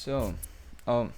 So, um,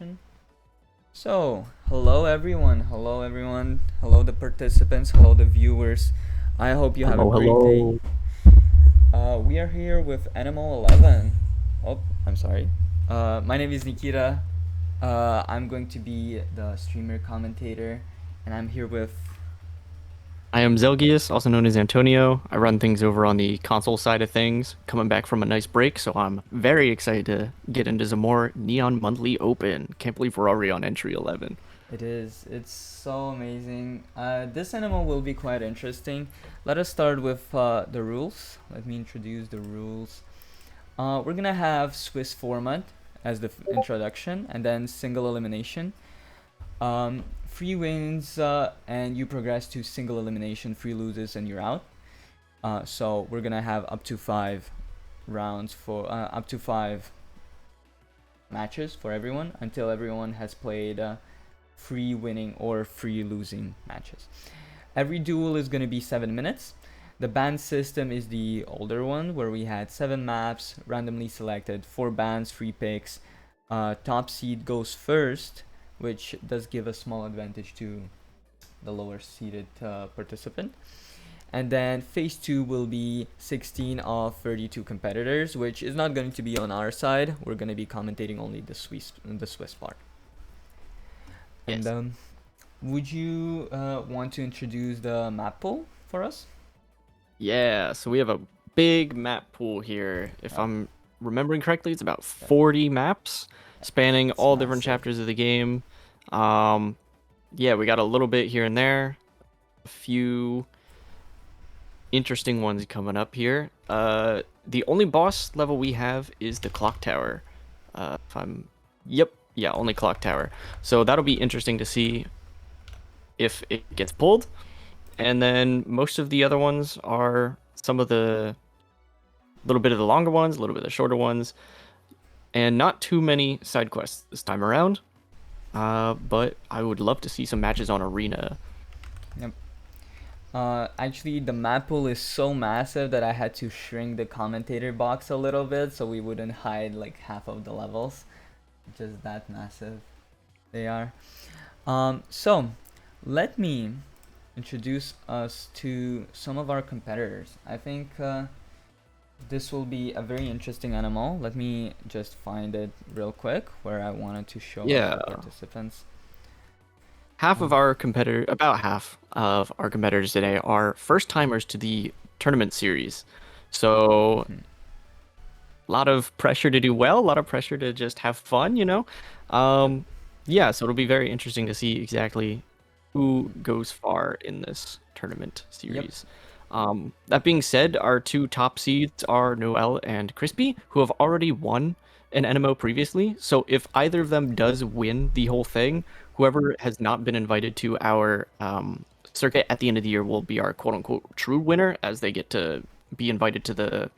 introduction. So, hello everyone, hello the participants, hello the viewers. I hope you have a Hello, great day. hello. We are here with NMO 11. Oh, I'm sorry. My name is Nikita. I'm going to be the streamer commentator, and I'm here with. I am Zelgius, also known as Antonio. I run things over on the console side of things, coming back from a nice break, so I'm very excited to get into some more Neon Monthly Open. Can't believe we're already on entry 11. It is. It's so amazing. This NMO will be quite interesting. Let us start with the rules. Let me introduce the rules. We're gonna have Swiss format as the introduction, and then single elimination. Free wins, and you progress to single elimination. Free loses, and you're out. So we're gonna have up to 5 rounds for up to 5 matches for everyone until everyone has played free winning or free losing matches. Every duel is gonna be 7 minutes. The band system is the older one where we had 7 maps randomly selected, 4 bands, 3 picks. Top seed goes first, which does give a small advantage to the lower seeded participant. And then phase 2 will be 16 of 32 competitors, which is not going to be on our side. We're going to be commentating only the Swiss part. Yes. And would you want to introduce the map pool for us? Yeah, so we have a big map pool here. If Oh. I'm remembering correctly, it's about 40 maps spanning It's all different massive. chapters of the game. Yeah, we got a little bit here and there. A few interesting ones coming up here. The only boss level we have is the clock tower. If I'm, yep, yeah, only clock tower. So that'll be interesting to see if it gets pulled. And then most of the other ones are some of the little bit of the longer ones, a little bit of the shorter ones, and not too many side quests this time around. But I would love to see some matches on Arena. Yep. Actually, the map pool is so massive that I had to shrink the commentator box a little bit so we wouldn't hide like half of the levels. Just that massive they are. So, let me introduce us to some of our competitors. I think this will be a very interesting animal. Let me just find it real quick where I wanted to show off Yeah, the participants. about half of our competitors today are first timers to the tournament series. So Mhm. a lot of pressure to do well, a lot of pressure to just have fun, you know? Yep. Um, yeah, so it'll be very interesting to see exactly who goes far in this tournament Yep. series. That being said, our two top seeds are Noel and Crispy, who have already won an NMO previously. So if either of them does win the whole thing, whoever has not been invited to our circuit at the end of the year will be our quote unquote true winner, as they get to be invited to the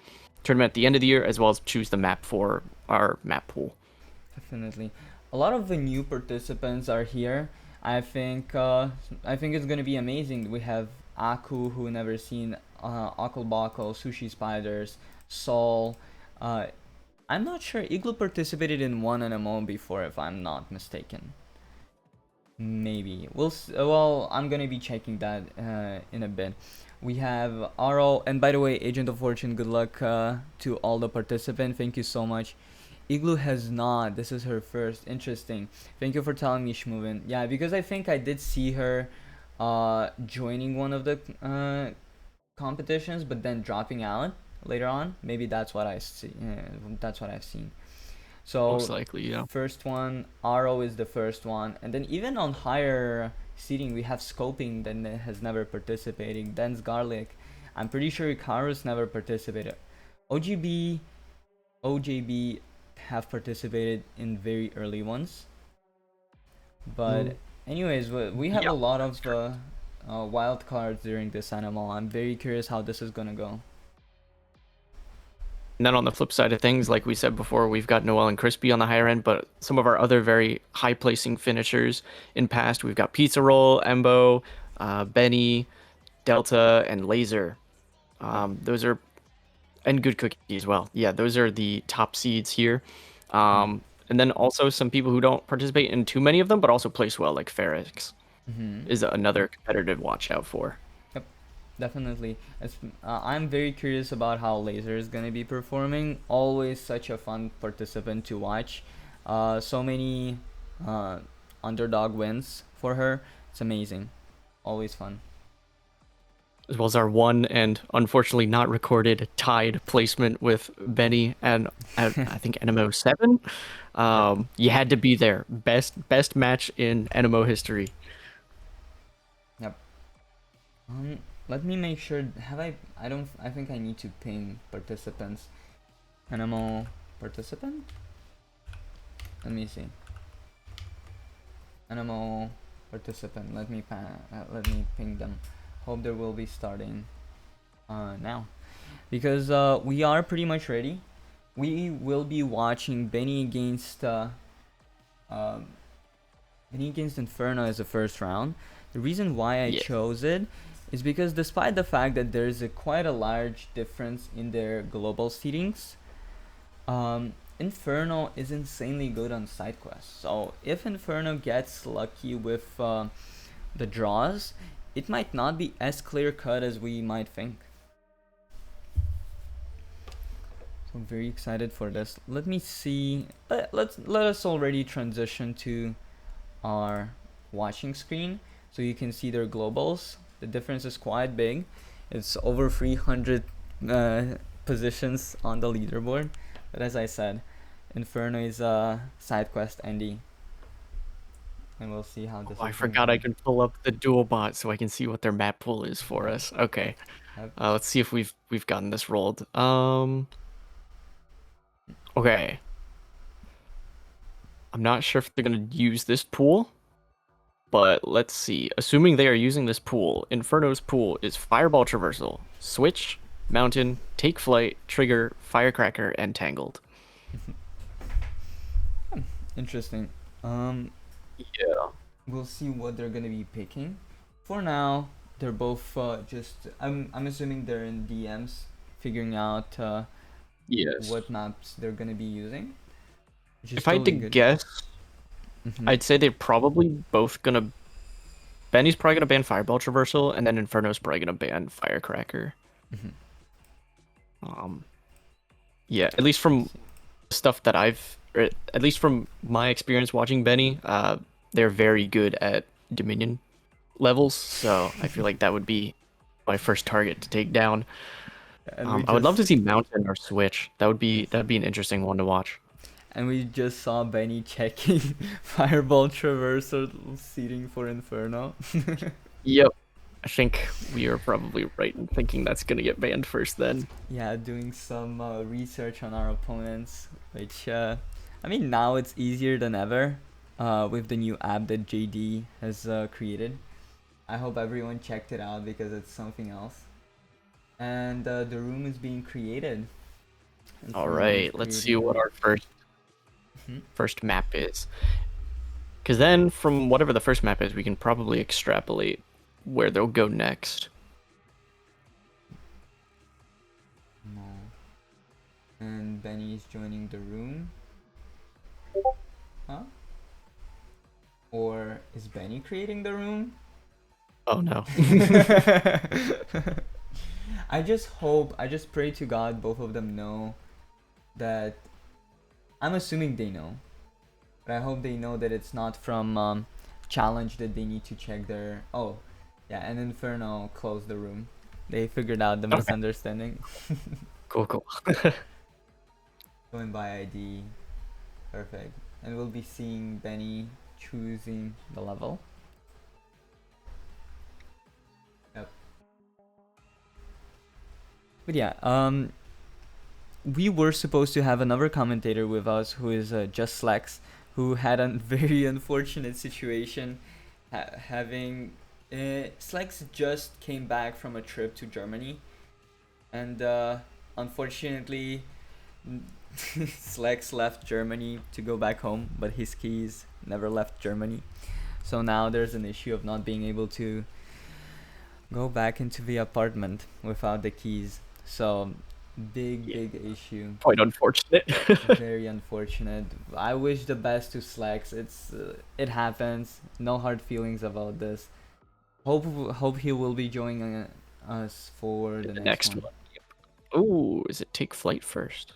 tournament at the end of the year, as well as choose the map for our map pool. Definitely. A lot of the new participants are here. I think it's gonna be amazing. We have Aku, who never seen Oklbokkel, Sushi Spiders, Sol. Uh, I'm not sure. Igloo participated in one NMO before, if I'm not mistaken. Maybe well, I'm gonna be checking that in a bit. We have RO, and by the way, Agent of Fortune. Good luck to all the participants. Thank you so much. Igloo has not. This is her first. Interesting. Thank you for telling me, Shmovin. Yeah, because I think I did see her joining one of the competitions, but then dropping out later on. Maybe that's what I see. That's what I've seen. Most So, likely, yeah. first one, RO is the first one, and then even on higher seating, we have Scoping that has never participated. Den's Garlic. I'm pretty sure Icarus never participated. OGB, OJB have participated in very early ones. But anyways, we have a Yeah, lot that's of correct. wild cards during this animal. I'm very curious how this is gonna go. And then on the flip side of things, like we said before, we've got Noel and Crispy on the higher end, but some of our other very high placing finishers in past, we've got Pizza Roll, Embo, Benny, Delta, and Laser. Yep. Those are, and Good Cookie as well. Yeah, those are the top seeds here. Hmm. And then also some people who don't participate in too many of them, but also place well, like Ferex Mm-hmm. is another competitor to watch out for. Yep, definitely. I'm very curious about how Laser is gonna be performing. Always such a fun participant to watch. So many uh, underdog wins for her. It's amazing. Always fun. As well as our one and unfortunately not recorded tied placement with Benny and at I think NMO 7. Yep. You had to be there. Best match in NMO history. Yep. Um, Let me make sure. Have I? I don't. I think I need to ping participants. NMO participant. Let me see. NMO participant. Let me ping them. Hope they will be starting now because we are pretty much ready. We will be watching um, Benny against Inferno as the first round. The reason why I Yeah. chose it is because despite the fact that there's quite a large difference in their global seedings, Inferno is insanely good on side quests. So if Inferno gets lucky with the draws, it might not be as clear cut as we might think. So I'm very excited for this. Let me see. Let us already transition to our watching screen so you can see their globals. The difference is quite big. It's over 300 positions on the leaderboard. But as I said, Inferno is a side quest Andy, and we'll see how this Oh, I is gonna forgot I go. can pull up the Dual bot so I can see what their map pool is for Yep. us. Okay. Yep. Let's see if we've gotten this rolled. Okay. I'm not sure if they're gonna use this pool, but let's see. Assuming they are using this pool, Inferno's pool is Fireball Traversal, Switch, Mountain, Take Flight, Trigger, Firecracker, and Tangled. Interesting. Yeah. We'll see what they're gonna be picking. For now, they're both just. I'm assuming they're in DMs, figuring out Yes. what maps they're gonna be using, which is If I had to totally good. guess, Mm-hmm. I'd say they're probably both gonna. Benny's probably gonna ban Fireball Traversal, and then Inferno's probably gonna ban Firecracker. Mm-hmm. Um, yeah, at least I from see. stuff that or at least from my experience watching Benny, they're very good at Dominion levels, so I feel like that would be my first target to take down. And we I would love just to see Mountain or Switch. That'd be an interesting one to watch. and we just saw Benny checking Fireball Traversal seating for Inferno. Yep. I think we are probably right in thinking that's gonna get banned first then. Yeah, doing some research on our opponents, which I mean now it's easier than ever with the new app that JD has created. I hope everyone checked it out because it's something else. And the room is being created. All Inferno is right, let's see creating a what room. our Mhm. first map is. Because then, from whatever the first map is, we can probably extrapolate where they'll go next. No. And Benny is joining the room. Huh? Or is Benny creating the room? Oh no. I just pray to God both of them know that. I'm assuming they know, but I hope they know that it's not from challenge that they need to check their. Oh, yeah, and Inferno closed the room. They figured out the Okay. misunderstanding. Cool, cool. Going by ID. Perfect. And we'll be seeing Benny choosing the level. Yep. But yeah, we were supposed to have another commentator with us who is Just Lex, who had a very unfortunate situation having. Slex just came back from a trip to Germany, and unfortunately, Slex left Germany to go back home, but his keys never left Germany. So now there's an issue of not being able to go back into the apartment without the keys. So Big, Yeah, big issue. quite unfortunate. Very unfortunate. I wish the best to Slacks. It happens. No hard feelings about this. Hope he will be joining us for the The next next one. one. Ooh, is it take flight first?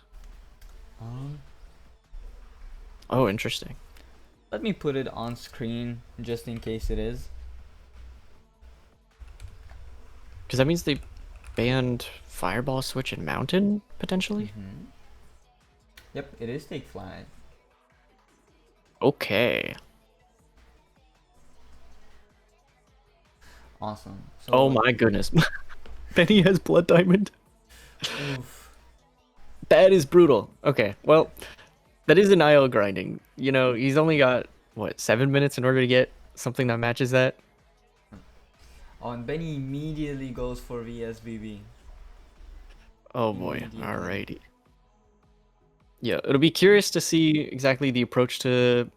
Um, Oh, interesting. Let me put it on screen just in case it is. Because that means they banned Fireball, Switch, and Mountain, potentially? Yep, it is take flight. Okay. Awesome. Oh So, my goodness. Benny has Blood Diamond. oof. That is brutal. Okay, well, that is an IL grinding. You know, he's only got, what, 7 minutes in order to get something that matches that? Oh, and Benny immediately goes for VSBB. Oh boy, Immediately. alrighty. Yeah, it'll be curious to see exactly the approach to,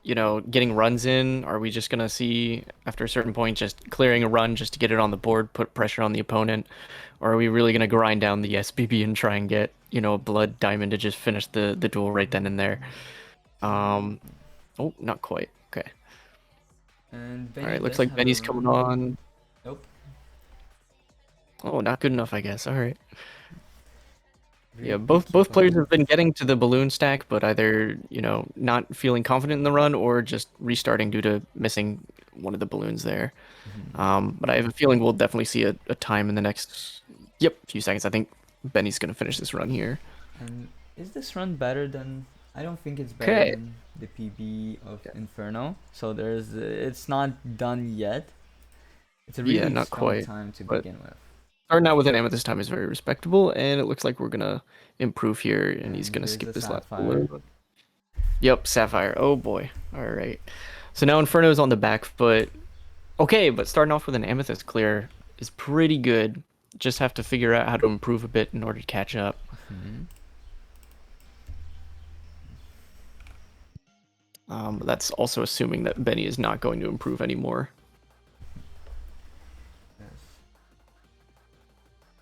you know, getting runs in. Are we just gonna see after a certain point just clearing a run just to get it on the board, put pressure on the opponent? Or are we really gonna grind down the SBB and try and get, you know, a blood diamond to just finish the duel right then and there? Um, oh, not quite. Okay. And All Benny right, looks does like have a Benny's coming run. on. Nope. Oh, not good enough, I guess. All right. Yeah, We keep both players going. have been getting to the balloon stack, but either, you know, not feeling confident in the run or just restarting due to missing one of the balloons there. But I have a feeling we'll definitely see a time in the next, yep, few seconds. I think Benny's gonna finish this run here. And is this run better than? I don't think it's better Okay. than the PB of Inferno. So it's not done yet. It's a Yeah, really not strong quite. time to But begin with. starting out with an amethyst time is very respectable, and it looks like we're gonna improve here, and he's And gonna here's skip the this last Sapphire. balloon. Yep, Sapphire. Oh boy. All right. So now Inferno's on the back foot. Okay, but starting off with an amethyst clear is pretty good. Just have to figure out how to improve a bit in order to catch up. Hmm. That's also assuming that Benny is not going to improve anymore. Yes.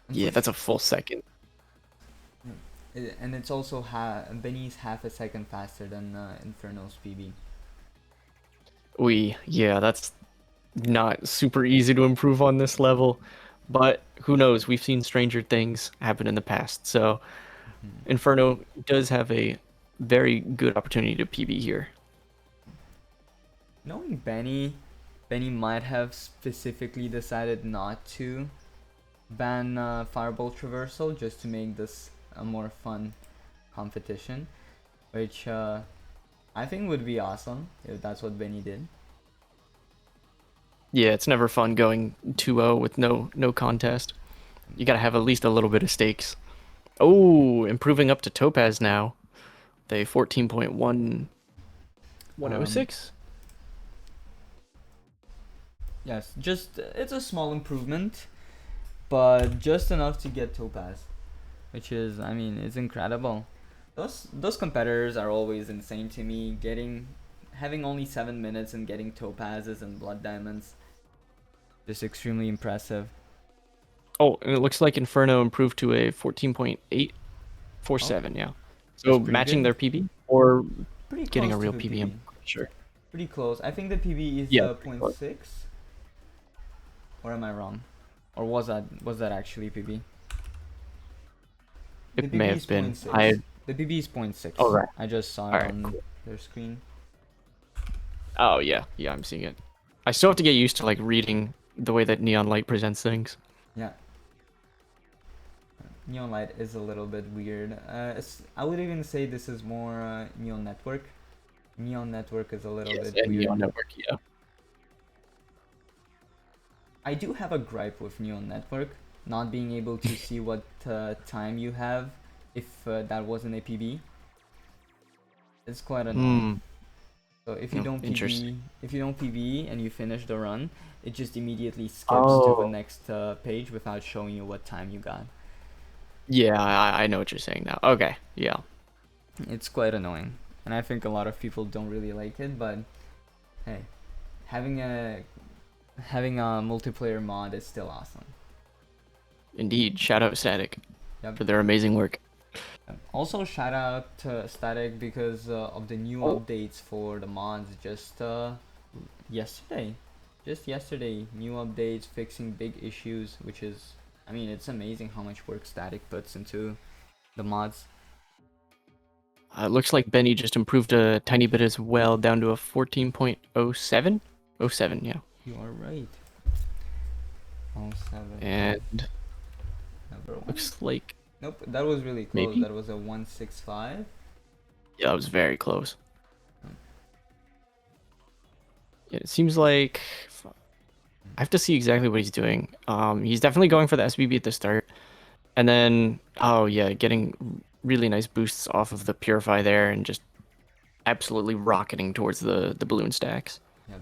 Yeah, that's a full second. And it's also Benny's half a second faster than Inferno's PB. Yeah, that's not super easy to improve on this level, but who knows? We've seen stranger things happen in the past, so Inferno does have a very good opportunity to PB here. Knowing Benny, Benny might have specifically decided not to ban Firebolt Traversal just to make this a more fun competition, which I think would be awesome if that's what Benny did. Yeah, it's never fun going 2-0 with no contest. You gotta have at least a little bit of stakes. Oh, improving up to Topaz now. They 14.1 Um, 106. yes, just it's a small improvement, but just enough to get Topaz, which is, I mean, it's incredible. Those competitors are always insane to me. Having only 7 minutes and getting topazes and blood diamonds, just extremely impressive. Oh, and it looks like Inferno improved to a 14.847, yeah. That's So pretty matching good. their PB or Pretty getting close a to real the PB, I'm PB. not sure. Pretty close. I think the PB is Yeah, pretty point close. 0.6, or am I wrong? Or was that actually PB? The It may PB have is been. point 0.6. The PB is point Oh 0.6. right. I just saw All it right, on cool. their screen. Oh yeah, yeah, I'm seeing it. I still have to get used to like reading the way that Neon Light presents things. Yeah, Neon Light is a little bit weird. I would even say this is more Neon Network. Neon Network is a little Yes, bit and weird. Neon Network, yeah. I do have a gripe with Neon Network, not being able to see what time you have if that wasn't a PB. It's quite annoying. Hmm. So if you Hmm, don't interesting. PB and you finish the run, it just immediately skips to the Oh. next page without showing you what time you got. Yeah, I know what you're saying now. Okay, yeah. It's quite annoying, and I think a lot of people don't really like it. But hey, having a having a multiplayer mod is still awesome. Indeed. Shout out Static. Yep. for their amazing work. Also, shout out to Static because of the new Oh. updates for the mods just yesterday. Just yesterday, new updates fixing big issues, which is, I mean, it's amazing how much work Static puts into the mods. It looks like Benny just improved a tiny bit as well, down to a 14.07? 07, yeah. You are right. Oh, 7. And Number one. looks like Nope, that was really close. maybe? That was a 165. Yeah, it was very close. Yeah, it seems like I have to see exactly what he's doing. He's definitely going for the SBB at the start. And then, oh yeah, getting really nice boosts off of the Purify there and just absolutely rocketing towards the balloon stacks. Yep.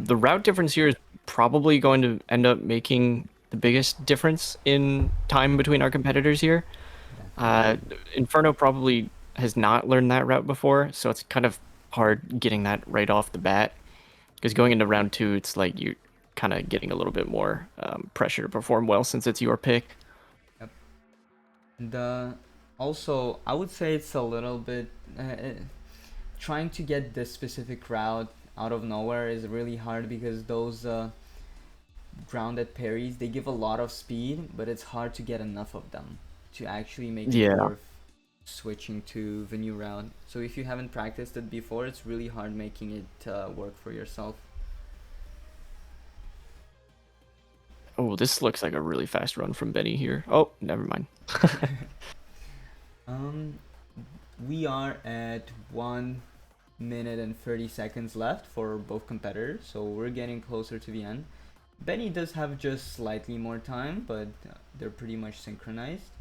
The route difference here is probably going to end up making the biggest difference in time between our competitors here. Inferno probably has not learned that route before, so it's kind of hard getting that right off the bat. Because going into round 2, it's like you're kind of getting a little bit more pressure to perform well since it's your pick. Yep. And also, I would say it's a little bit trying to get this specific route out of nowhere is really hard because those grounded parries, they give a lot of speed, but it's hard to get enough of them to actually make it Yeah. worth switching to the new route. So if you haven't practiced it before, it's really hard making it work for yourself. Oh, this looks like a really fast run from Benny here. Oh, never mind. We are at 1 minute and 30 seconds left for both competitors, so we're getting closer to the end. Benny does have just slightly more time, but they're pretty much synchronized.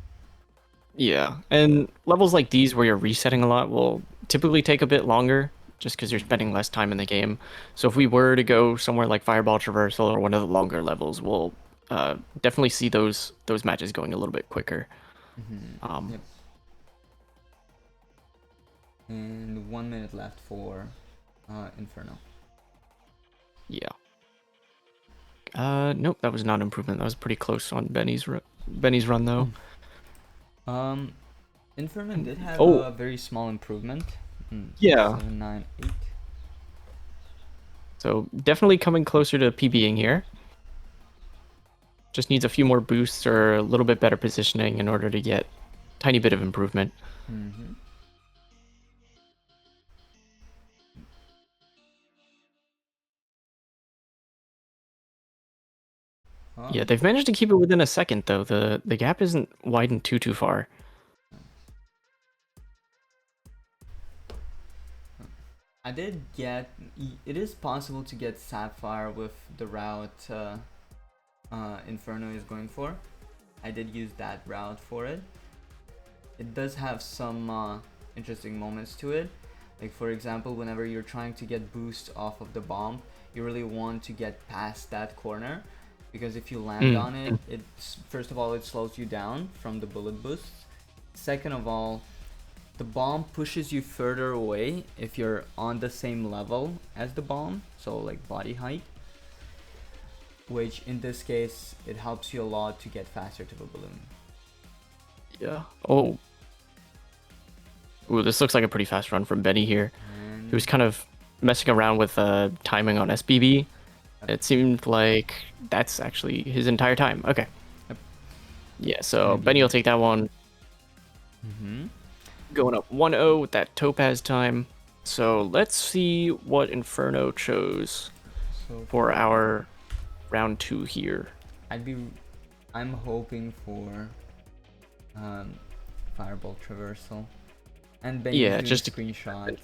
Yeah, and levels like these where you're resetting a lot will typically take a bit longer just because you're spending less time in the game. So if we were to go somewhere like Fireball Traversal or one of the longer levels, we'll definitely see those matches going a little bit quicker. Yep. And 1 minute left for Inferno. Yeah. Nope, that was not an improvement. That was pretty close on Benny's run though. Inferno did have Oh. a very small improvement. Yeah. 7, 9, 8. So definitely coming closer to PBing here. Just needs a few more boosts or a little bit better positioning in order to get a tiny bit of improvement. Yeah, they've managed to keep it within a second though. The gap isn't widened too far. I did get. It is possible to get Sapphire with the route Inferno is going for. I did use that route for it. It does have some interesting moments to it. Like for example, whenever you're trying to get boost off of the bomb, you really want to get past that corner, because if you land on it, it's first of all it slows you down from the bullet boosts. Second of all, the bomb pushes you further away if you're on the same level as the bomb, so like body height, which in this case it helps you a lot to get faster to the balloon. Yeah. Oh. Ooh, this looks like a pretty fast run from Benny here. And He was kind of messing around with timing on SBB. It seemed like that's actually his entire time. Okay. Yep. Yeah, so Benny will take that one. Going up 1-0 with that Topaz time. So let's see what Inferno chose for our round 2 here. I'm hoping for Fireball Traversal. And Benny's doing just screenshots.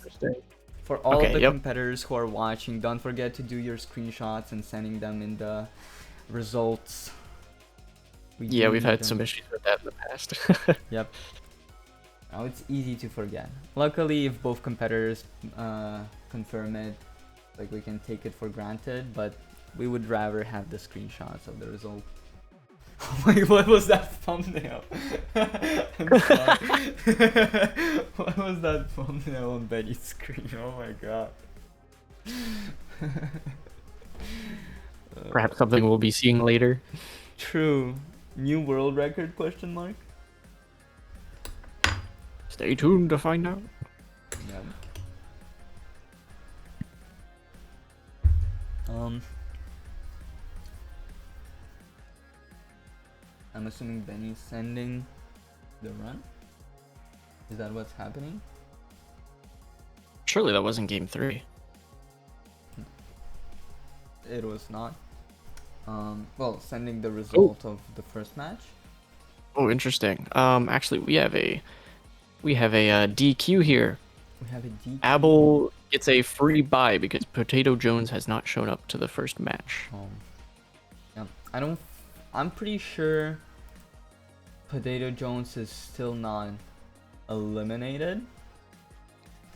For all Okay, the yep. competitors who are watching, don't forget to do your screenshots and sending them in the results. We've had some issues with that in the past. Yep. Now it's easy to forget. Luckily, if both competitors confirm it, like we can take it for granted, but we would rather have the screenshots of the result. Wait, what was that thumbnail? I'm sorry. What was that thumbnail on Betty's screen? Oh my god. Perhaps something we'll be seeing later. True. New world record question mark? Stay tuned to find out. Yeah. I'm assuming Benny's sending the run? Is that what's happening? Surely that wasn't game 3. It was not. Well, sending the result of the first match. Oh, interesting. Actually, we have a DQ here. We have a DQ. Abel gets a free bye because Potato Jones has not shown up to the first match. Yeah, I'm pretty sure Potato Jones is still not eliminated.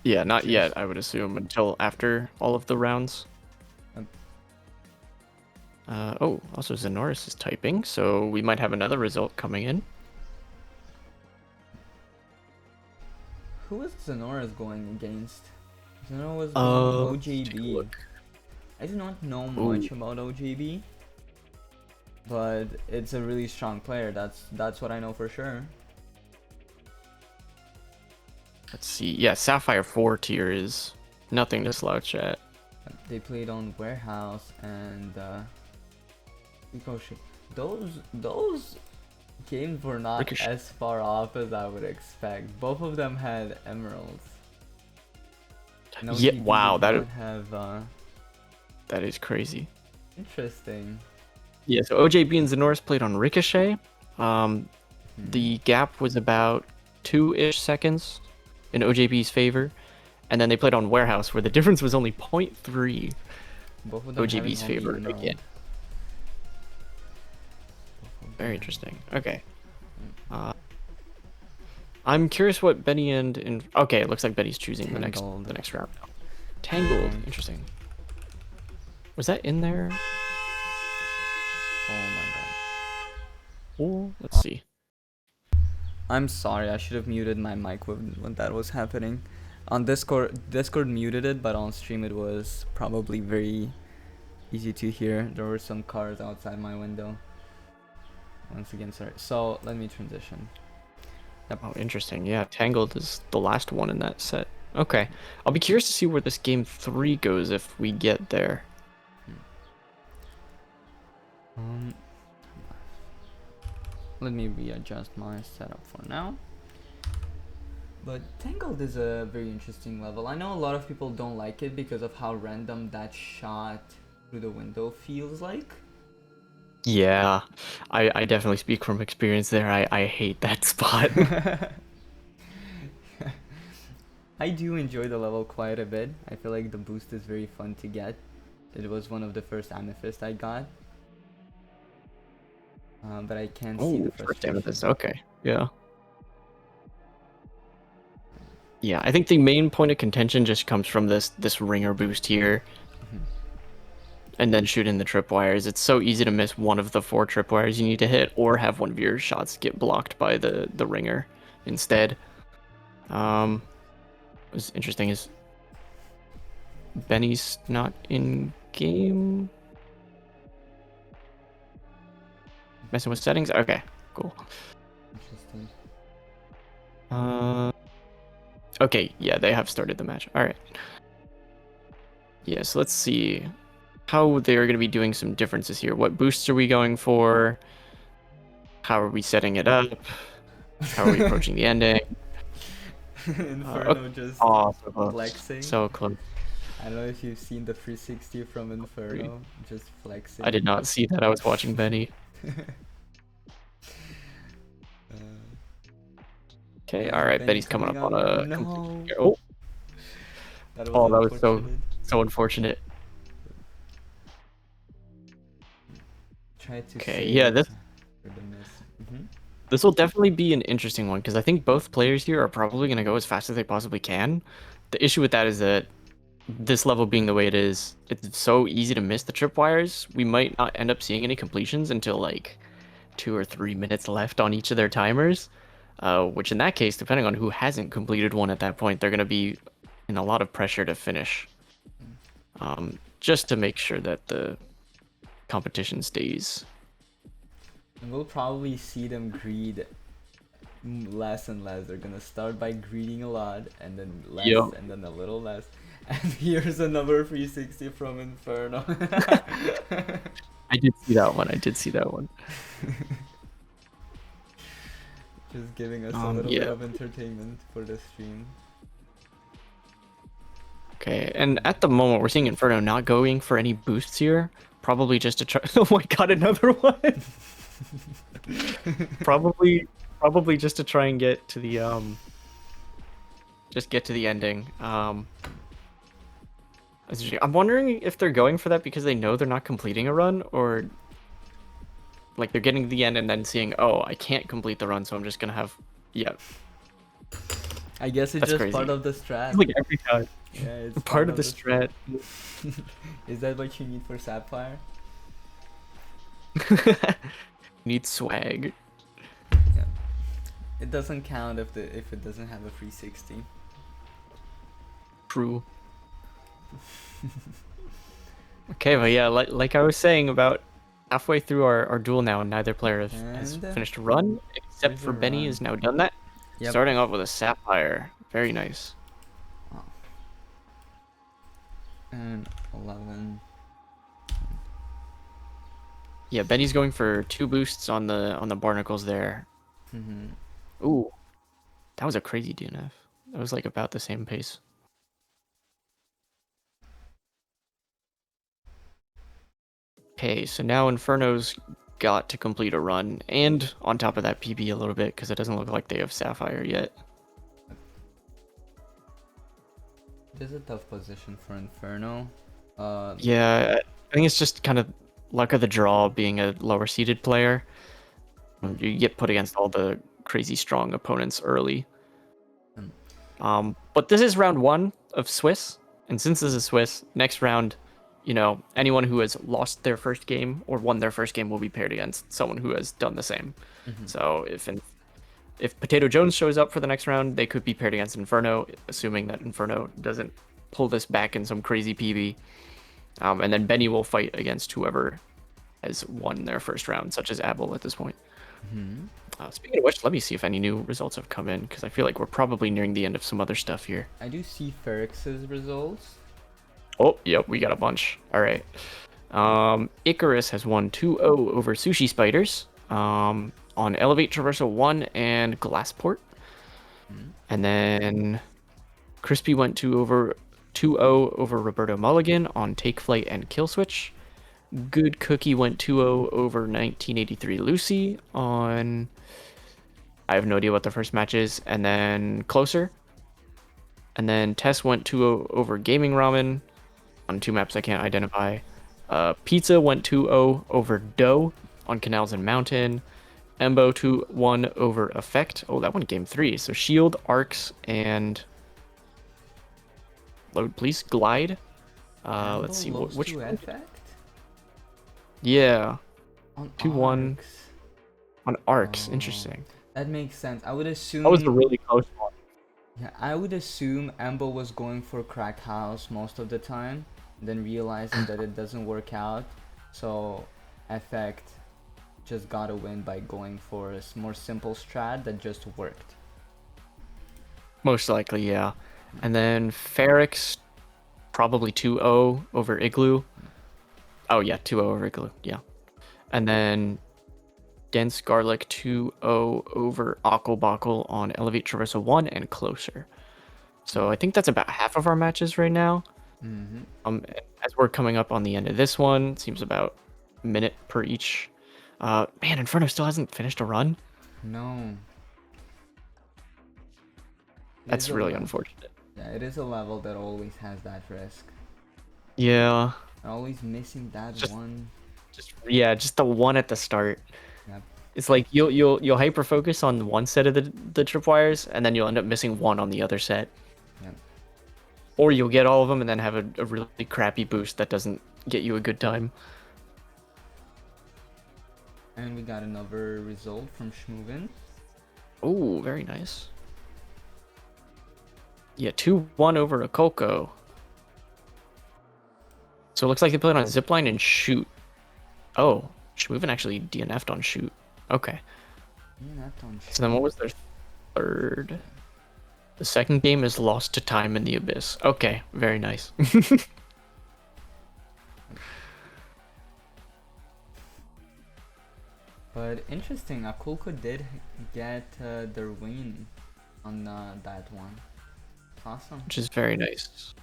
Yeah, not yet, I would assume, until after all of the rounds. Oh, also Zenoris is typing, so we might have another result coming in. Who is Zenoris going against? Zenoris was going OJB. I do not know much about OJB, but it's a really strong player. That's what I know for sure. Let's see. Yeah, Sapphire 4 tier is nothing to slouch at. They played on Warehouse and Ricochet. Those games were not Ricochet. as far off as I would expect. Both of them had emeralds. No, Yeah, wow, that is crazy. Interesting. Yeah, so OJB and Zenoris played on Ricochet. The gap was about 2-ish seconds in OJB's favor, and then they played on Warehouse, where the difference was only 0.3. Both of them OJB's having favor only again. Very interesting. Okay. I'm curious what Benny and okay, it looks like Benny's choosing the next round. Tangled. Interesting. Was that in there? Oh my god. Oh, let's see. I'm sorry, I should have muted my mic when that was happening. On Discord muted it, but on stream it was probably very easy to hear. There were some cars outside my window. Once again, sorry. So let me transition. Yep. Oh, interesting. Yeah, Tangled is the last one in that set. Okay. I'll be curious to see where this game 3 goes if we get there. Let me readjust my setup for now. But Tangled is a very interesting level. I know a lot of people don't like it because of how random that shot through the window feels like. Yeah, I definitely speak from experience there. I hate that spot. I do enjoy the level quite a bit. I feel like the boost is very fun to get. It was one of the first amethyst I got. But I can see the frustration. First amethyst. Okay, yeah. Yeah, I think the main point of contention just comes from this ringer boost here. And then shooting the tripwires. It's so easy to miss one of the 4 tripwires you need to hit, or have one of your shots get blocked by the ringer instead. What's interesting is Benny's not in game. Messing with settings? Okay, cool. Interesting. Okay, yeah, they have started the match. Alright. Yeah, so let's see how they're going to be doing some differences here. What boosts are we going for? How are we setting it up? How are we approaching the ending? Inferno just so flexing. So close. I don't know if you've seen the 360 from Inferno, just flexing. I did not see that. I was watching Benny. Okay, alright, Benny's coming up on a... No. Oh, That was so unfortunate. Okay, yeah, this will definitely be an interesting one, because I think both players here are probably going to go as fast as they possibly can. The issue with that is that this level being the way it is, it's so easy to miss the tripwires. We might not end up seeing any completions until like 2 or 3 minutes left on each of their timers, which in that case, depending on who hasn't completed one at that point, they're going to be in a lot of pressure to finish, just to make sure that the competition stays. And we'll probably see them greed less and less. They're gonna start by greeting a lot, and then less, Yep. and then a little less. And here's another 360 from Inferno. I did see that one. I did see that one. Just giving us a little Yeah. bit of entertainment for the stream. Okay, and at the moment we're seeing Inferno not going for any boosts here. Probably just to try. Oh my god, another one. probably just to try and get to the just get to the ending. I'm wondering if they're going for that because they know they're not completing a run, or like they're getting to the end and then seeing, oh, I can't complete the run, so I'm just gonna have, yeah. I guess it's That's just crazy. part of the strat. Like every time. Yeah, it's Part of the strat. Is that what you need for Sapphire? Need swag. Yeah. It doesn't count if it doesn't have a 360. True. Okay, but yeah, like I was saying, about halfway through our duel now, and neither player has finished a run, except for Benny has now done that. Yep. Starting off with a Sapphire. Very nice. Oh. And 11. Yeah, Benny's going for 2 boosts on the barnacles there. Ooh, that was a crazy DNF. That was like about the same pace. Okay, so now Inferno's got to complete a run, and on top of that PB a little bit, because it doesn't look like they have Sapphire yet. It is a tough position for Inferno. Yeah, I think it's just kind of luck of the draw being a lower seeded player. You get put against all the crazy strong opponents early. But this is round 1 of Swiss, and since this is Swiss, next round, you know, anyone who has lost their first game or won their first game will be paired against someone who has done the same. So if Potato Jones shows up for the next round, they could be paired against Inferno, assuming that Inferno doesn't pull this back in some crazy PB. And then Benny will fight against whoever has won their first round, such as Abel at this point. Speaking of which, let me see if any new results have come in, because I feel like we're probably nearing the end of some other stuff here. I do see Ferex's results. Oh, yep, we got a bunch. All right. Icarus has won 2-0 over Sushi Spiders on Elevate Traversal 1 and Glassport. And then Crispy went 2-0 over Roberto Mulligan on Take Flight and Kill Switch. Good Cookie went 2-0 over 1983 Lucy on... I have no idea what the first match is. And then Closer. And then Tess went 2-0 over Gaming Ramen on 2 maps I can't identify. Pizza went 2-0 over Dooe on Canals and Mountain. Embo 2-1 over Effect. Oh, that one game 3. So Shield, Arcs, and... Load, please. Glide. Let's see. Which one? Effect? Yeah. On 2-1 Arcs. on Arcs. Interesting. That makes sense. I would assume... That was a really close one. Yeah, I would assume Embo was going for Cracked House most of the time, then realizing that it doesn't work out, so Effect just got a win by going for a more simple strat that just worked. Most likely, yeah. And then Ferex, probably 2-0 over Igloo. Oh yeah, 2-0 over Igloo, yeah. And then Dense Garlic 2-0 over Ocklebuckle on Elevate Traversal 1 and Closer. So I think that's about half of our matches right now. As we're coming up on the end of this one, it seems about a minute per each. Man, Inferno still hasn't finished a run? No. That's really unfortunate. Yeah, it is a level that always has that risk. Yeah. They're always missing that one. Just the one at the start. Yep. It's like you'll hyper focus on one set of the tripwires, and then you'll end up missing one on the other set. Yep. Or you'll get all of them and then have a really crappy boost that doesn't get you a good time. And we got another result from Schmoovin. Oh, very nice. Yeah, 2-1 over Akolko. So it looks like they played on Zipline and Shoot. Oh, Shmoovin actually DNF'd on shoot. Okay. So then what was their third? The second game is Lost to Time in the Abyss. Okay, very nice. But interesting, Akulko did get their win on that one. Awesome. Which is very nice.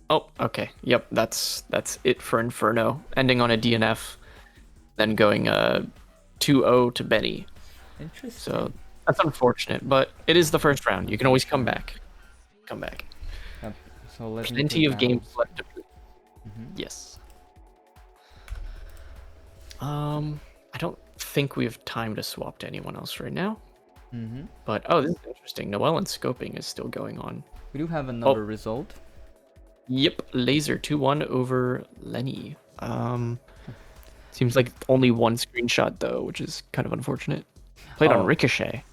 Oh, okay. Yep, that's it for Inferno. Ending on a DNF, then going 2-0 to Benny. Interesting. So that's unfortunate, but it is the first round. You can always come back. Come back. Yep. So let me Plenty put of down- games left to play. Mhm. Yes. I don't think we have time to swap to anyone else right now. Mhm. But oh, this is interesting. Noel and scoping is still going on. We do have another result. Yep, Laser 2-1 over Lenny. Seems like only one screenshot though, which is kind of unfortunate. Played on Ricochet.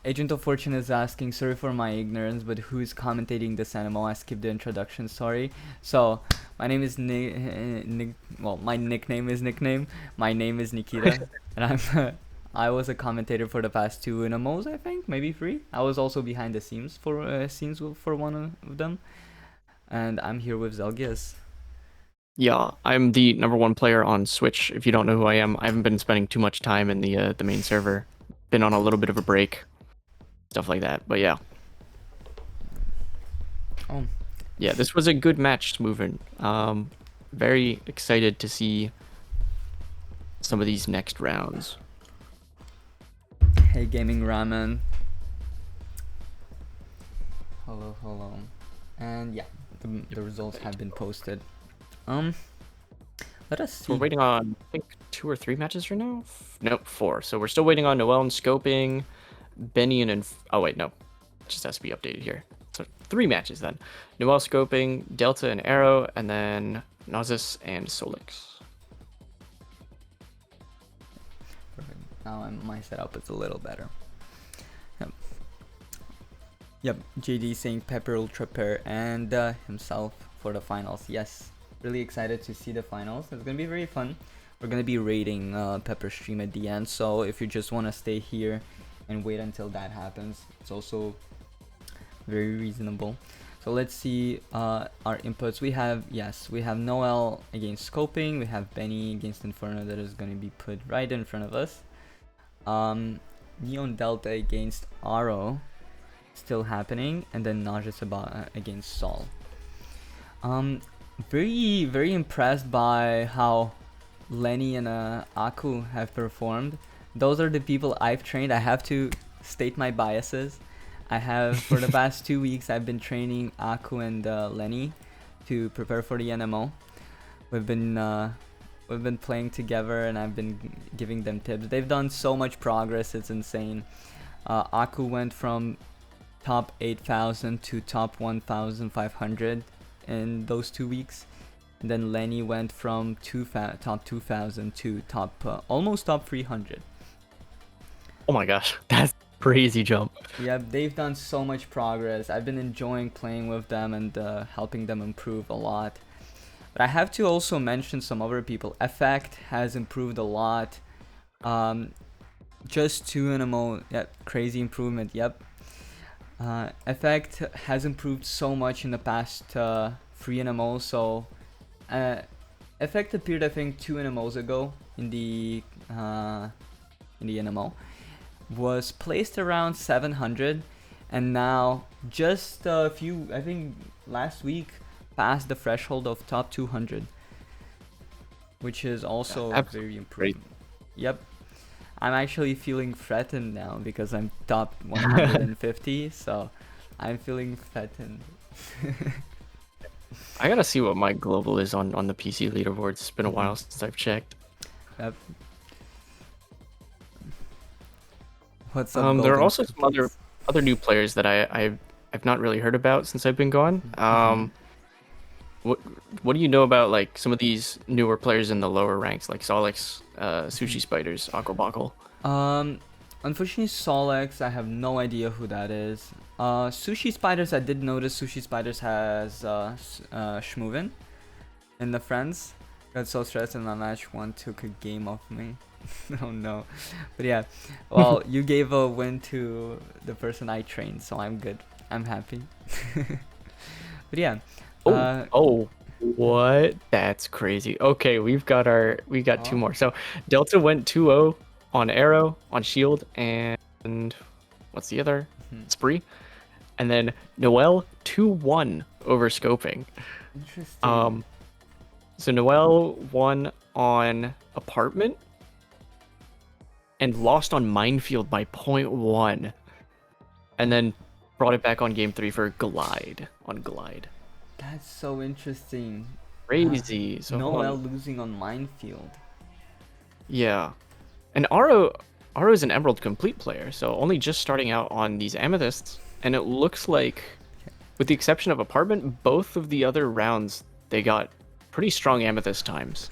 Agent of Fortune is asking, sorry for my ignorance, but who's commentating this NMO? I skipped the introduction, sorry. So, my name is my nickname is Nickname. My name is Nikita, and I was a commentator for the past 2 NMOs, I think, maybe 3. I was also behind the scenes for one of them, and I'm here with Zelgius. Yeah, I'm the #1 player on Switch. If you don't know who I am, I haven't been spending too much time in the main server. Been on a little bit of a break, stuff like that. But yeah. Oh. Yeah, this was a good match, moving. Very excited to see some of these next rounds. Hey, Gaming Ramen. Hello. And yeah, the results have been posted. Let us see. We're waiting on, I think, 2 or 3 matches right now? Nope, 4. So we're still waiting on Noel and scoping, Benny and oh wait, no. It just has to be updated here. So 3 matches then. Noel scoping, Delta and Arrow, and then Nozus and Solix. Perfect. Now my setup is a little better. Yep. JD saying Pepper Ultra Pair and himself for the finals. Yes. Really excited to see the finals. It's gonna be very fun. We're gonna be rating Pepper stream at the end, so if you just want to stay here and wait until that happens, it's also very reasonable. So let's see our inputs. We have Noel against scoping. We have Benny against Inferno that is gonna be put right in front of us. Neon Delta against Aro, still happening, and then Najas against Sol. Very impressed by how Lenny and Aku have performed. Those are the people I've trained. I have to state my biases. I have for the past 2 weeks I've been training Aku and Lenny to prepare for the NMO. We've been playing together and I've been giving them tips. They've done so much progress, it's insane. Aku went from top 8,000 to top 1,500 in those 2 weeks. And then Lenny went from top 2,000 to almost top 300. Oh my gosh, that's a crazy jump. Yeah, they've done so much progress. I've been enjoying playing with them and helping them improve a lot. But I have to also mention some other people. Effect has improved a lot. Just 2 NMO, yeah, crazy improvement, yep. Effect has improved so much in the past 3 NMOs, so Effect appeared I think 2 NMOs ago in the NMO, was placed around 700, and now just a few, I think last week, passed the threshold of top 200, which is also very important. Yep. I'm actually feeling threatened now because I'm top 150, so I'm feeling threatened. I gotta see what my global is on the PC leaderboards. It's been a while since I've checked. Yep. What's up? There are also some other new players that I've not really heard about since I've been gone. What do you know about like some of these newer players in the lower ranks, like Solix, Sushi Spiders, Aquabockle? Unfortunately, Solex, I have no idea who that is. Sushi Spiders, I did notice Sushi Spiders has Shmoovin in the friends. Got so stressed in my match. One took a game off me. Oh no. But yeah, well, you gave a win to the person I trained, so I'm good. I'm happy. But yeah. Oh, Uh, oh, what? That's crazy. Okay, we got two oh. more. So Delta went 2-0 on Arrow, on Shield, and what's the other? Mhm. Spree. And then Noel 2-1 over Scoping. Interesting. So Noel won on Apartment and lost on Minefield by 0.1, and then brought it back on game 3 for Glide on Glide. That's so interesting. Crazy. So hold Noel on. losing on Minefield. Yeah. And Aro is an Emerald Complete player, so only just starting out on these Amethysts. And it looks like, with the exception of Apartment, both of the other rounds, they got pretty strong Amethyst times.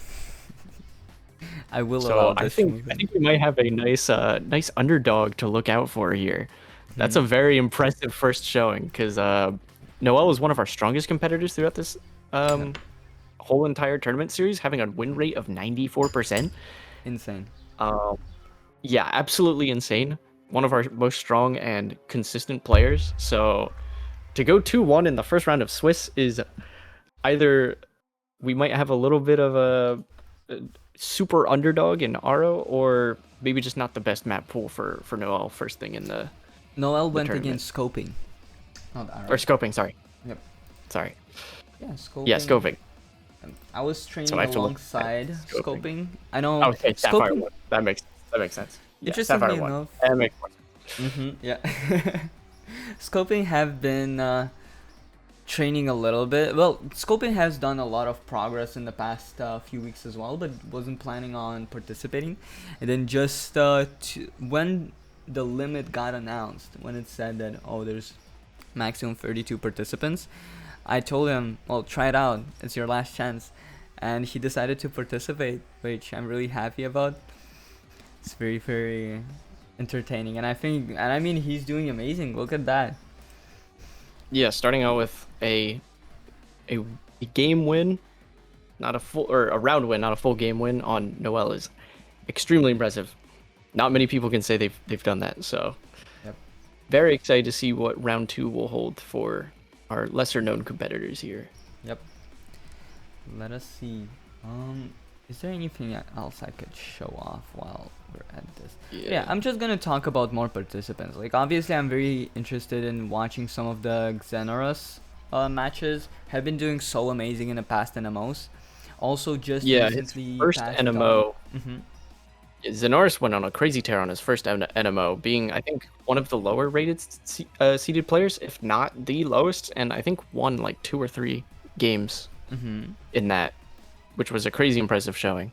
I will allow So I this to think move I in. think we might have a nice underdog to look out for here. That's a Mhm. very impressive first showing, because Noel is one of our strongest competitors throughout this Yep. whole entire tournament series, having a win rate of 94%. Insane. Um, yeah, absolutely insane. One of our most strong and consistent players. So to go 2-1 in the first round of Swiss is either we might have a little bit of a super underdog in Aro, or maybe just not the best map pool for Noel first thing in Noel the went tournament. against Scoping, not Or Arrow. Scoping, sorry. Yep. Sorry. Yeah, Yeah, Scoping. Scoping. I was So training I have to look at alongside Scoping. Scoping. I know Okay, Sapphire Scoping. one. That makes sense. Yeah, Sapphire Interestingly one. enough. That makes more sense. Yeah. Scoping have been training a little bit. Well, Scoping has done a lot of progress in the past few weeks as well, but wasn't planning on participating. And then just when the limit got announced, when it said that, oh, there's maximum 32 participants, I told him, well, try it out. It's your last chance. And he decided to participate, which I'm really happy about. It's very, very entertaining. And I mean, he's doing amazing. Look at that. Yeah, starting out with a game win, not a full, or a round win, not a full game win on Noel is extremely impressive. Not many people can say they've done that. So Yep. very excited to see what round 2 will hold for our lesser known competitors here. Yep. Let us see. Is there anything else I could show off while we're at this? Yeah, I'm just gonna talk about more participants. Like, obviously, I'm very interested in watching some of the Xenorus matches. Have been doing so amazing in the past NMOs. Also, just Yeah, his recently first passed Dom. NMO, Xenorus went on a crazy tear on his first NMO, being, I think, one of the lower rated seeded players, if not the lowest, and I think won like 2 or 3 games in that, which was a crazy impressive showing.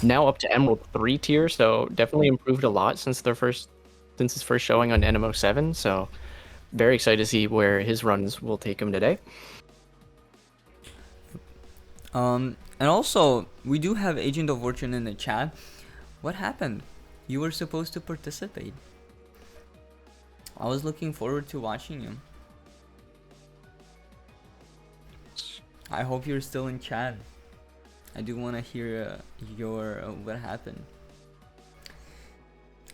Now up to Emerald 3 tier, so definitely improved a lot since his first showing on NMO 7. So very excited to see where his runs will take him today. And also, we do have Agent of Fortune in the chat. What happened? You were supposed to participate. I was looking forward to watching you. I hope you're still in chat. I do want to hear your what happened.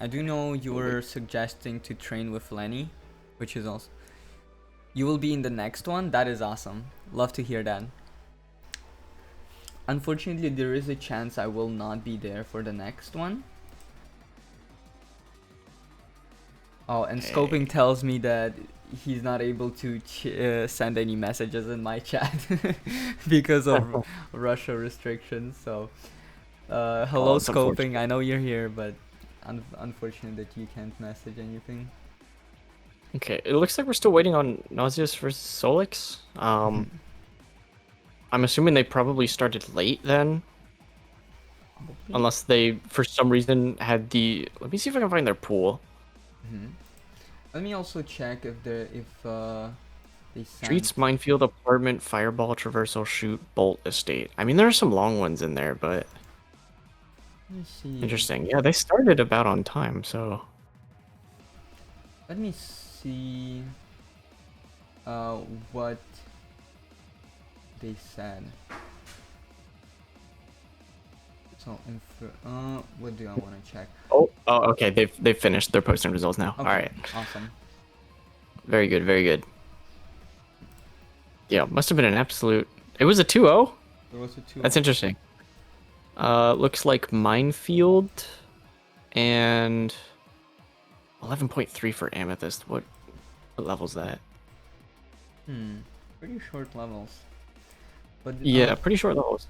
I do know you were suggesting to train with Lenny, which is also. You will be in the next one? That is awesome. Love to hear that. Unfortunately, there is a chance I will not be there for the next one. Oh, and Scoping tells me that he's not able to send any messages in my chat because of Russia restrictions. So, hello, It's Scoping. unfortunate. I know you're here, but unfortunate that you can't message anything. Okay, it looks like we're still waiting on Nauseous versus Solix. I'm assuming they probably started late then. Unless they, for some reason, had the... Let me see if I can find their pool. Let me also check if they sent... Streets, Minefield, Apartment, Fireball, Traversal, Shoot, Bolt, Estate. I mean, there are some long ones in there, but... Let me see. Interesting. Yeah, they started about on time, so... Let me see what they said. So, what do I want to check? Oh, okay. They've finished. They're posting results now. All Okay, right. awesome. Very good. Very good. Yeah, must have been an absolute. It was a 2-0. There was a 2. That's interesting. Looks like Minefield and 11.3 for Amethyst. What level's that? Pretty short levels. But Yeah, pretty short levels.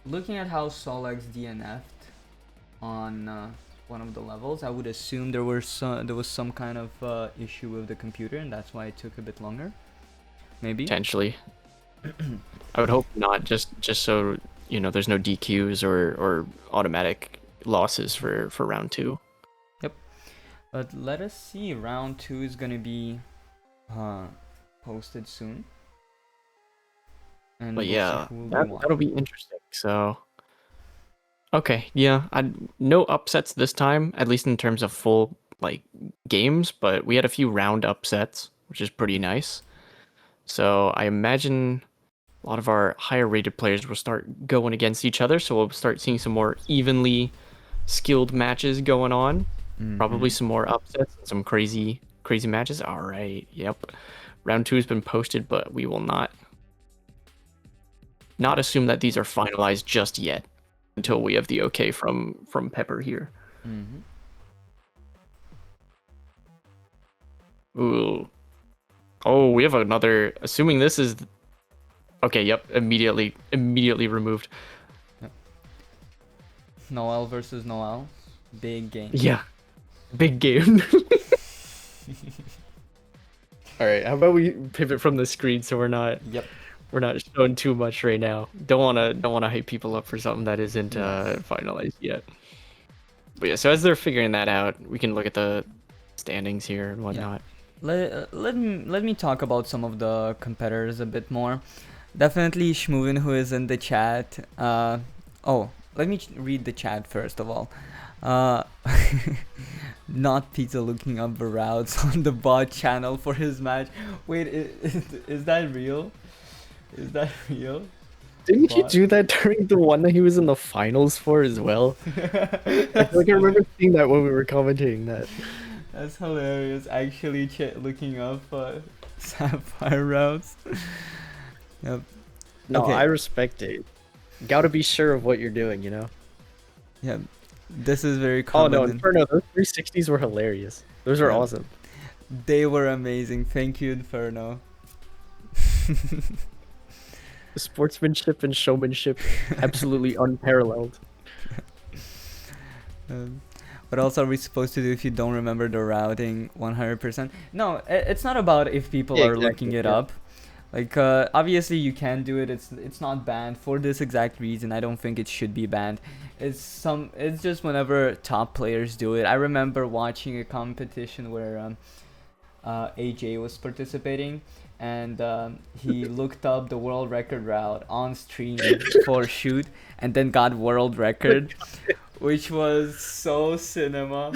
looking at how Solex DNF'd on one of the levels, I would assume there was some kind of issue with the computer, and that's why it took a bit longer. Maybe. Potentially. I would hope not. Just so there's no DQs or automatic losses for round 2. Yep. But let us see. Round 2 is gonna be posted soon. And But we'll yeah, see who will be that'll be watching. interesting. So, okay, yeah, no upsets this time, at least in terms of full games. But we had a few round upsets, which is pretty nice. So I imagine a lot of our higher rated players will start going against each other. So we'll start seeing some more evenly skilled matches going on. Probably some more upsets and some crazy matches. All right, yep. Round 2 has been posted, but we will not assume that these are finalized just yet until we have the okay from Pepper here. Ooh. Oh, we have another. Assuming this is okay. Yep. Immediately removed. Yep. Noel versus Noel. Big game. Yeah. Big game. All right. How about we pivot from the screen so we're not. Yep. We're not showing too much right now. Don't wanna hype people up for something that isn't finalized yet. But yeah, so as they're figuring that out, we can look at the standings here and whatnot. Let me talk about some of the competitors a bit more. Definitely Shmovin, who is in the chat. Let me read the chat first of all. Not Pizza looking up the routes on the bot channel for his match. Wait, is that real? Is that real? Didn't you do that during the one that he was in the finals for as well? I feel like I remember seeing that when we were commentating that. That's hilarious. Actually, looking up sapphire routes. Yep. No, Okay. I respect it. Gotta be sure of what you're doing, you know? Yeah. This is very common. Oh no, Inferno, those 360s were hilarious. Those are awesome. They were amazing. Thank you, Inferno. Sportsmanship and showmanship, absolutely unparalleled. What else are we supposed to do if you don't remember the routing 100%? No, it's not about if people are looking it up. Like, obviously you can do it. It's not banned for this exact reason. I don't think it should be banned. It's just whenever top players do it. I remember watching a competition where AJ was participating, and he looked up the world record route on stream for shoot, and then got world record, which was so cinema.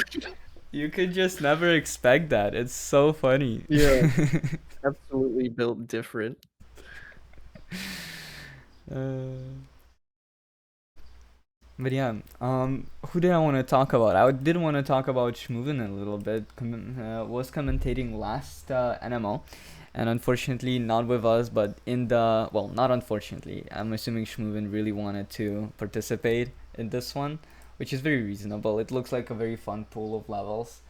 You could just never expect that. It's so funny. Yeah. Absolutely built different. But yeah, who did I want to talk about? I did want to talk about Shmovin a little bit. Was commentating last NMO, and unfortunately not with us, but not unfortunately. I'm assuming Shmovin really wanted to participate in this one, which is very reasonable. It looks like a very fun pool of levels,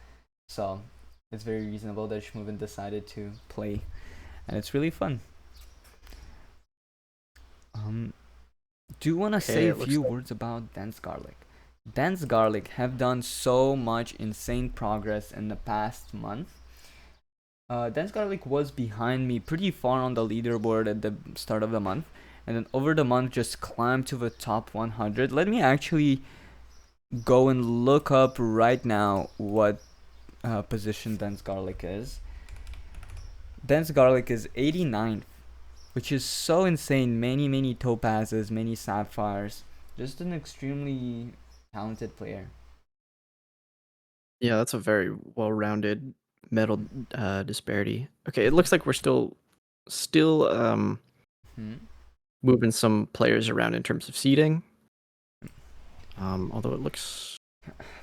so it's very reasonable that Shmovin decided to play, and it's really fun. Do you want to say a few words about Dance Garlic? Dance Garlic have done so much insane progress in the past month. Dance Garlic was behind me pretty far on the leaderboard at the start of the month, and then over the month just climbed to the top 100. Let me actually go and look up right now what position Dance Garlic is. Dance Garlic is 89th, which is so insane. Many topazes, many sapphires. Just an extremely talented player. Yeah, that's a very well-rounded medal disparity. Okay, it looks like we're still moving some players around in terms of seeding. Although it looks.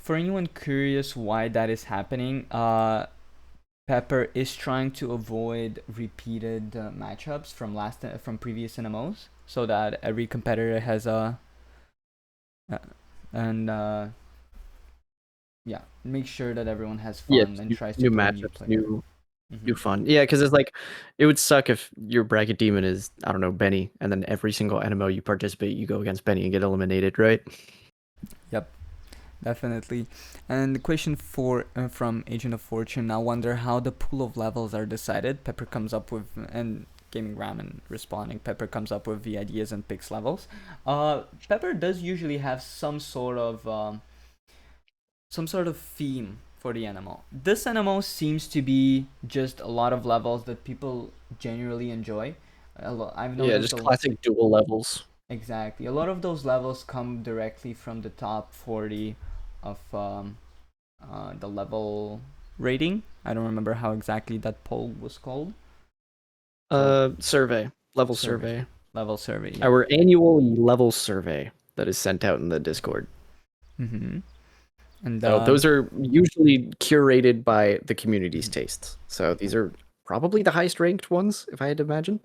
For anyone curious why that is happening, Pepper is trying to avoid repeated matchups from previous NMOs, so that every competitor has a and yeah, make sure that everyone has Yeah, fun and new, tries to new pull a new matchups, player. new fun. Yeah, because it's like, it would suck if your bracket demon is, I don't know, Benny, and then every single NMO you participate, you go against Benny and get eliminated, right? Yep, definitely. And the question from Agent of Fortune, I wonder how the pool of levels are decided. Pepper comes up with, and Gaming Ramen responding, Pepper comes up with the ideas and picks levels. Pepper does usually have some sort of theme for the NMO. This NMO seems to be just a lot of levels that people generally enjoy. I've Yeah, noticed just classic dual levels. exactly. A lot of those levels come directly from the top 40 of the level rating. I don't remember how exactly that poll was called. But Survey, level survey, survey. level survey, yeah. Our annual level survey that is sent out in the Discord. Mm-hmm. And So those are usually curated by the community's mhm. tastes. So these are probably the highest ranked ones, if I had to imagine.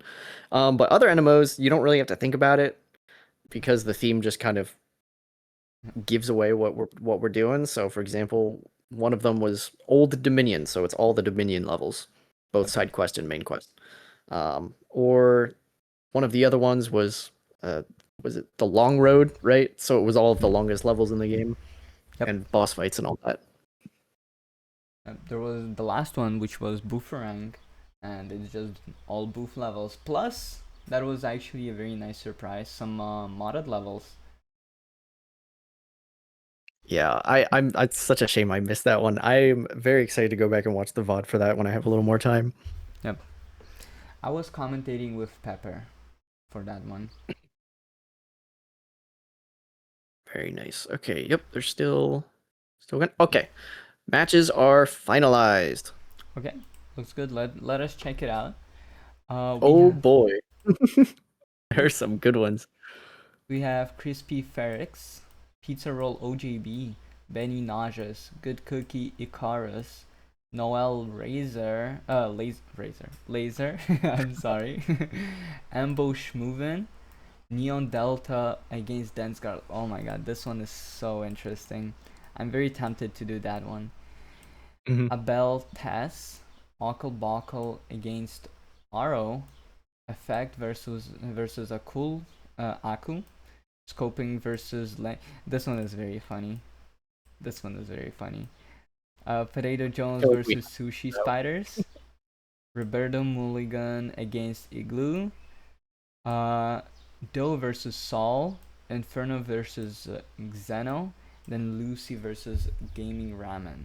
But other NMOs, you don't really have to think about it because the theme just kind of gives away what we're doing. So for example, one of them was Old Dominion, so it's all the Dominion levels, both Okay. side quest and main quest. Or one of the other ones was it the Long Road, right? So it was all of the longest levels in the game Yep. and boss fights and all that. There was the last one, which was Booferang, and it's just all boof levels. Plus, that was actually a very nice surprise. Some modded levels. Yeah, I'm. It's such a shame I missed that one. I'm very excited to go back and watch the VOD for that when I have a little more time. Yep. I was commentating with Pepper for that one. Very nice. Okay, yep, they're still going. Okay, matches are finalized. Okay, looks good. Let us check it out. We Oh have boy, there's some good ones. we have Crispy Ferex, Pizza Roll OJB, Benny Najas, Good Cookie Icarus, Noel Razor, Laser. I'm sorry. Ambush Movin', Neon Delta against Densgar. Oh my god, this one is so interesting. I'm very tempted to do that one. Mhm. Abel Tess, Okal Bokal against Aro, Effect versus Aku, Scoping versus This one is very funny. This one is very funny. Potato I Jones feel like we versus Sushi Spiders. Roberto Mulligan against Igloo. Uh, Dooe versus Saul. Inferno versus Xeno. Then Lucy versus Gaming Ramen.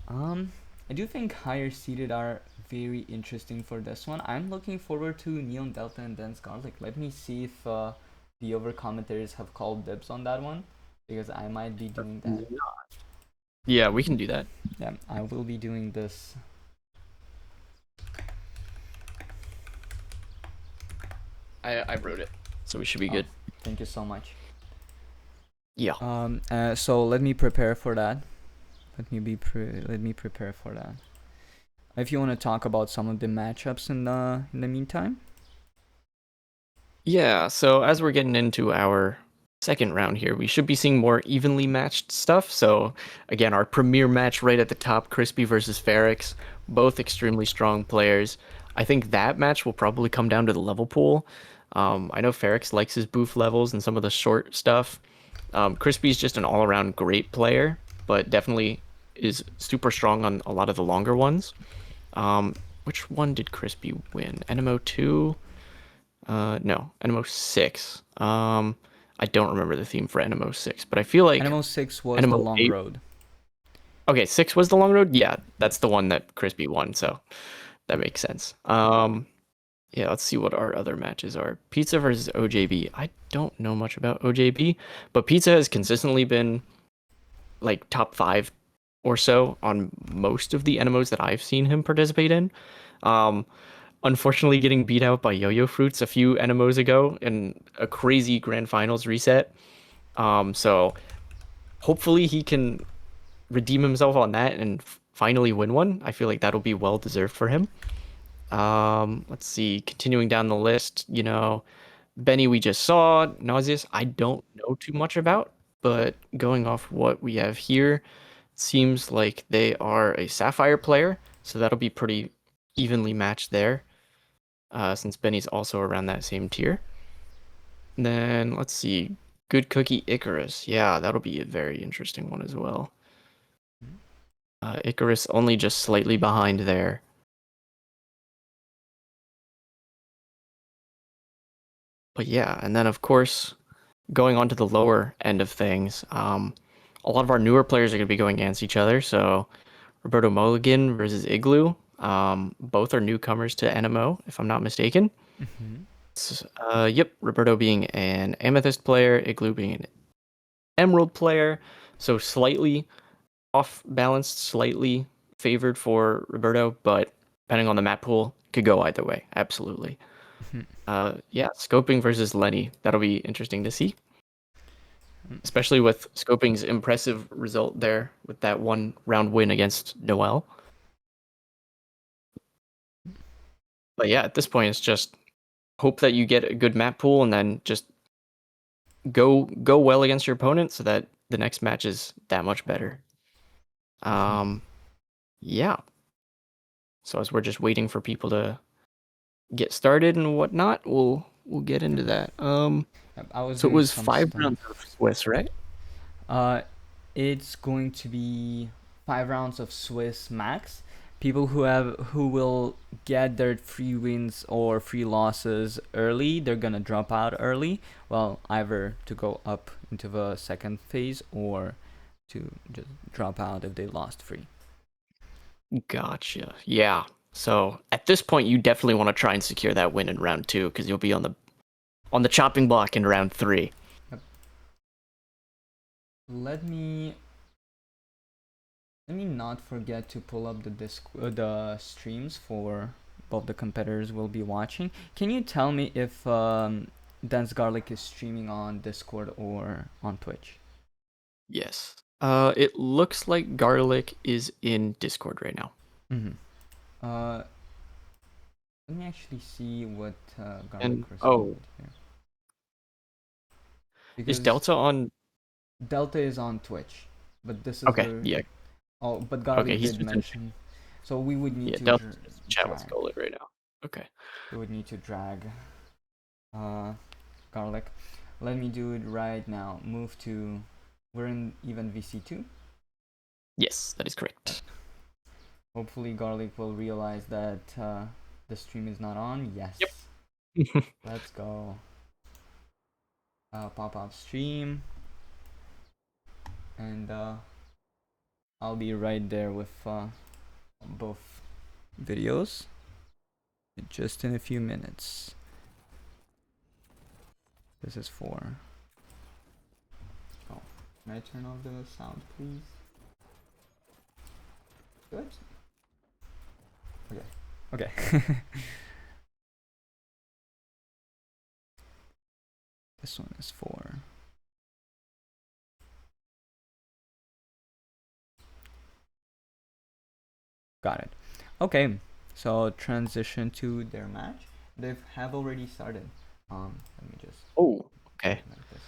Um, I do think higher seeded are very interesting for this one. I'm looking forward to Neon Delta and Dense Garlic. Let me see if the over commentators have called dibs on that one, because I might be doing that. Yeah, we can do that. Yeah, I will be doing this. I wrote it, so we should be Oh, good. thank you so much. Yeah. So let me prepare for that. Let me prepare for that. If you want to talk about some of the matchups in the meantime. Yeah, so as we're getting into our second round here, we should be seeing more evenly matched stuff. So again, our premier match right at the top, Crispy versus Ferex, both extremely strong players. I think that match will probably come down to the level pool. I know Ferex likes his boof levels and some of the short stuff. Crispy's just an all-around great player, but definitely is super strong on a lot of the longer ones. Which one did Crispy win? NMO 2? No, NMO 6. I don't remember the theme for NMO 6, but I feel like NMO 6 was the NMO long 8. road. Okay, 6 was the long road. Yeah, that's the one that Crispy won, so that makes sense. Yeah, let's see what our other matches are. Pizza versus OJB. I don't know much about OJB, but Pizza has consistently been like top 5 or so on most of the NMOs that I've seen him participate in. Um, Unfortunately getting beat out by Yo-Yo Fruits a few NMOs ago in a crazy grand finals reset. So hopefully he can redeem himself on that and finally win one. I feel like that'll be well deserved for him. Let's see. Continuing down the list, Benny we just saw. Nauseous, I don't know too much about, but going off what we have here, it seems like they are a Sapphire player, so that'll be pretty evenly matched there, since Benny's also around that same tier. And then let's see. Good Cookie Icarus. Yeah, that'll be a very interesting one as well. Icarus only just slightly behind there. But yeah, and then of course, going on to the lower end of things, a lot of our newer players are going to be going against each other. So Roberto Mulligan versus Igloo. Both are newcomers to NMO, if I'm not mistaken. Mm-hmm. Yep, Roberto being an Amethyst player, Igloo being an Emerald player. So slightly off balanced, slightly favored for Roberto, but depending on the map pool, could go either way. Absolutely. Yeah, Scoping versus Lenny. That'll be interesting to see, especially with Scoping's impressive result there with that one round win against Noel. But yeah, at this point, it's just hope that you get a good map pool and then just go well against your opponent so that the next match is that much better. Yeah. So as we're just waiting for people to get started and whatnot, we'll get into that. I was So it doing was some 5 rounds stuff. of Swiss, right? Uh, it's going to be 5 rounds of Swiss max. People who will get their free wins or free losses early, they're gonna drop out early. Well, either to go up into the second phase or to just drop out if they lost free. Gotcha. Yeah. So at this point, you definitely want to try and secure that win in round 2 because you'll be on the chopping block in round 3. Yep. Let me not forget to pull up the streams for both the competitors will be watching. Can you tell me if Dance Garlic is streaming on Discord or on Twitch? Yes. It looks like Garlic is in Discord right now. Mm-hmm. Uh, let me actually see what Garlic And responded here. is Because Delta on? Delta is on Twitch, but this is Okay, the yeah. oh, but Okay, Garlic he's did just in. mention, so we would need Yeah, to Delta's just in chat with drag. Skolid right now. Okay. We would need to drag uh, Garlic. Let me do it right now. Move to. We're in even VC2. Yes, that is correct. Hopefully, Garlic will realize that the stream is not on. Yes. Yep. Let's go. Pop up stream, and I'll be right there with both videos just in a few minutes. This is for. Oh, can I turn off the sound, please? Good. Okay. This one is for. Got it. Okay, so transition to their match. They have already started. Let me just. Oh, okay. Like this.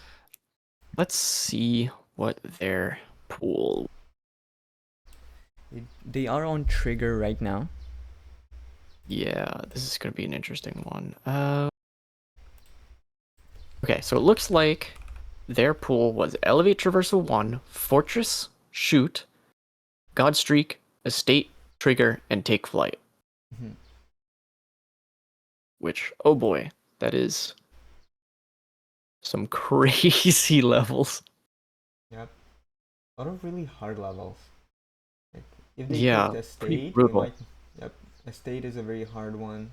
Let's see what their pool. They are on trigger right now. Yeah, this is gonna be an interesting one. Okay, so it looks like their pool was Elevate Traversal 1, Fortress, Shoot, Godstreak, Estate, Trigger, and Take Flight. Mm-hmm. Which, oh boy, that is some crazy levels. Yep. A lot of really hard levels. Like, if they Yeah, picked pretty Estate, they brutal. might. Yep. Estate is a very hard one.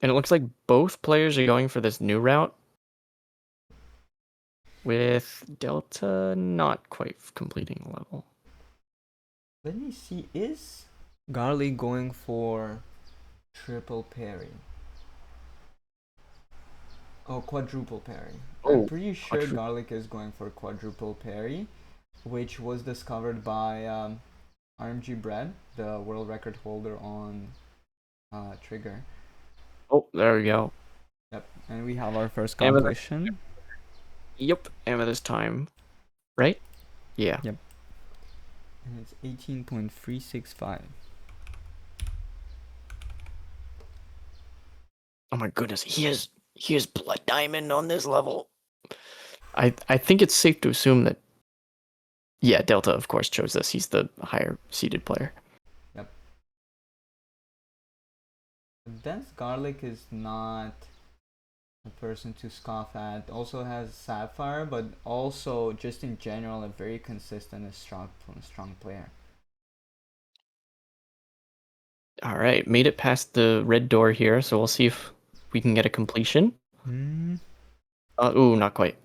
And it looks like both players are going for this new route, with Delta not quite completing the level. Let me see. Is Garlic going for triple parry? Oh, quadruple parry. I'm Oh, pretty sure quadruple. garlic is going for quadruple parry, which was discovered by RMG Bread, the world record holder on trigger. Oh, there we go. Yep, and we have our first Amethyst. completion. Yep, amethyst time. Right? Yeah. Yep, and it's 18.365. Oh my goodness, he has blood diamond on this level. I think it's safe to assume that yeah, Delta of course chose this. He's the higher seeded player. Yep. Dense garlic is not a person to scoff at. Also has Sapphire, but also just in general a very consistent and strong player. All right, made it past the red door here, so we'll see if we can get a completion. Hmm. Ooh, not quite.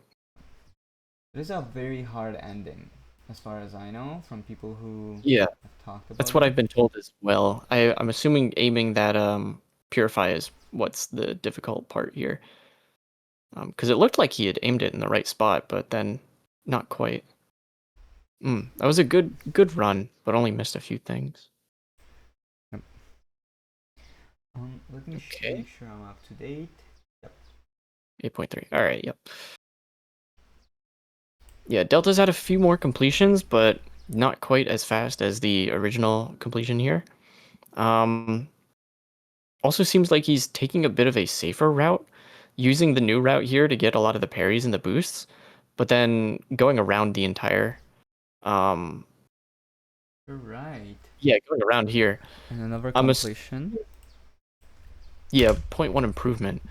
It is a very hard ending, as far as I know, from people who Yeah, have talked that's about what it. I've been told as well. I'm assuming aiming that purify is what's the difficult part here. Because it looked like he had aimed it in the right spot, but then not quite. That was a good run, but only missed a few things. Yep. Let me Okay, make sure I'm up to date. Yep. 8.3. All right, yep. Yeah, Delta's had a few more completions, but not quite as fast as the original completion here. Um, Also seems like he's taking a bit of a safer route, using the new route here to get a lot of the parries and the boosts, but then going around the entire um You're right. yeah, going around here. And another I'm a completion. yeah, point 0.1 improvement.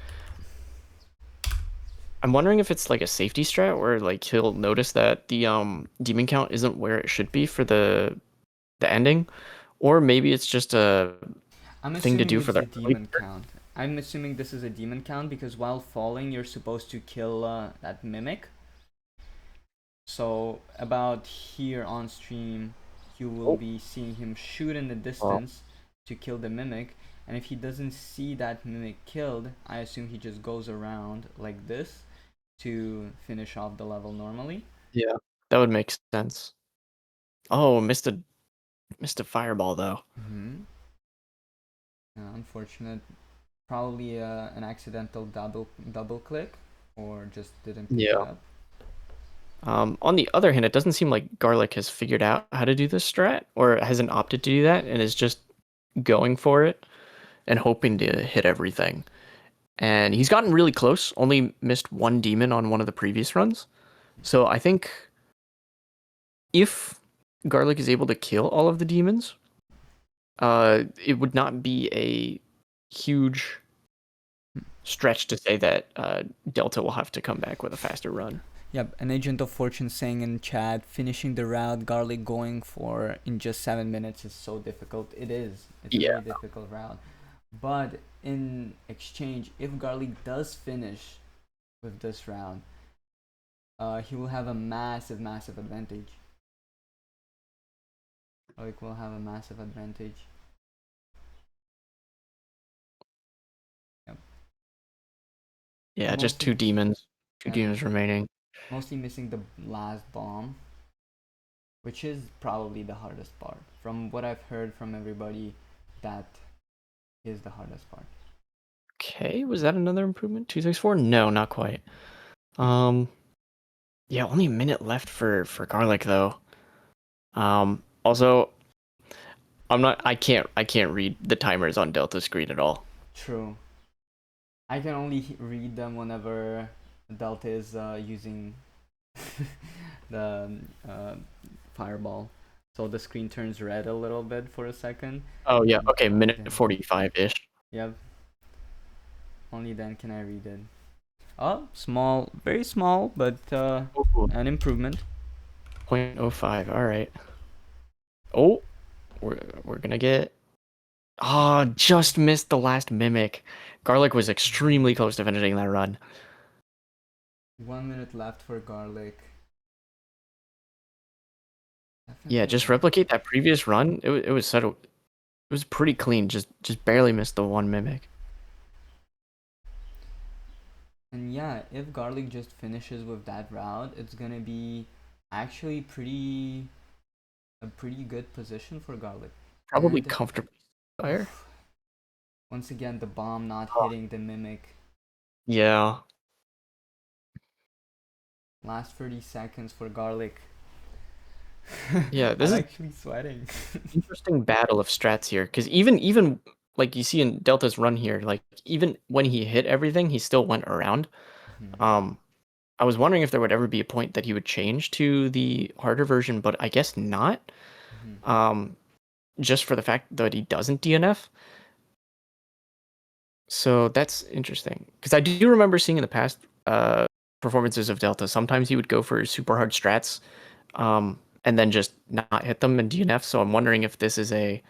I'm wondering if it's like a safety strat where like he'll notice that the demon count isn't where it should be for the ending, or maybe it's just a I'm thing to assuming do for it's the a early. demon count. I'm assuming this is a demon count because while falling, you're supposed to kill that mimic. So about here on stream, you will Oh, be seeing him shoot in the well, distance to kill the mimic. And if he doesn't see that mimic killed, I assume he just goes around like this to finish off the level normally. yeah, that would make sense. Oh, missed a fireball though. Mm-hmm. Unfortunate. Probably an accidental double click, or just didn't pick it Yeah. up. On the other hand, it doesn't seem like Garlic has figured out how to do this strat or hasn't opted to do that and is just going for it and hoping to hit everything. And he's gotten really close, only missed one demon on one of the previous runs. So I think if Garlic is able to kill all of the demons, it would not be a huge stretch to say that Delta will have to come back with a faster run. Yep, an agent of fortune saying in chat, finishing the route Garlic going for in just 7 minutes is so difficult. It is. It's a Yeah. very difficult route. But in exchange, if Garlic does finish with this round, he will have a massive advantage. Garlic will have a massive advantage. Yep. Yeah, just Mostly, two demons. Two yep, demons remaining. mostly missing the last bomb, which is probably the hardest part. From what I've heard from everybody, that is the hardest part. Okay, was that another improvement? 264? No, not quite. Yeah, only a minute left for Garlic though. Also, I can't read the timers on Delta screen at all. True. I can only read them whenever Delta is using the fireball. So the screen turns red a little bit for a second. Oh yeah, And okay, only minute then. 45-ish. Yep. Only then can I read it. Oh, small, very small, but Ooh, an improvement. 0.05. All right. Oh, we're gonna get. Ah, just missed the last mimic. Garlic was extremely close to finishing that run. 1 minute left for Garlic. Yeah, Definitely. just replicate that previous run. It was it was pretty clean. Just barely missed the one mimic. And yeah, if Garlic just finishes with that route, it's gonna be actually a pretty good position for Garlic. Probably And comfortably fire. oof, once again, the bomb not Oh, hitting the Mimic. yeah. Last 30 seconds for Garlic. Yeah, this I'm is actually sweating. interesting battle of strats here because even like you see in Delta's run here, like even when he hit everything, he still went around. Mhm, Um, I was wondering if there would ever be a point that he would change to the harder version, but I guess not. mhm, Um, just for the fact that he doesn't DNF. So that's interesting because I do remember seeing in the past performances of Delta. Sometimes he would go for super hard strats, and then just not hit them in DNF. So I'm wondering if this is a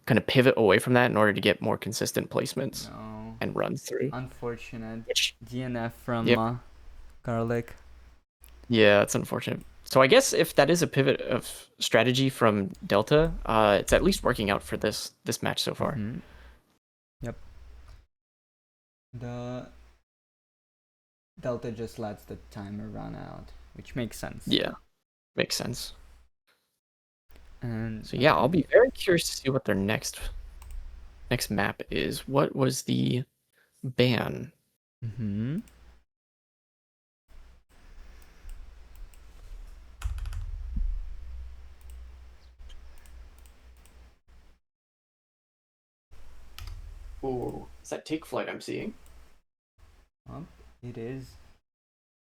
kind of pivot away from that in order to get more consistent placements no. and runs through. Unfortunate. Which, DNF from yep, Garlic. yeah, that's unfortunate. So I guess if that is a pivot of strategy from Delta, it's at least working out for this match so far. Mm-hmm. Yep. The Delta just lets the timer run out, which makes sense. Yeah, makes sense. And So yeah, I'll okay. be very curious to see what their next map is. What was the ban? Mm-hmm. Oh, is that take flight I'm seeing? It is.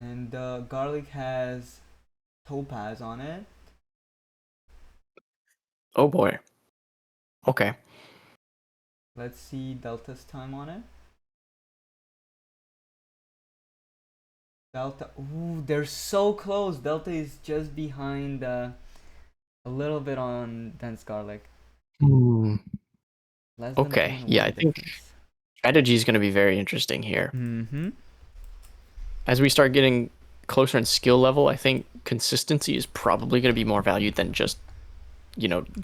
And Garlic has Topaz on it. Oh boy. Okay. Let's see Delta's time on it. Delta. Ooh, they're so close. Delta is just behind a little bit on Dense Garlic. Hmm. Less than Okay. point Yeah, I one think difference. strategy is going to be very interesting here. Mm-hmm. As we start getting closer in skill level, I think consistency is probably going to be more valued than just,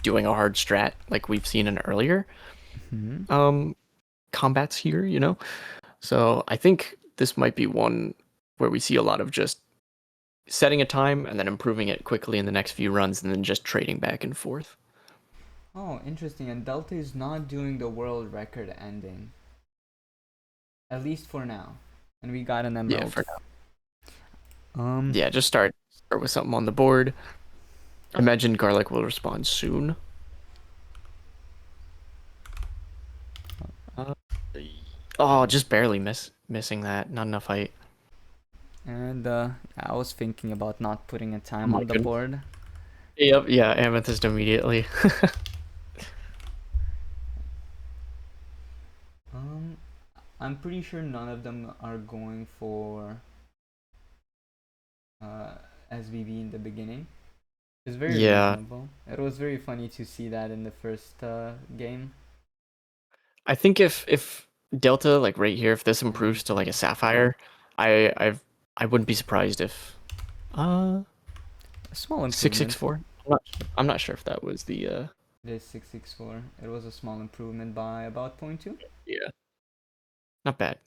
doing a hard strat like we've seen in earlier Mm-hmm. um combats here. So I think this might be one where we see a lot of just setting a time and then improving it quickly in the next few runs and then just trading back and forth. Oh, interesting. And Delta is not doing the world record ending, at least for now. And we got an Yeah, emerald. for now. Um, Yeah, just start with something on the board. I imagine Garlic will respond soon. Uh, oh, just barely missing that. Not enough height. and I was thinking about not putting a Oh time my on the goodness. board. Yep, yeah, Amethyst immediately. Um, I'm pretty sure none of them are going for uh, SBB in the beginning. It's very Yeah, reasonable. It was very funny to see that in the first game. I think if Delta like right here, if this And improves to like a Sapphire, I wouldn't be surprised if uh a small improvement. 664. I'm not sure if that was the It is 664. It was a small improvement by about point 0.2. yeah, not bad.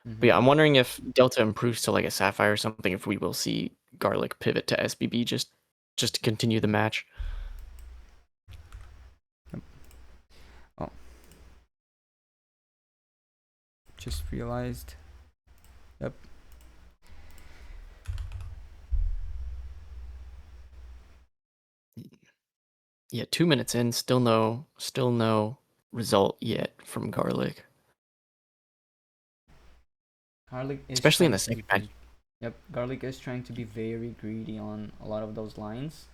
But Mm-hmm. yeah, I'm wondering if Delta improves to like a Sapphire or something, if we will see Garlic pivot to SBB just to continue the match. Yep. Oh, just realized. Yep. Yeah, 2 minutes in, still no result yet from Garlic. Garlic is Especially in trying the to be second match. very. Yep. Garlic is trying to be very greedy on a lot of those lines.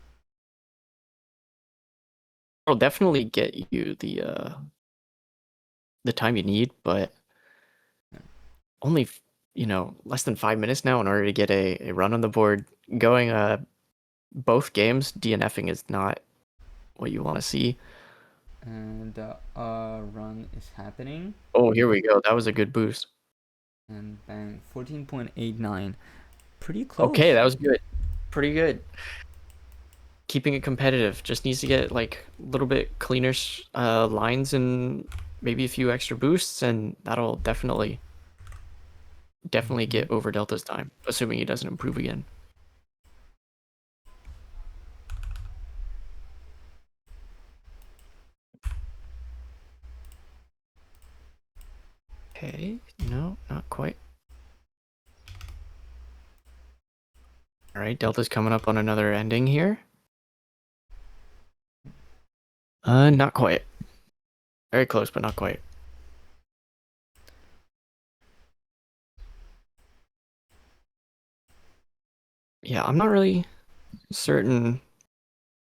It'll definitely get you the time you need, but Yeah. only less than 5 minutes now in order to get a run on the board. Going both games, DNFing is not what you want to see. And run is happening. Oh, here we go. That was a good boost. And bang, 14.89. Pretty Okay, close. that was good. Pretty good. Keeping it competitive. Just needs to get like a little bit cleaner lines and maybe a few extra boosts, and that'll definitely definitely Mhm. get over Delta's time, assuming he doesn't improve again. Okay, no, not quite. All right, Delta's coming up on another ending here. Not quite. Very close, but not quite. Yeah, I'm not really certain.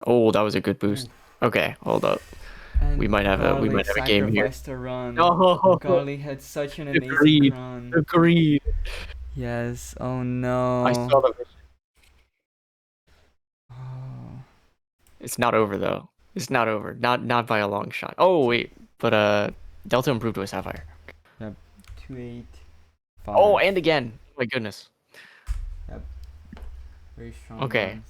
Oh, that was a good boost. Okay, hold up. We And might have Garlic a game here. sacrificed a run. No, Garlic had such an amazing agreed. run. Agreed. Yes, oh I no. saw the vision. Oh, It's not over though. It's not over. Not by a long shot. Oh wait, but Delta improved to a Sapphire. yep, 2-8, Oh, 5. and again. Oh my goodness. Yep, very strong Okay. runs.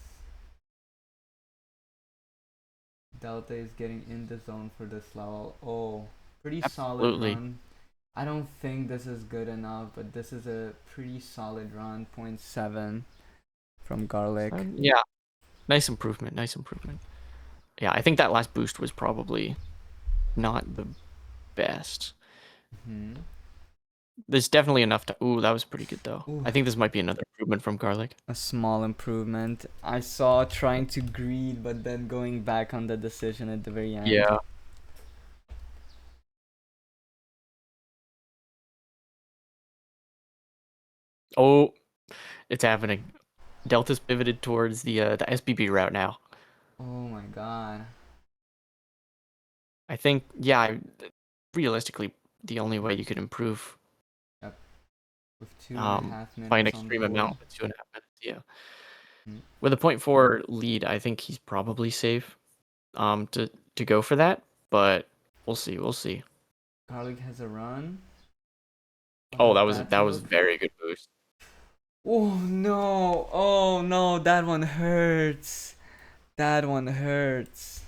Delta is getting in the zone for this level. Oh, pretty solid Absolutely. run. I don't think this is good enough, but this is a pretty solid run. 0.7 from Garlic. Yeah. Nice improvement. Nice improvement. Yeah, I think that last boost was probably not the best. Hmm. There's definitely enough to. Ooh, that was pretty good though. Ooh, I think this might be another improvement from Garlic. a small improvement. I saw trying to greed, but then going back on the decision at the very end. Yeah. Oh, it's happening. Delta's pivoted towards the SBB route now. Oh my god. I think, yeah, realistically, the only way you could improve Yep. With two and a um, half by an minutes on the extreme board. amount with 2.5 minutes, yeah. Mm. With a 0.4 lead, I think he's probably safe to go for that, but we'll see, we'll see. Garlic has a run. What Oh, does that that was look? very good boost. Oh no! Oh no! That one hurts. That one hurts.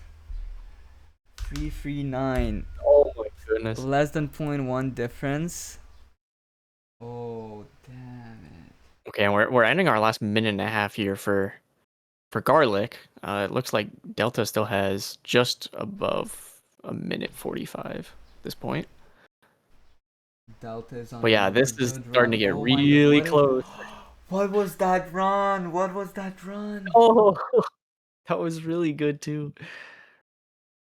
339. Oh my goodness. Less than 0.1 difference. Oh damn it. Okay, and we're ending our last minute and a half here for Garlic. It looks like Delta still has just above a minute 45 at this point. Delta is on But yeah, another this is good starting to run. get Oh my god! really close. What was that run? What was that run? Oh, that was really good too.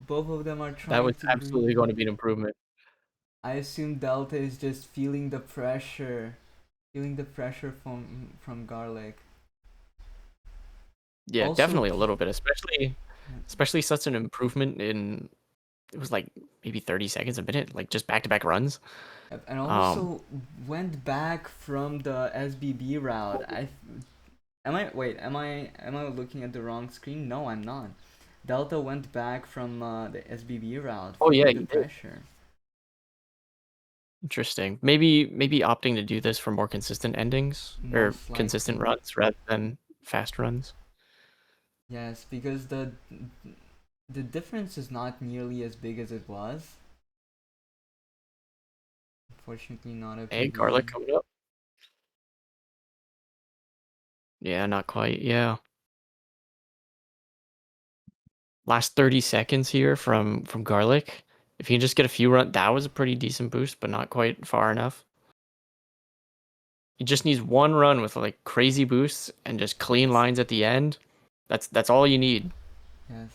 Both of them are That trying was to absolutely greed. going to be an improvement. I assume Delta is just feeling the pressure. Feeling the pressure from Garlic. Yeah, Also, definitely a little bit, especially such an improvement in it was like maybe 30 seconds a minute, like just back-to-back runs. and Um, also went back from the SBB route. Am I looking at the wrong screen? No, I'm not. Delta went back from the SBB route, oh yeah, feeling the you did. pressure. Interesting. Maybe opting to do this for more consistent endings or Most consistent likely. runs rather than fast runs. Yes, because the difference is not nearly as big as it was. Unfortunately, not a Hey, Garlic PB. coming up. Yeah, not quite. Yeah. Last 30 seconds here from Garlic. If you can just get a few run, that was a pretty decent boost, but not quite far enough. He just needs one run with like crazy boosts and just clean lines at the end. That's all you need. Yes.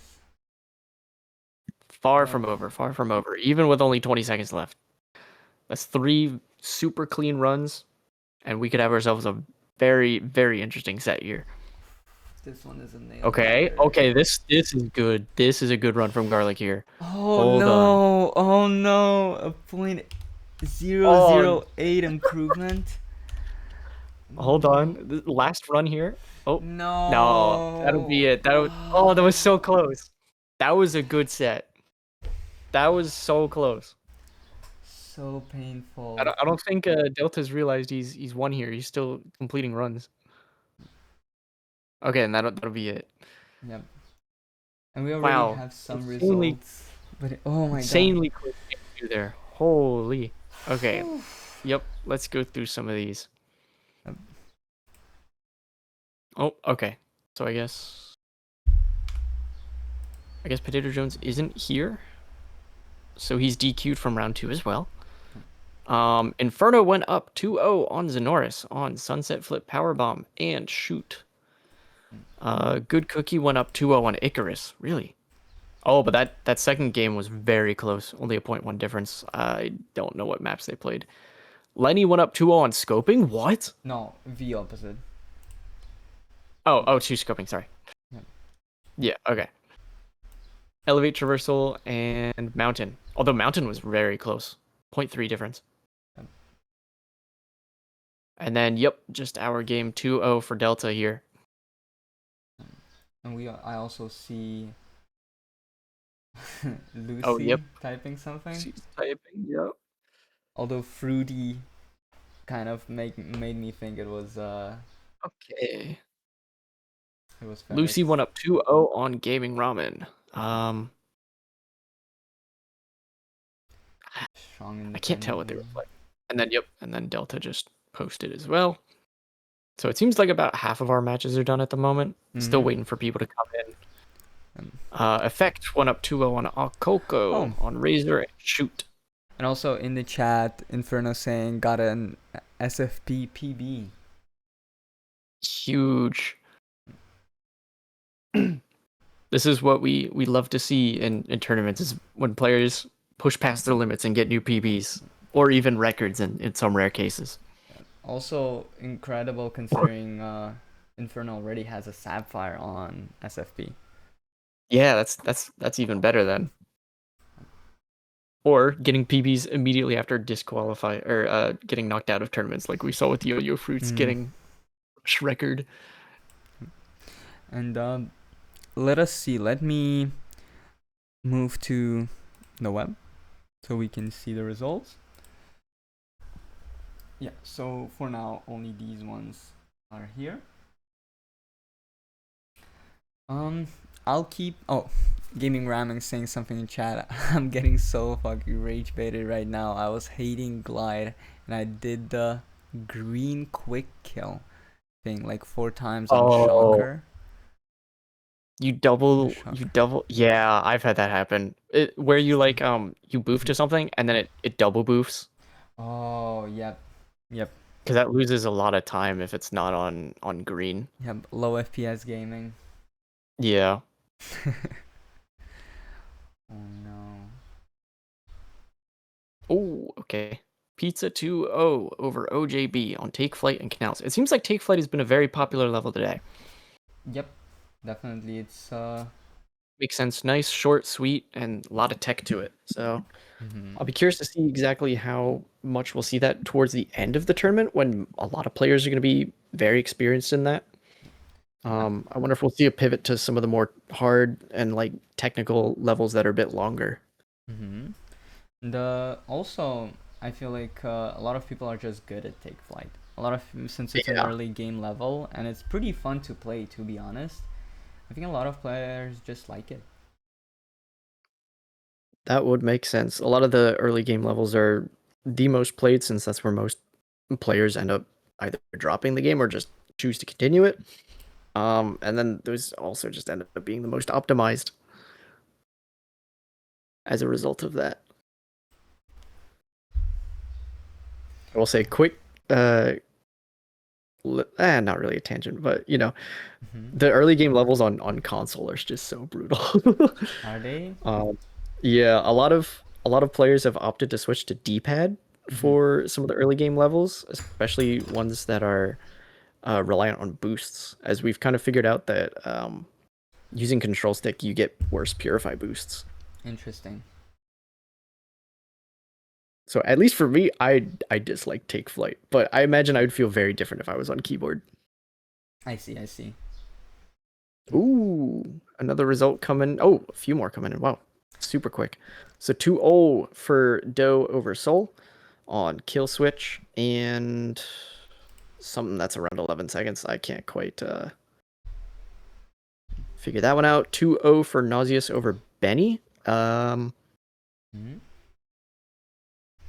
Far Oh, from over, far from over. Even with only 20 seconds left. That's 3 super clean runs, and we could have ourselves a very, very interesting set here. this one is a nail Okay, biter. okay, this is good. This is a good run from Garlic here. Oh Hold on. no! Oh no! A point zero Oh, zero eight improvement. hold No. on. Last run here. Oh, no, that'll be No. it. Oh, that was so close. That was a good set. That was so close. So painful. I don't think Delta's realized he's won here. He's still completing runs. Okay, and that'll be it. Yep. And we already Wow, have some insanely results. But oh my god. insanely quick game through there. Holy. Okay. Yep. Let's go through some of these. Oh, okay. So I guess Potato Jones isn't here. So he's DQ'd from round 2 as well. Inferno went up 2-0 on Zenoris on Sunset Flip Powerbomb and Shoot. Good Cookie went up 2-0 on Icarus. Really? Oh, but that second game was very close. Only a 0.1 difference. I don't know what maps they played. Lenny went up 2-0 on Scoping? What? No, V opposite. Oh, 2 Scoping, sorry. Yeah. Yeah, okay. Elevate Traversal and Mountain. Although Mountain was very close. 0.3 difference. Yep. And then, yep, just our game 2-0 for Delta here. And I also see Lucy Oh, yep. typing something. She's typing, yep. Although fruity kind of made me think it was Okay. it was Ferex. Lucy went up 2-0 on Gaming Ramen. Strong I can't tell what they independent. reflect. And then, yep, and then Delta just posted as well. So it seems like about half of our matches are done at the moment. Still waiting for people to come in. Effect went up 2-0 on Akoko, on Razor, and Shoot. And also in the chat, Inferno saying got an SFP PB. Huge. This is what we love to see in tournaments, is when players push past their limits and get new PBs, or even records in some rare cases. Also incredible considering Inferno already has a Sapphire on SFP. Yeah, that's even better then. Or getting PBs immediately after disqualify or getting knocked out of tournaments, like we saw with Yo-Yo Fruits getting rush record. And let us see. Let me move to the web so we can see the results. Yeah, so for now only these ones are here. I'll keep Gaming Ramming saying something in chat. I'm getting so fucking rage baited right now. I was hating Glide and I did the green quick kill thing like 4 times on Shocker. You double, yeah, I've had that happen. Where you like you boof to something and then it double boofs. Oh, yep. Because that loses a lot of time if it's not on green. Yep, low FPS gaming. Yeah. Oh no. Oh, okay. Pizza 2-0 over OJB on Take Flight and Canals. It seems like Take Flight has been a very popular level today. Yep, definitely. It's Makes sense. Nice, short, sweet, and a lot of tech to it. So I'll be curious to see exactly how much we'll see that towards the end of the tournament, when a lot of players are going to be very experienced in that. I wonder if we'll see a pivot to some of the more hard and like technical levels that are a bit longer. Also, I feel like a lot of people are just good at Take Flight. Since it's an early game level and it's pretty fun to play, to be honest. I think a lot of players just like it. That would make sense. A lot of the early game levels are the most played, since that's where most players end up either dropping the game or just choose to continue it. And then those also just end up being the most optimized as a result of that. I will say quick, not really a tangent, but you know, the early game levels on console are just so brutal. Are they? Yeah, a lot of players have opted to switch to D-pad for some of the early game levels, especially ones that are reliant on boosts, as we've kind of figured out that using control stick you get worse purify boosts. Interesting. So at least for me, I dislike Take Flight, but I imagine I would feel very different if I was on keyboard. I see. Ooh, another result coming. Oh, a few more coming in. Wow, super quick. So 2-0 for Dooe over Soul on kill switch, and something that's around 11 seconds. I can't quite figure that one out. 2-0 for Nauseous over Benny.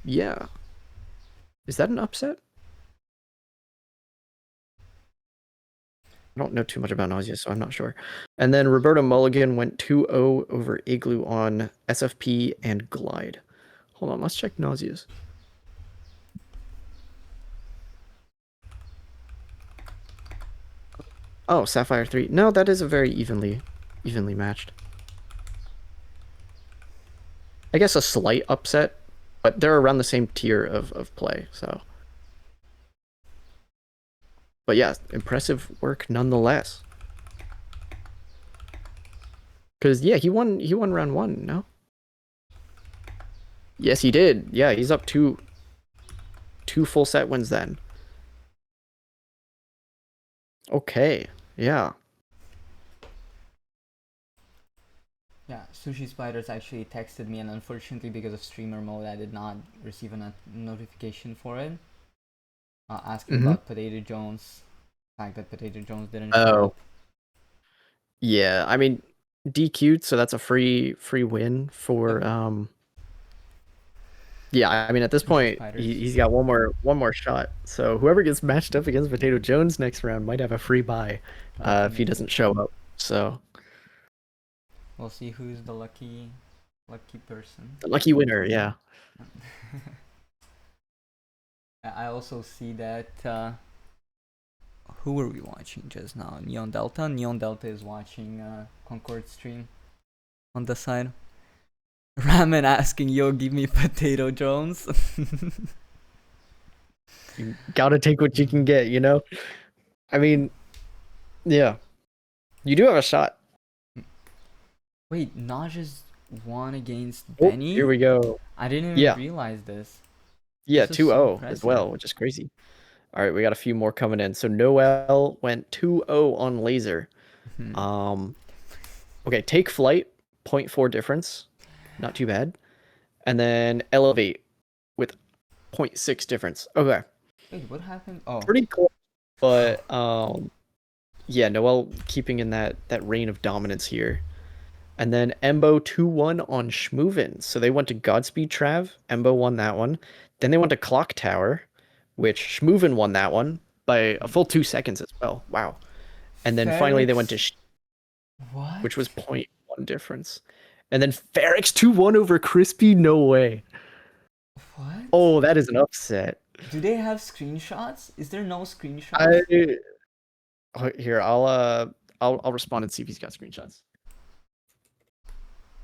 Yeah. Is that an upset? I don't know too much about Nausea, so I'm not sure. And then Roberto Mulligan went 2-0 over Igloo on SFP and Glide. Hold on, let's check Nausea's. Oh, Sapphire 3. No, that is a very evenly matched. I guess a slight upset, but they're around the same tier of play, so. But yeah, impressive work nonetheless. Because yeah, he won round 1, no? Yes, he did. Yeah, he's up two full set wins then. Okay, yeah. Yeah, Sushi Spiders actually texted me, and unfortunately, because of streamer mode, I did not receive a notification for it. Asking about Potato Jones, the fact that Potato Jones didn't show up. Yeah, I mean, DQ'd, so that's a free win for yeah, I mean at this point he's got one more shot. So whoever gets matched up against Potato Jones next round might have a free buy if he doesn't show up. So we'll see who's the lucky person. The lucky winner, yeah. I also see that who were we watching just now? Neon Delta. Neon Delta is watching Concord stream on the side. Ramen asking, yo, give me Potato Jones. You gotta take what you can get, you know? I mean, yeah. You do have a shot. Wait, Naja's won against Benny? Here we go. I didn't even realize this. Yeah, 2-0 as well, which is crazy. All right, we got a few more coming in. So Noel went 2-0 on Laser. Okay, Take Flight, 0.4 difference. Not too bad. And then Elevate with 0.6 difference. Okay. Wait, what happened? Oh. Pretty cool. But yeah, Noel keeping in that reign of dominance here. And then Embo 2-1 on Schmoovin. So they went to Godspeed Trav. Embo won that one. Then they went to Clock Tower, which Schmoovin won that one by a full 2 seconds as well. Wow. And then finally they went to what? Which was 0.1 difference. And then Ferex 2-1 over Crispy. No way. What? Oh, that is an upset. Do they have screenshots? Is there no screenshots? Here, I'll respond and see if he's got screenshots.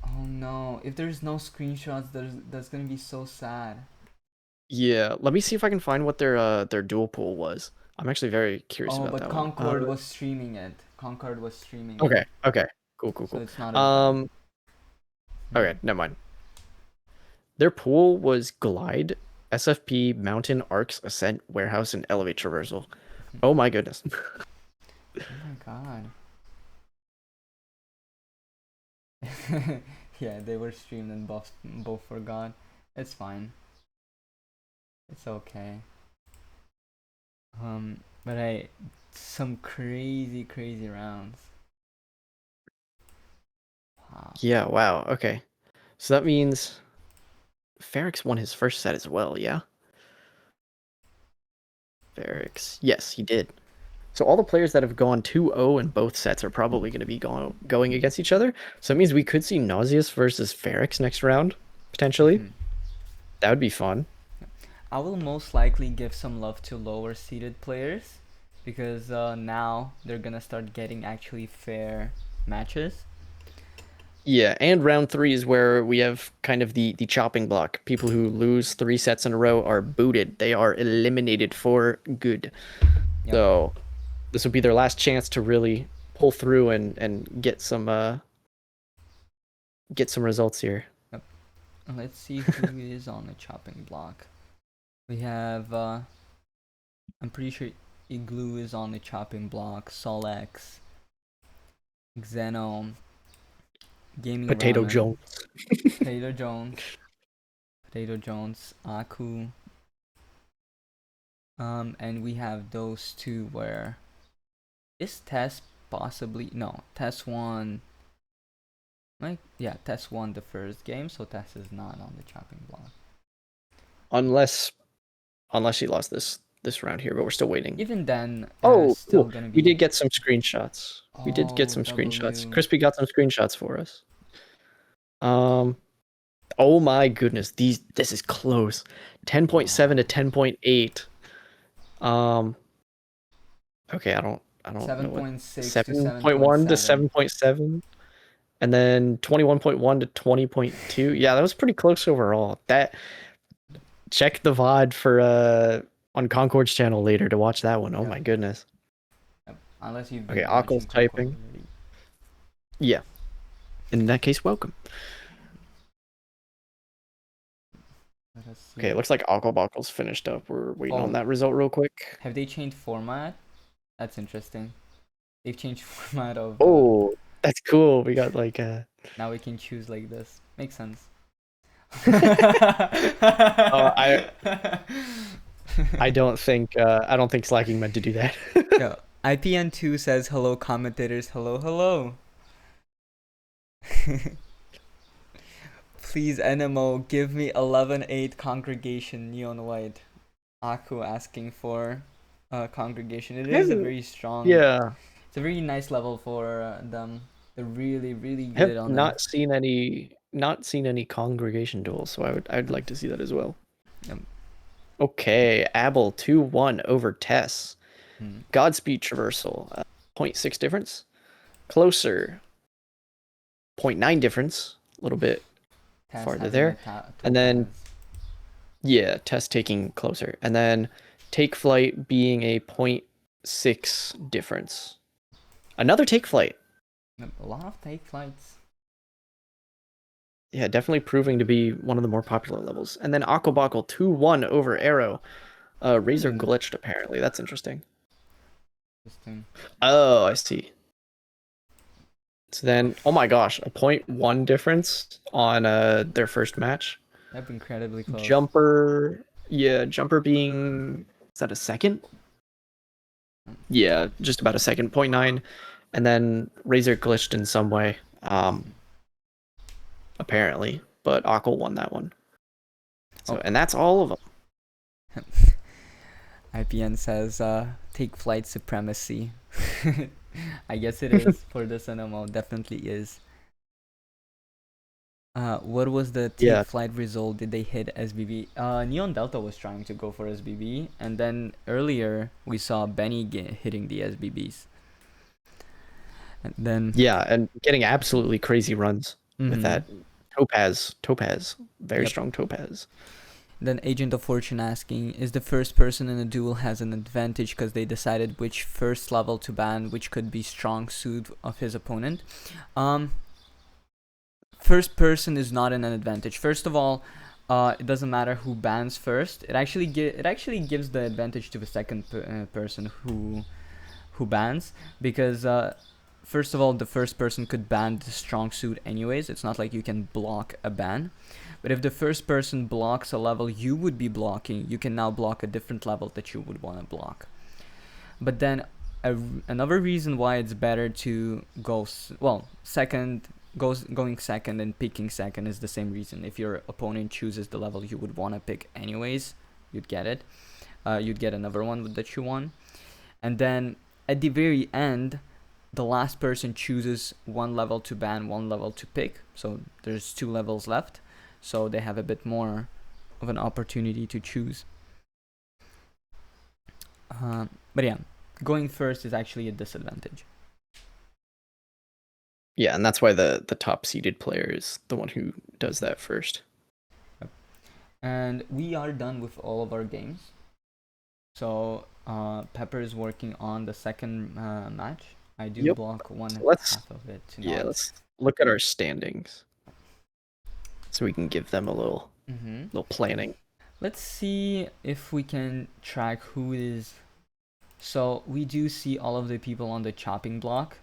Oh no! If there's no screenshots, that's gonna be so sad. Yeah, let me see if I can find what their dual pool was. I'm actually very curious about that. Oh, but Concord was streaming it. Concord was streaming. Okay. Okay. Cool. So it's not. Okay. Never mind. Their pool was Glide, SFP, Mountain, Arcs, Ascent, Warehouse, and Elevate Traversal. Oh my goodness. Oh my god. Yeah, they were streamed and both forgot. It's fine. It's okay. But some crazy rounds. Wow. Yeah, wow. Okay. So that means Ferex won his first set as well, yeah? Ferex. Yes, he did. So all the players that have gone 2-0 in both sets are probably going to be going against each other. So it means we could see Nauseous versus Ferex next round, potentially. That would be fun. I will most likely give some love to lower seeded players because now they're going to start getting actually fair matches. Yeah, and round 3 is where we have kind of the chopping block. People who lose 3 sets in a row are booted. They are eliminated for good. Yep. So this will be their last chance to really pull through and get some results here. Yep. Let's see who is on the chopping block. We have I'm pretty sure Igloo is on the chopping block, Solex, Xeno, Gaming Potato Ramen, Jones. Potato Jones, Aku. And we have those two where is Tess possibly Tess won. Tess won the first game, so Tess is not on the chopping block. Unless she lost this this round here, but we're still waiting. Even then, Oh, still cool. gonna We be. did get some screenshots. We did get Oh, some screenshots. W. Crispy got some screenshots for us. Oh my goodness, this is close. 10.7 to 10.8. Okay, I don't know what 7.6 to 7.1 to 7.7. 7.7, and then 21.1 to 20.2. Yeah, that was pretty close overall. That check the VOD for on Concord's channel later to watch that one. Oh Yep. my goodness. Yep. Unless you've Okay, been Akil's watching Concord typing. already. Yeah. In that case, welcome. Let us see. Okay, it looks like Akil finished up. We're waiting on Oh. that result real quick. Have they changed format? That's interesting. They've changed format of. Oh, that's cool. We got like Now we can choose like this. Makes sense. I don't think Slacking meant to do that. Yo, IPN2 says hello commentators. Hello, hello. Please NMO give me 11-8 congregation neon white. Aku asking for congregation. It is a very strong. Yeah. It's a very nice level for them. They're really I have good on not seen any congregation duels, so I'd like to see that as well. Yep. Okay, Abel 2-1 over Tess. Hmm. Godspeed traversal, 0.6 difference. Closer, 0.9 difference. A little bit Tess farther has there. And then topaz. yeah, Tess taking closer. And then take flight being a 0.6 difference. Another take flight. A lot of take flights. Yeah, definitely proving to be one of the more popular levels. And then Aquabuckle 2-1 over Arrow. Razor glitched apparently. That's interesting. Interesting. Oh, I see. So then, oh my gosh, a 0.1 difference on their first match. That's incredibly close. Jumper being, is that a second? Yeah, just about a second, 0.9. And then Razor glitched in some way, apparently, but Aqua won that one. So, and that's all of them. IPN says, take flight supremacy. I guess it is for this NMO. Definitely is. What was the take flight result? Did they hit SBB? Neon Delta was trying to go for SBB, and then earlier we saw Benny hitting the SBBs. And then and getting absolutely crazy runs with that Topaz, very strong Topaz. Then Agent of Fortune asking, is the first person in a duel has an advantage because they decided which first level to ban, which could be strong suit of his opponent? First person is not an advantage. First of all, it doesn't matter who bans first. It actually gives the advantage to the second person who bans, because first of all, the first person could ban the strong suit anyways. It's not like you can block a ban. But if the first person blocks a level you would be blocking, you can now block a different level that you would want to block. But then another reason why it's better to go going second and picking second is the same reason. If your opponent chooses the level you would want to pick anyways, you'd get it. You'd get another one that you won. And then at the very end, the last person chooses one level to ban, one level to pick. So there's 2 levels left. So they have a bit more of an opportunity to choose. But yeah, going first is actually a disadvantage. Yeah, and that's why the top seeded player is the one who does that first. Yep. And we are done with all of our games. So Pepper is working on the second match. I do block half of it tonight. Yeah, let's look at our standings, so we can give them a little planning. Let's see if we can track who is. So we do see all of the people on the chopping block.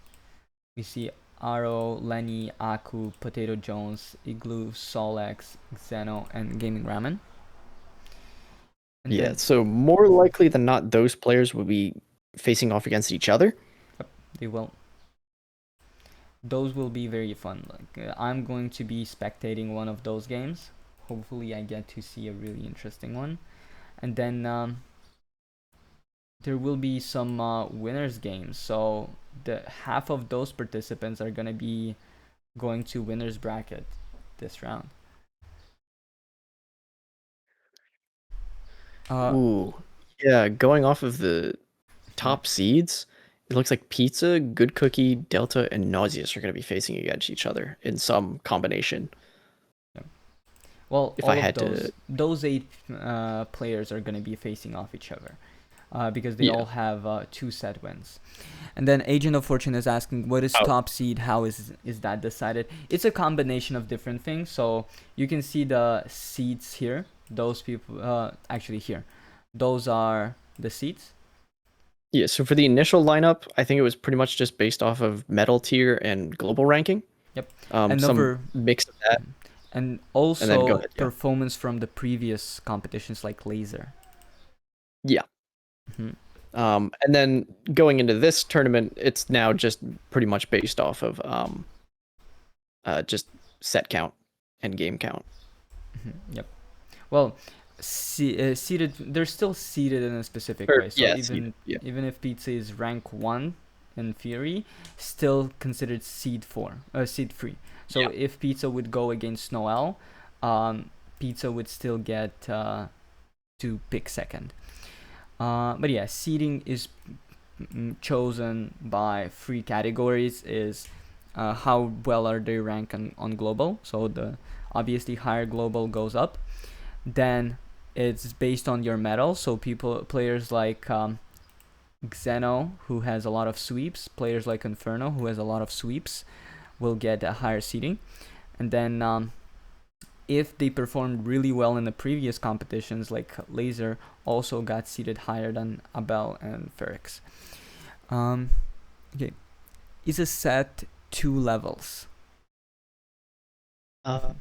We see Aro, Lenny, Aku, Potato Jones, Igloo, Solex, Xeno, and Gaming Ramen. And so more likely than not, those players will be facing off against each other. Yep, they will. Those will be very fun. Like I'm going to be spectating one of those games. Hopefully I get to see a really interesting one. And then there will be some winners games. So the half of those participants are gonna be going to winners bracket this round. Uh, Ooh, yeah. Going off of the mhm, top seeds, it looks like Pizza, Good Cookie, Delta, and Nauseous are going to be facing against each other in some combination. yeah. Well, If I all of had to, those eight players are gonna be facing off each other. Because they yeah. all have two set wins. And then Agent of Fortune is asking, what is Oh, top seed? How is that decided? It's a combination of different things. So you can see the seeds here. Those people, actually here, those are the seeds. yeah. So for the initial lineup, I think it was pretty much just based off of metal tier and global ranking. Yep. And Some number, mix of that, and and then go also ahead. Yeah. performance from the previous competitions like Laser. Yeah. Hmm. And then going into this tournament, it's now just pretty much based off of just set count and game count. Yep. Well, seated. They're still seated in a specific Or way. So yeah, even seeded. Yeah. even if pizza is rank 1 in theory, still considered seed free. So Yeah. if pizza would go against Noel, um, pizza would still get to pick second. But yeah, seeding is chosen by three categories. Is how well are they ranked on global? So the obviously higher global goes up. Then it's based on your medal. So players like Xeno, who has a lot of sweeps, players like Inferno, who has a lot of sweeps, will get a higher seeding. And then if they performed really well in the previous competitions, like Laser, also got seeded higher than Abel and Ferex. Um, okay, is a set 2 levels?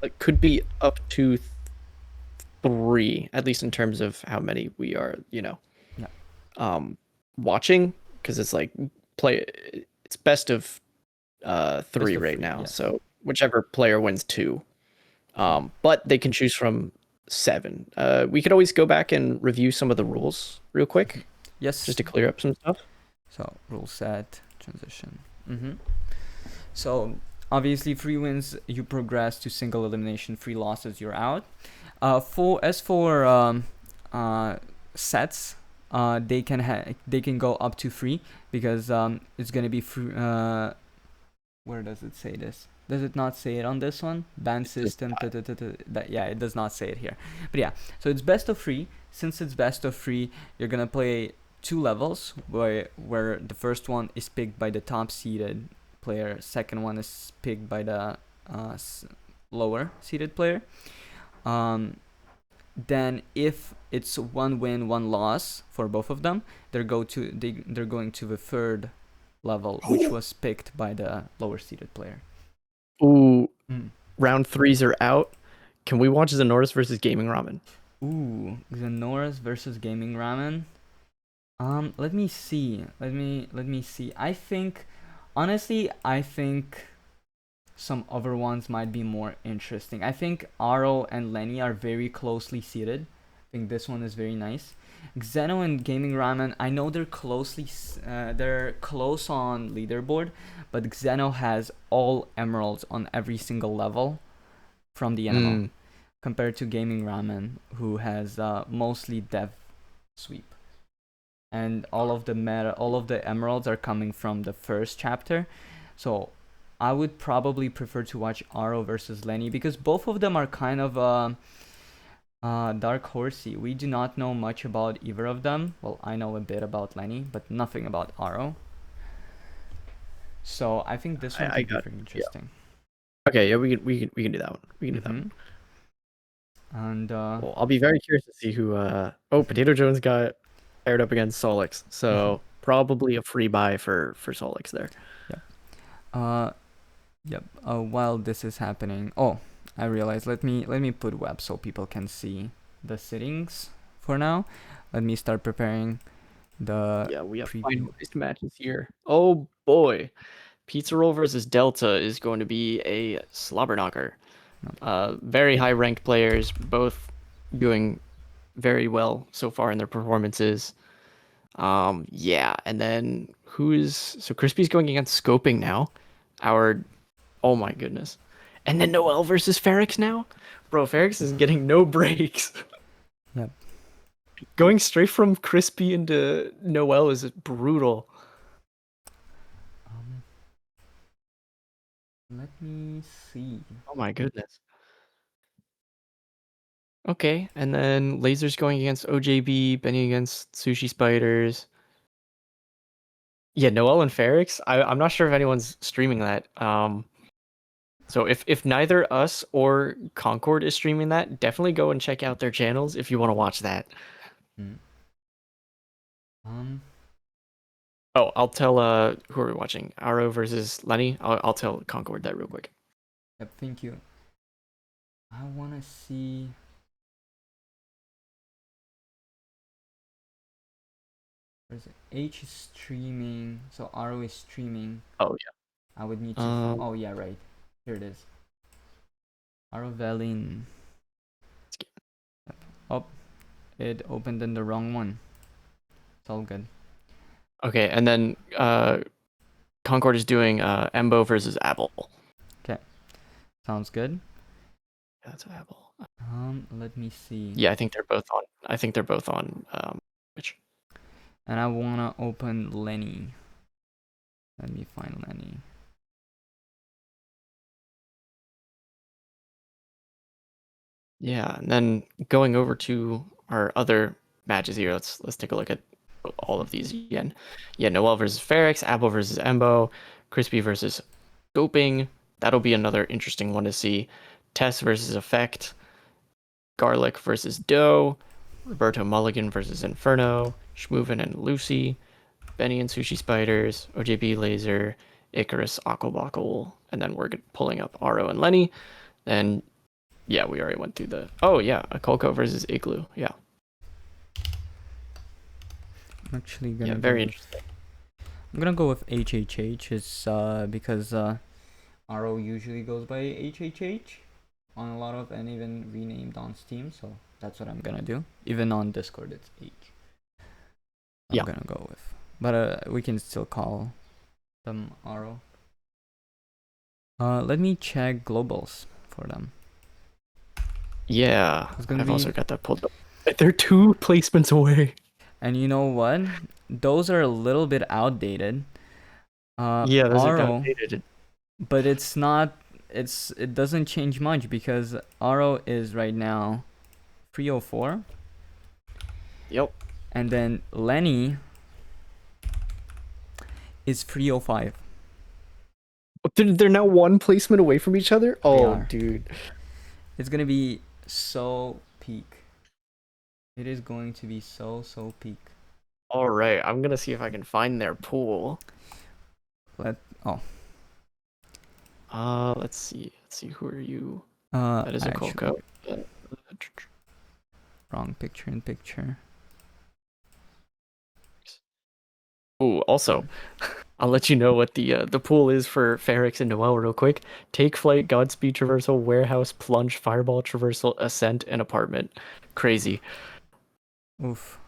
It could be up to three, at least in terms of how many we are, Yeah. watching, because it's like play. It's best of Best three of right 3, now. yes. So whichever player wins two. But they can choose from seven. We could always go back and review some of the rules real quick, Yes. just to clear up some stuff. So rule set transition. So obviously, 3 wins you progress to single elimination. 3 losses you're out. For sets, they can go up to 3 because it's gonna be free. Where does it say this? Does it not say it on this one? Band It's just system. That, yeah, it does not say it here. But yeah, so it's best of 3. Since it's best of 3, you're gonna play 2 levels where the first one is picked by the top seeded player, second one is picked by the lower seeded player. Um, then if it's 1 win, 1 loss for both of them, they're going to the third level, which was picked by the lower seeded player. ooh, Mm. round threes are out. Can we watch Zenoris versus Gaming Ramen? Ooh, Xenoras versus Gaming Ramen. Let me see. Let me see. I think some other ones might be more interesting. I think Aro and Lenny are very closely seated. I think this one is very nice. Xeno and Gaming Ramen, I know they're close on leaderboard, but Xeno has all emeralds on every single level from the NMO, Mm, compared to Gaming Ramen, who has mostly dev sweep. And all of the emeralds are coming from the first chapter. So I would probably prefer to watch Aro versus Lenny because both of them are kind of dark horsey. We do not know much about either of them. Well, I know a bit about Lenny, but nothing about Aro. So I think this one I could be got very yeah. interesting. Okay, yeah, we can do that one. We can do that Mm-hmm. one. And Well, I'll be very curious to see who. Potato Jones got paired up against Solix, so probably a free buy for Solix there. yep. Uh, yep. While this is happening, oh, I realized. Let me put web so people can see the settings for now. Let me start preparing the Yeah, we have preview. finalized matches here. Oh boy, Pizza Roll versus Delta is going to be a slobber knocker. No. Very high ranked players, both doing very well so far in their performances. Yeah, and then so Crispy's going against Scoping now. Our Oh my goodness. And then Noel versus Ferex now? Bro, Ferex is getting no breaks. Yep. Going straight from Crispy into Noel is brutal. Um, Let me see. Oh my goodness. Okay, and then Laser's going against OJB, Benny against Sushi Spiders. Yeah, Noel and Ferex. I'm not sure if anyone's streaming that. So if neither us or Concord is streaming that, definitely go and check out their channels if you want to watch that. Hmm. Um. Oh, I'll tell who are we watching? Aro versus Lenny. I'll tell Concord that real quick. Yep. Thank you. I wanna see. Where's it? H is streaming. So Aro is streaming. Oh I would need to. yeah. Oh yeah, right. Here it is. Aro Velin. Oh, it opened in the wrong one. It's all good. Okay, and then Concord is doing Embo versus Apple. Okay. Sounds good. That's Apple. Let me see. Yeah, I think they're both on. I think they're both on Twitch. And I wanna open Lenny. Let me find Lenny. Yeah, and then going over to our other matches here, let's take a look at all of these again. Yeah, Noel versus Ferex, Apple versus Embo, Crispy versus Scoping. That'll be another interesting one to see. Tess versus Effect, Garlic versus Doe, Roberto Mulligan versus Inferno, Schmoovin and Lucy, Benny and Sushi Spiders, OJB Laser, Icarus Aquabockle, and then we're pulling up Aro and Lenny. And yeah, we already went through the. Oh yeah, Akolko versus Igloo. Yeah, I'm actually yeah, gonna go very with. interesting. I'm gonna go with HHH. It's because Aro usually goes by HHH on a lot of and even renamed on Steam, so that's what I'm gonna do. Even on Discord, it's H. I'm Yeah, gonna go with, but we can still call them Aro. Let me check globals for them. yeah. It's gonna I've be, also got that pulled up. They're 2 placements away. and you know what? Those are a little bit outdated. Yeah, those are Aro, outdated. but it's not. It doesn't change much because Aro is right now 304, Yep. and then Lenny is 305. They're now 1 placement away from each other. They Oh, are. dude. It's gonna be so peak. It is going to be so peak. All right, I'm gonna see if I can find their pool. Let oh Let's see. Let's see. Who are you? That is a actually Kolko. wrong picture in picture. Oh, also, I'll let you know what the pool is for Ferex and Noel real quick. Take flight, Godspeed traversal, warehouse, plunge, fireball traversal, ascent, and apartment. Crazy. Oof.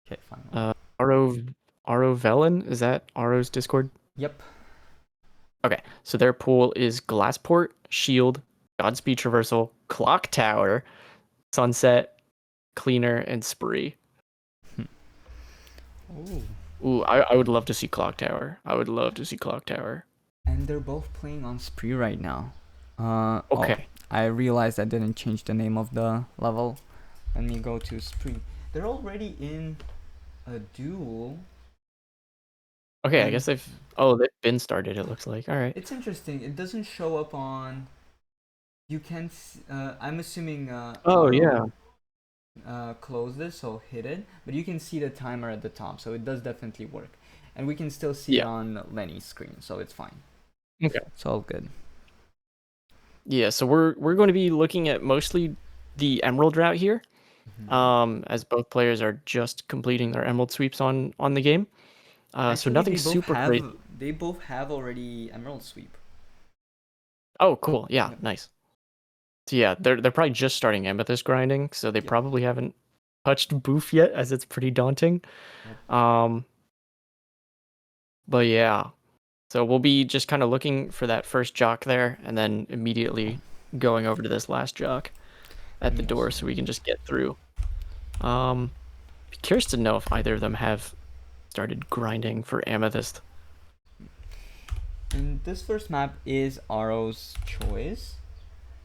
Okay, fine. Aro Aro Velen, is that Aro's Discord? Yep. Okay, so their pool is Glassport, Shield, Godspeed traversal, Clock Tower, Sunset, Cleaner, and Spree. Oh. Ooh, I would love to see Clock Tower. I would love to see Clock Tower. And they're both playing on Spree right now. Oh, Okay. I realized I didn't change the name of the level. Let me go to Spree. They're already in a duel. Okay, I And guess they've been started, it looks like. All right. it's interesting. It doesn't show up on. You can. I'm assuming Oh Aro yeah. close this, so hit it. But you can see the timer at the top, so it does definitely work. And we can still see it Yeah. on Lenny's screen, so it's fine. Okay. It's all good. Yeah, so we're going to be looking at mostly the Emerald route here. As both players are just completing their Emerald sweeps on the game. So Actually, nothing super crazy. they both have already Emerald Sweep. Oh, cool. Yeah, Yep. nice. So yeah, they're probably just starting amethyst grinding, so they Yep. probably haven't touched boof yet, as it's pretty daunting. Yep. Um, but yeah, so we'll be just kind of looking for that first jock there, and then immediately going over to this last jock at the door, Yes. so we can just get through. Be curious to know if either of them have started grinding for amethyst. And this first map is Aro's choice,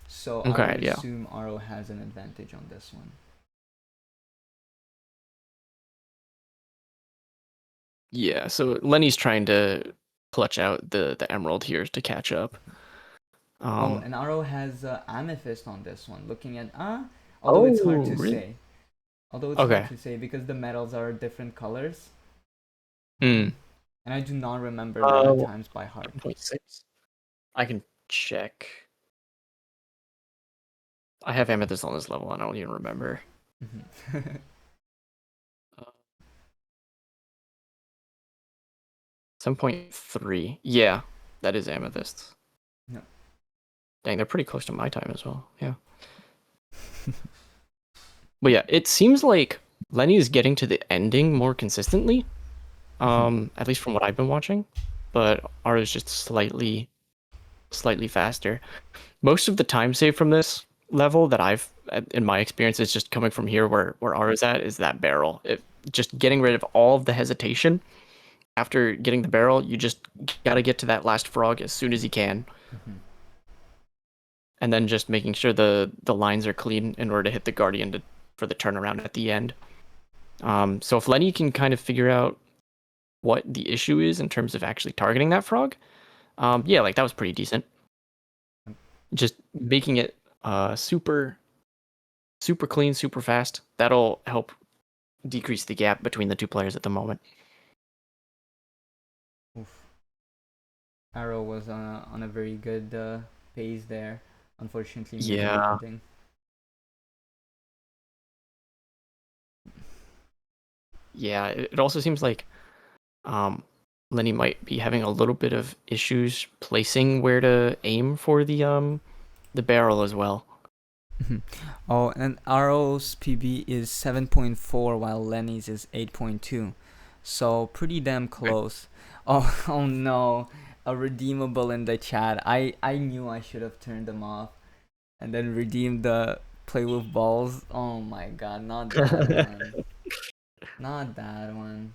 so I would Okay, yeah. assume Aro has an advantage on this one. Yeah, so Lenny's trying to clutch out the emerald here to catch up. Oh, and Aro has Amethyst on this one. Looking at although it's hard Oh, to really? say. Although it's hard Okay. to say because the metals are different colors. Hmm. And I do not remember the other times by heart. 7.6. I can check. I have amethyst on this level. I don't even remember. Mhm. Uh, 7.3. Yeah, that is amethyst. No. Dang, they're pretty close to my time as well. Yeah. But yeah, it seems like Lenny is getting to the ending more consistently. At least from what I've been watching. But R is just slightly faster. Most of the time save from this level that I've in my experience is just coming from here where R is at is that barrel. Just getting rid of all of the hesitation. After getting the barrel, you just gotta get to that last frog as soon as you can. Mhm. And then just making sure the lines are clean in order to hit the guardian for the turnaround at the end. So if Lenny can kind of figure out what the issue is in terms of actually targeting that frog, yeah, like that was pretty decent. Just making it super clean, super fast. That'll help decrease the gap between the two players at the moment. Oof. Arrow was on a very good pace there. Unfortunately, missed the Yeah, ending. yeah. It also seems like Lenny might be having a little bit of issues placing where to aim for the barrel as well. Oh, and Arrow's PB is 7.4 while Lenny's is 8.2. So pretty damn close. Oh, oh no. A redeemable in the chat. I knew I should have turned them off and then redeemed the play with balls. Oh my god, not that one. Not that one.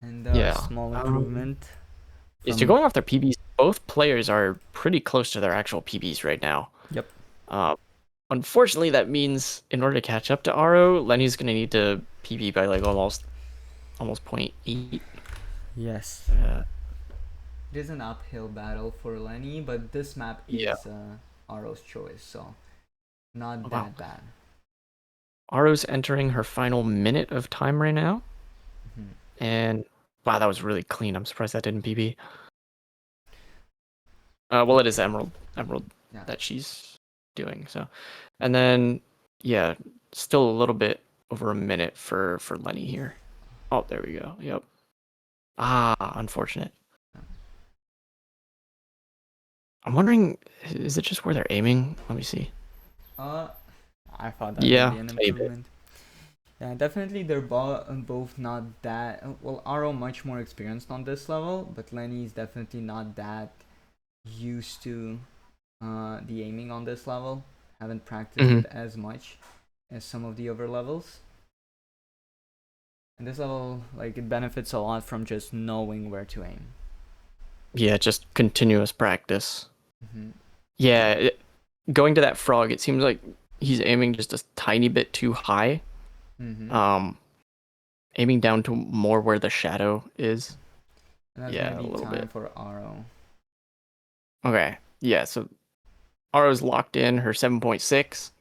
And a Yeah. small improvement Yeah, so from. going off their PBs, both players are pretty close to their actual PBs right now. Yep. Uh, Unfortunately, that means in order to catch up to Aro, Lenny's gonna need to PB by like almost 0.8. Yes. It is an uphill battle for Lenny, but this map Yeah. is Aro's choice, so not Wow. that bad. Aro's entering her final minute of time right now, Mhm. and wow, that was really clean. I'm surprised that didn't PB. Well, But it is Emerald yeah, that she's doing. So, and then yeah, still a little bit over a minute for Lenny here. Oh, there we go. Yep. Ah, unfortunate. I'm wondering, is it just where they're aiming? Let me see. uh, I thought that would Yeah, be an tiny bit. improvement. Yeah, definitely they're both not that. Well, Aro much more experienced on this level, but Lenny is definitely not that used to the aiming on this level. Haven't practiced Hmm. it as much as some of the other levels. And this level, like, it benefits a lot from just knowing where to aim. Yeah, just continuous practice. Mm-hmm. Yeah, going to that frog, it seems like he's aiming just a tiny bit too high. Mm-hmm. Um, Aiming down to more where the shadow is. And that's gonna Yeah, a be little time bit. for Aro. Okay. Yeah, so Ara's locked in her 7.6.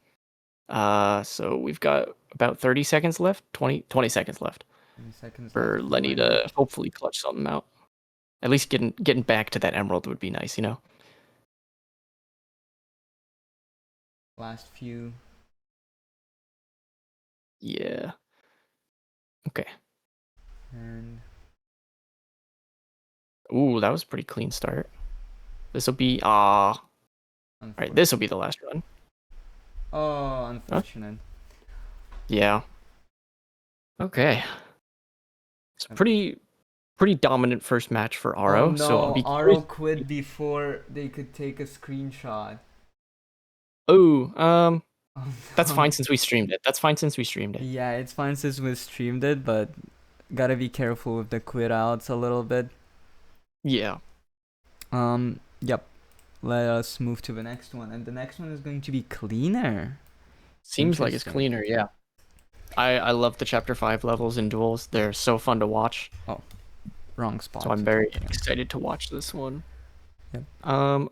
So we've got about 30 seconds left, 20 seconds left 20 seconds for left for Lenny Lenny. to hopefully clutch something out. At least getting back to that emerald would be nice, you know? Last few. Yeah. Okay. And Ooh, that was a pretty clean start. This will be all right. This will be Unfortunate. the last run. Oh, Huh? unfortunate. Yeah. Okay. It's Yep. pretty dominant first match for Oh Aro. So I'll no, be Aro curious. quit before they could take a screenshot. Oh, Oh that's no. fine since we streamed it. That's fine since we streamed it. Yeah, it's fine since we streamed it, but gotta be careful with the quit outs a little bit. Yeah. Yep. Let us move to the next one, and the next one is going to be cleaner. Seems like it's Interesting. cleaner. Yeah. I love the chapter 5 levels in duels. They're so fun to watch. Oh, wrong So spot I'm to very talk again. excited to watch this one. Yep.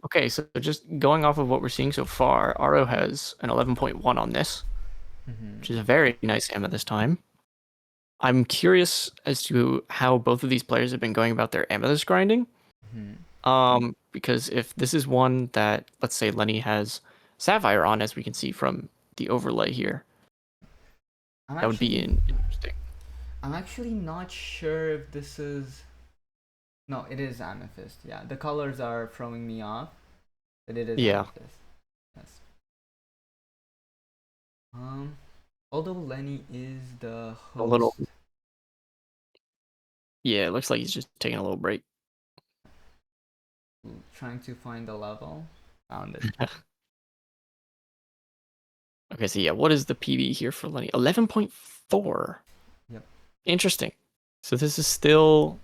Okay, so just going off of what we're seeing so far, Aro has an 11.1 on this, which is a very nice amethyst time. I'm curious as to how both of these players have been going about their amethyst grinding. Because if this is one that, let's say, Lenny has Sapphire on, as we can see from the overlay here, I'm that would be actually, interesting. I'm actually not sure if this is. No, it is amethyst. Yeah, the colors are throwing me off, but it is Yeah, amethyst. Yes. Although Lenny is the a little. host. Yeah, it looks like he's just taking a little break. Trying to find a level. Found it. Okay, so yeah, what is the PB here for Lenny? 11.4. Yep. Interesting. So this is still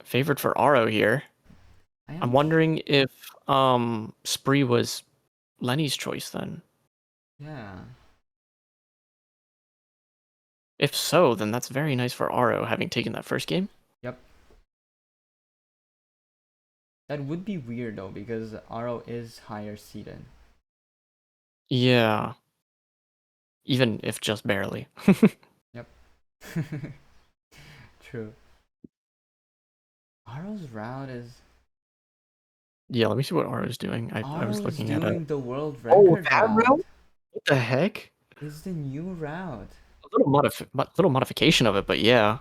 favored for Aro here. I'm wondering if Spree was Lenny's choice then. Yeah. If so, then that's very nice for Aro having taken that first game. Yep. That would be weird though because Aro is higher seated. Yeah. Even if just barely. Yep. True. Aro's route is. Yeah, let me see what Aro's doing. I was Aro's looking at a. doing the world Oh, record that route. route? What the heck? Is the new route. A little modification of it, but yeah.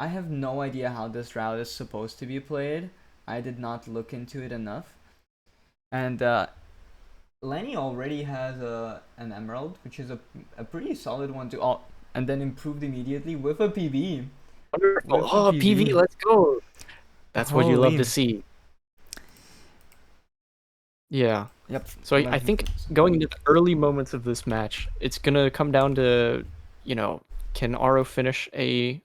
I have no idea how this route is supposed to be played. I did not look into it enough. And Lenny already has an emerald, which is a pretty solid one to all, and then improved immediately with a PB. Wonderful. With a Oh, PV, PB. let's go. That's what you love to Holy. see. Yeah. Yep. So I 11 think points. going into the early moments of this match, it's gonna come down to, you know, can Aro finish a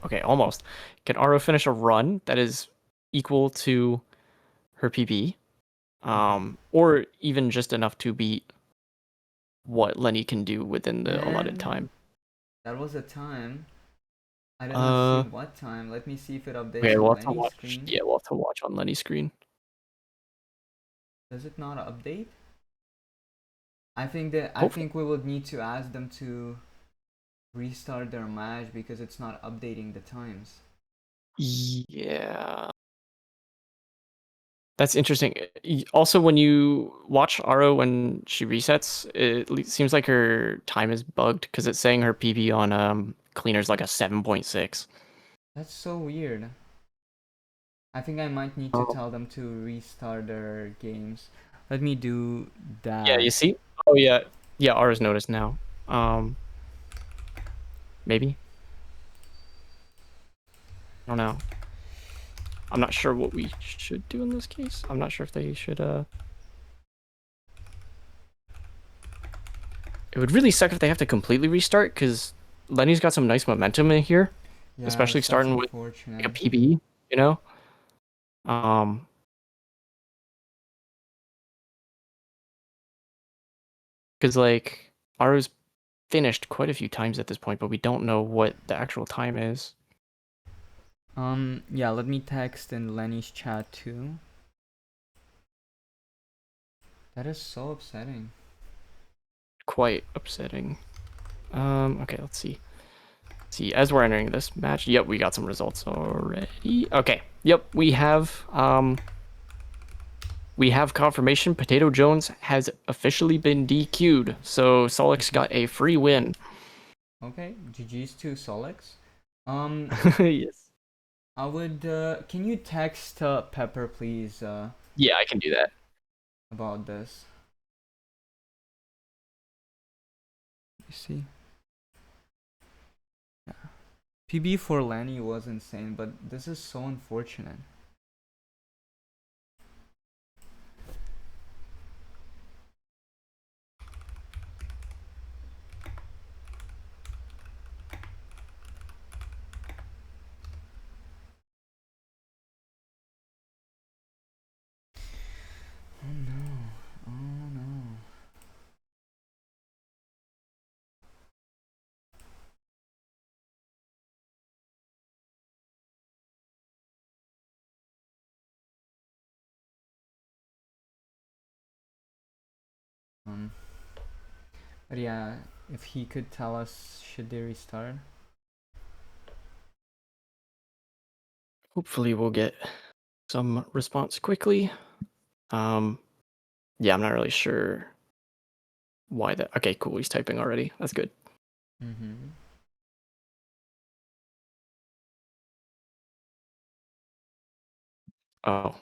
okay, almost. Can Aro finish a run that is equal to her PB? Or even just enough to beat what Lenny can do within the allotted And time. that was a time. I did not see Uh, what time. Let me see if it updates okay, on we'll have to Lenny's watch. screen. Yeah, we'll have to watch on Lenny's screen. Does it not update? I Hopefully. think we would need to ask them to restart their match because it's not updating the times. Yeah. That's interesting. Also, when you watch Aro when she resets, it seems like her time is bugged because it's saying her PB on cleaner's like a 7.6. That's so weird. I think I might need to Oh. tell them to restart their games. Let me do Yeah, that. you see? Oh yeah. Yeah, Aro's noticed now. Um Maybe. I don't know. I'm not sure what we should do in this case. I'm not sure if they should It would really suck if they have to completely restart because Lenny's got some nice momentum in here, Yeah, especially that's starting with like a unfortunate. PB, you know? Um because like Aro's finished quite a few times at this point, but we don't know what the actual time is. Yeah, let me text in Lenny's chat too. That is so upsetting. Quite upsetting. Okay, let's see. See, as we're entering this match, yep, we got some results already. Okay, yep, we have confirmation. Potato Jones has officially been DQ'd, so Solix got a free win. Okay, GG's to Solix. Yes. I would. Can you text Pepper, please, Yeah, I can do that. about this? You see, PB for Lenny was insane, but this is so unfortunate. Oh no! Oh no! Um, but yeah, if he could tell us, should they restart? Hopefully we'll get some response quickly. Yeah, I'm not really sure why that. Okay, cool. He's typing already. That's good. Mm-hmm. Oh,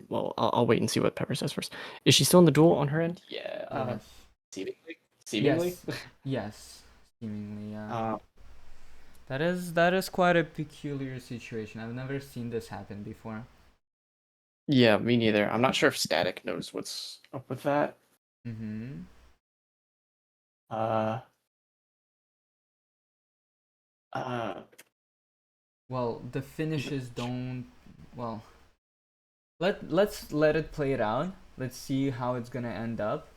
well, I'll wait and see what Pepper says first. Is she still in the duel on her end? Yeah. Yes. Seemingly. Seemingly. Yes. Yes. Seemingly, yeah. uh, That is quite a peculiar situation. I've never seen this happen before. yeah, me neither. I'm not sure if Static knows what's up with that. Mm-hmm. Uh, uh, Well, the finishes don't. Well, let's let it play it out. Let's see how it's gonna end up.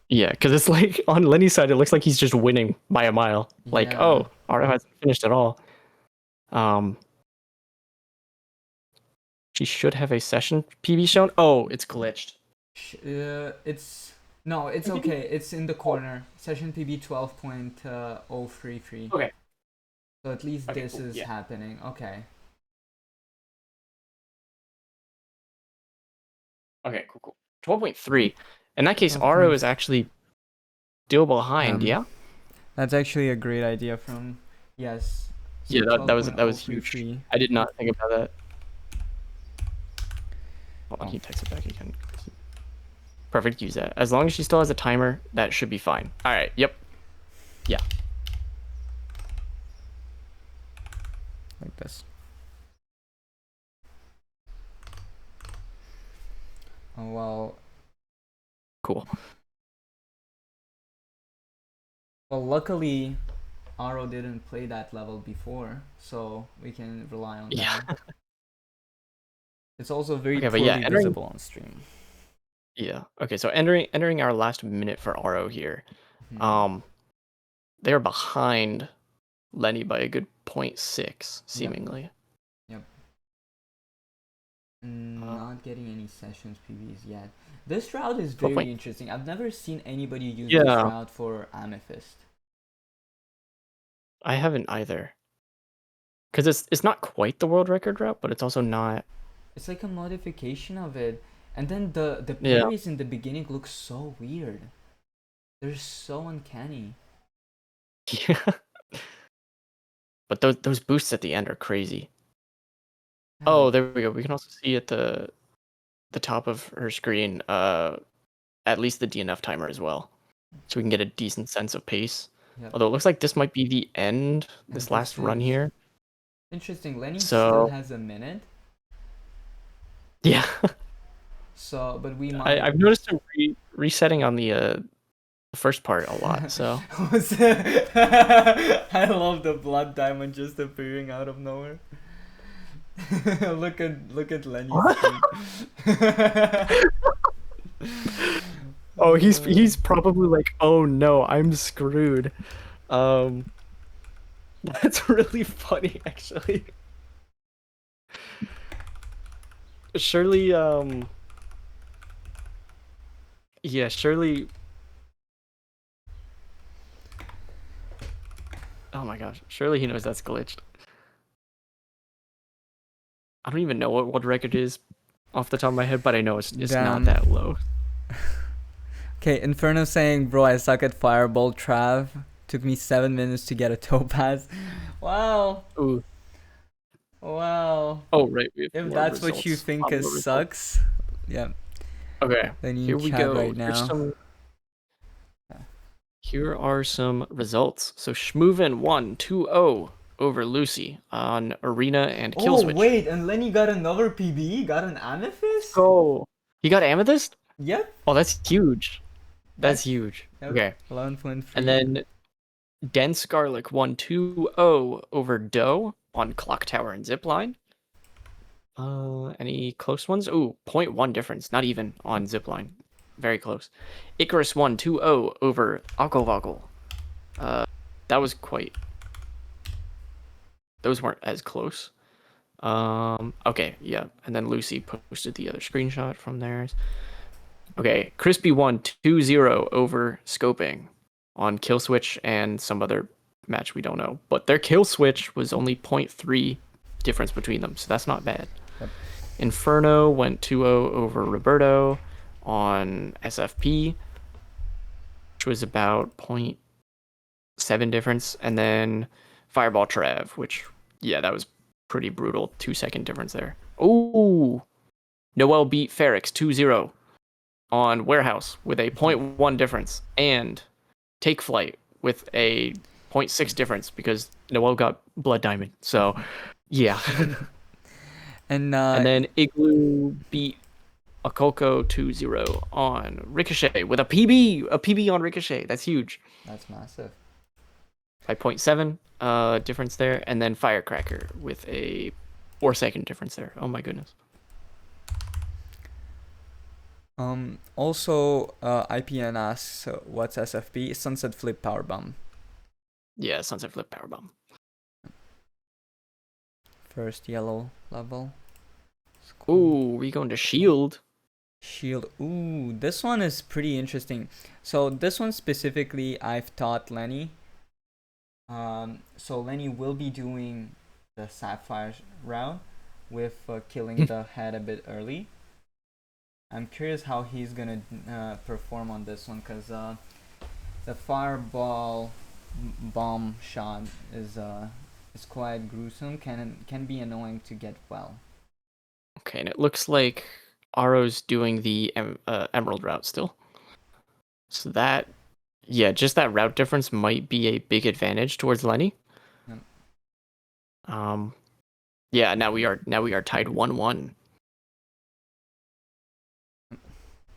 yeah, because it's like on Lenny's side, it looks like he's just winning by a mile. Like, Yeah. oh, Aro hasn't finished at all. Um, she should have a session PB shown. Oh, it's glitched. It's no, it's okay. It's in the corner. Session PB 12.033. Okay. So at least Okay, this cool. is Yeah. happening. Okay. Okay, cool. 12.3. In that case, Aro 12. is actually still behind, yeah? That's actually a great idea from yes. Yeah, So that was huge. 12.033. I did not think about that. Hold on, Oh. he texted back again. Perfect, use that. As long as she still has a timer, that should be fine. Alright, yep. Yeah. Like this. Oh well. Cool. Well, luckily, Aro didn't play that level before, so we can rely on Yeah. that. It's also very Okay, but yeah, poorly entering visible on stream. yeah. Okay, so entering our last minute for Aro here. Hmm. They're behind Lenny by a good 0.6, Yep. seemingly. Yep. Uh, Not getting any sessions PVs yet. This route is 12 very point. interesting. I've never seen anybody use this Yeah, route for Amethyst. I haven't either. Because it's not quite the world record route, but it's also not. It's like a modification of it. And then the Yeah. parries in the beginning look so weird. They're so uncanny. Yeah. But those boosts at the end are crazy. Yeah, Oh, like there we go. We can also see at the top of her screen, at least the DNF timer as well, so we can get a decent sense of pace. yep. Although it looks like this might be the end, And this this last run is here. interesting. Lenny still So has a minute. yeah, So, but we might. I've noticed him resetting on the first part a lot. So I love the blood diamond just appearing out of nowhere. look at Lenny's what? screen. Oh, he's probably like, oh no, I'm screwed. Um, that's really funny actually. Surely, yeah, surely. Oh my gosh, surely he knows that's glitched. I don't even know what record is off the top of my head, but I know it's not Damn. that low. Okay, Okay, Inferno saying, bro, I suck at Fireball Trav. Took me 7 minutes to get a topaz. Wow. Ooh. Wow. Oh, right. We have If more that's what you results. think More is results. sucks, yeah, Okay. then you Here we chat go. right now. Here are some results. So Schmoovin won 2-0 over Lucy on Arena and Kill Oh, Switch. wait, and Lenny got another PB? Got an Amethyst? Go. He got Amethyst? Yep. Oh, that's huge. That's huge. Yep. Okay. 11.3. And then Dense Garlic won 2-0 over Dooe on Clock Tower and Zipline. Any close ones? Ooh, 0.1 difference. Not even on Zipline. Very close. Icarus won 2-0 over Okovogle. That was quite... Those weren't as close. Okay, yeah. And then Lucy posted the other screenshot from theirs. Okay, Crispy won 2-0 over Scoping on Kill Switch and some other match we don't know. But their Kill Switch was only 0.3 difference between them, so that's not bad. Yep. Inferno went 2-0 over Roberto on SFP, which was about 0.7 difference. And then Fireball Trev, which, yeah, that was pretty brutal. 2-second difference there. Ooh! Noel beat Ferex 2-0 on Warehouse with a 0.1 difference. And Take Flight with a 0.6 difference because Noel got Blood Diamond. So, yeah. And then Igloo beat Akolko 2-0 on Ricochet with a PB! A PB on Ricochet. That's huge. that's massive. 5.7 difference there. And then Firecracker with a 4-second difference there. Oh my goodness. Also, IPN asks, what's SFP? Sunset Flip Powerbomb. Yeah, Sunset Flip Powerbomb. First yellow level. Ooh, we going to Shield. Shield. Ooh, this one is pretty interesting. So this one specifically, I've taught Lenny. So Lenny will be doing the Sapphire route with killing the head a bit early. I'm curious how he's gonna perform on this one, because the fireball bomb shot is quite gruesome. Can be annoying to get well. Okay, and it looks like Aro's doing the Emerald route still. So that, yeah, just that route difference might be a big advantage towards Lenny. Yep. Yeah, now we are tied 1-1.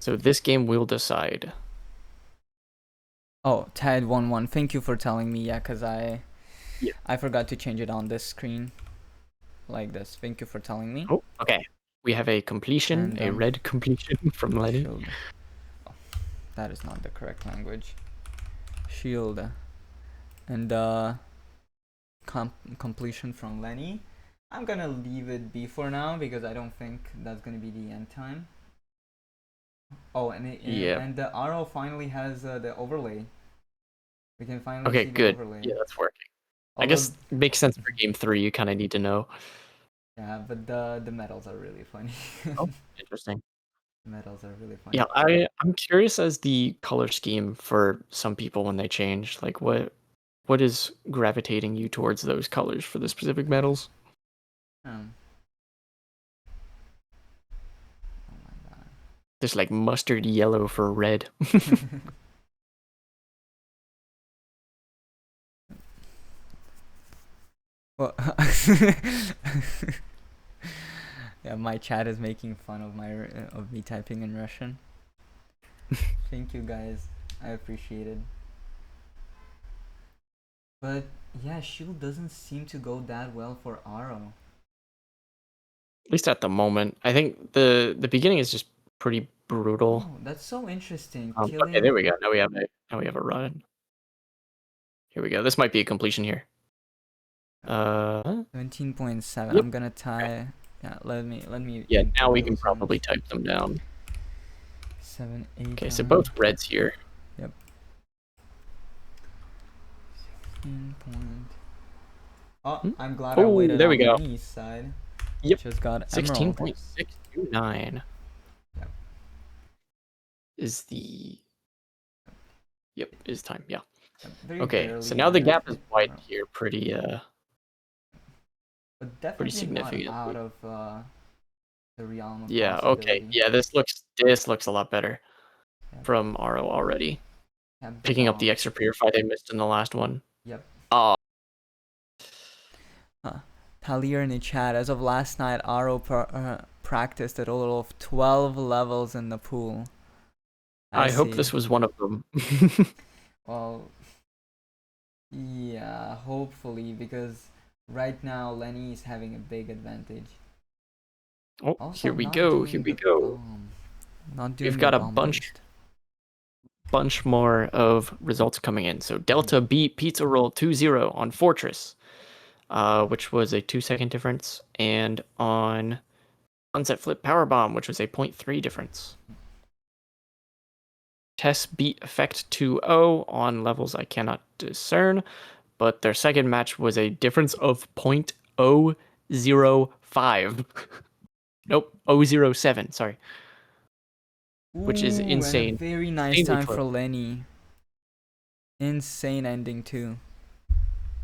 So this game will decide. Oh, tied 1-1. Thank you for telling me. Yeah, because I forgot to change it on this screen like this. Thank you for telling me. Oh, okay. We have a completion, And, a red completion from Lenny. Shield. Oh, that is not the correct language. Shield. And completion from Lenny. I'm gonna leave it be for now because I don't think that's gonna be the end time. Oh, and the RO finally has the overlay. We can finally see the overlay. Yeah, that's working. Although, I guess it makes sense for game 3. You kind of need to know. Yeah, but the medals are really funny. Oh, interesting. Medals are really funny. Yeah, I'm curious as the color scheme for some people when they change. Like, what is gravitating you towards those colors for the specific medals? Oh my god. There's like mustard yellow for red. Well, yeah, my chat is making fun of me typing in Russian. Thank you guys, I appreciate it. But yeah, Shield doesn't seem to go that well for Aro. At least at the moment. I think the beginning is just pretty brutal. Oh, that's so interesting. Okay, there we go. Now we have a run. Here we go. This might be a completion here. 17.7. Yep. I'm gonna tie. Yeah, let me. Yeah, now we can probably type them down. 7, 8. Okay, so both reds here. Yep. 16 point. Oh, I'm glad I waited there we on go. the east side. Yep. Just got 16.629. Yep. Is the Yep, is time. Yeah. Very Okay, so barely now the gap is benefited wide Emerald. here, pretty But pretty definitely not out significantly. of the realm of Yeah, okay. possibility. Yeah, this looks a lot better Yep. from Aro already. Have the Picking up the bomb. extra purify they missed in the last one. Yep. Oh, Talir in the chat. As of last night, Aro practiced a total of 12 levels in the pool. I I hope see. this was one of them. Well, yeah, hopefully, because right now Lenny is having a big advantage. Oh, Also, here we not go. Here doing we the go. bomb. Not We've doing the got a bomb bunch burst. more of results coming in. So Delta beat Pizza Roll 2-0 on Fortress, which was a 2-second difference, and on Sunset Flip Powerbomb, which was a 0.3 difference. Tess beat Effect 2-0 on levels I cannot discern, but their second match was a difference of 0.005. Nope, 007, sorry. Which is Ooh, and a insane. very nice Insanely time close. for Lenny. Insane ending too.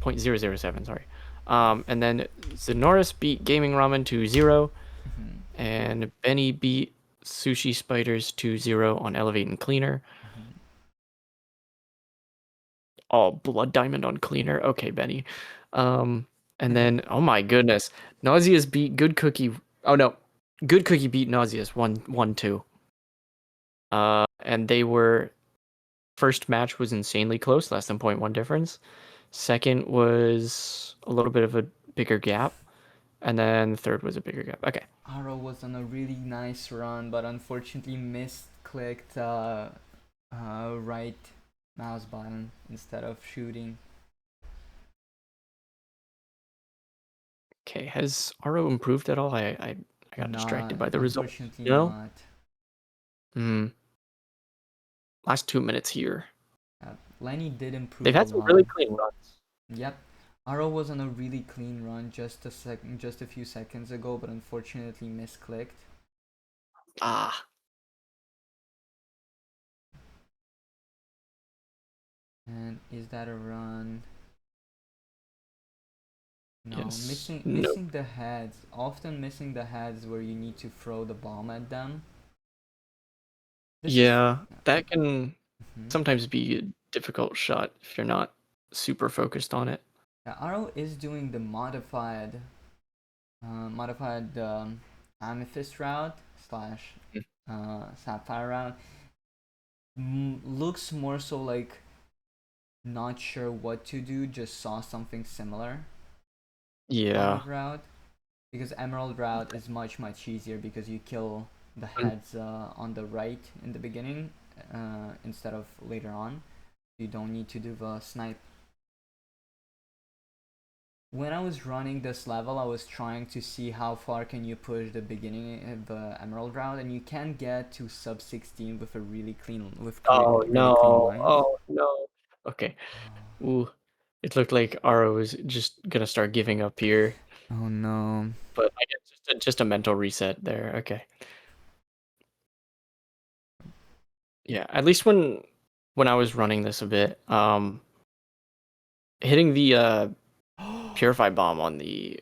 0.007, sorry. And then Zenoris beat Gaming Ramen 2-0, Mhm, and Benny beat Sushi Spiders 2-0 on Elevate and Cleaner. mhm. Oh, Blood Diamond on Cleaner. Okay, Benny. And then, oh my goodness, Nauseous beat Good Cookie. Oh no, Good Cookie beat Nauseous 1-2. And they were first match was insanely close, less than 0.1 difference. Second was a little bit of a bigger gap, and then the third was a bigger gap. Okay. Aro was on a really nice run, but unfortunately misclicked right mouse button instead of shooting. Okay, has Aro improved at all? I got distracted Not, by the results. unfortunately No? not. Hmm. Last 2 minutes here. Lenny did They've improve a had some lot. really clean runs. Yep. Aro was on a really clean run just a few seconds ago, but unfortunately misclicked. Ah, And is that a run? No, yes. No. missing the heads. Often missing the heads where you need to throw the bomb at them. This is Yeah, that can mhm. sometimes be a difficult shot if you're not super focused on it. Yeah, Aro is doing the modified amethyst route slash sapphire route. Looks more so like not sure what to do. Just saw something similar kind Yeah. of route because emerald route is much easier because you kill the heads on the right in the beginning instead of later on. You don't need to do the snipe. When I was running this level, I was trying to see how far can you push the beginning of the emerald route, and you can get to sub 16 with a really clean Oh really clean no. lines. Oh no. Okay. Ooh. It looked like Aro was just gonna start giving up here, Oh no. but I guess just a mental reset there. Okay. Yeah, at least when I was running this a bit, hitting the purify bomb on the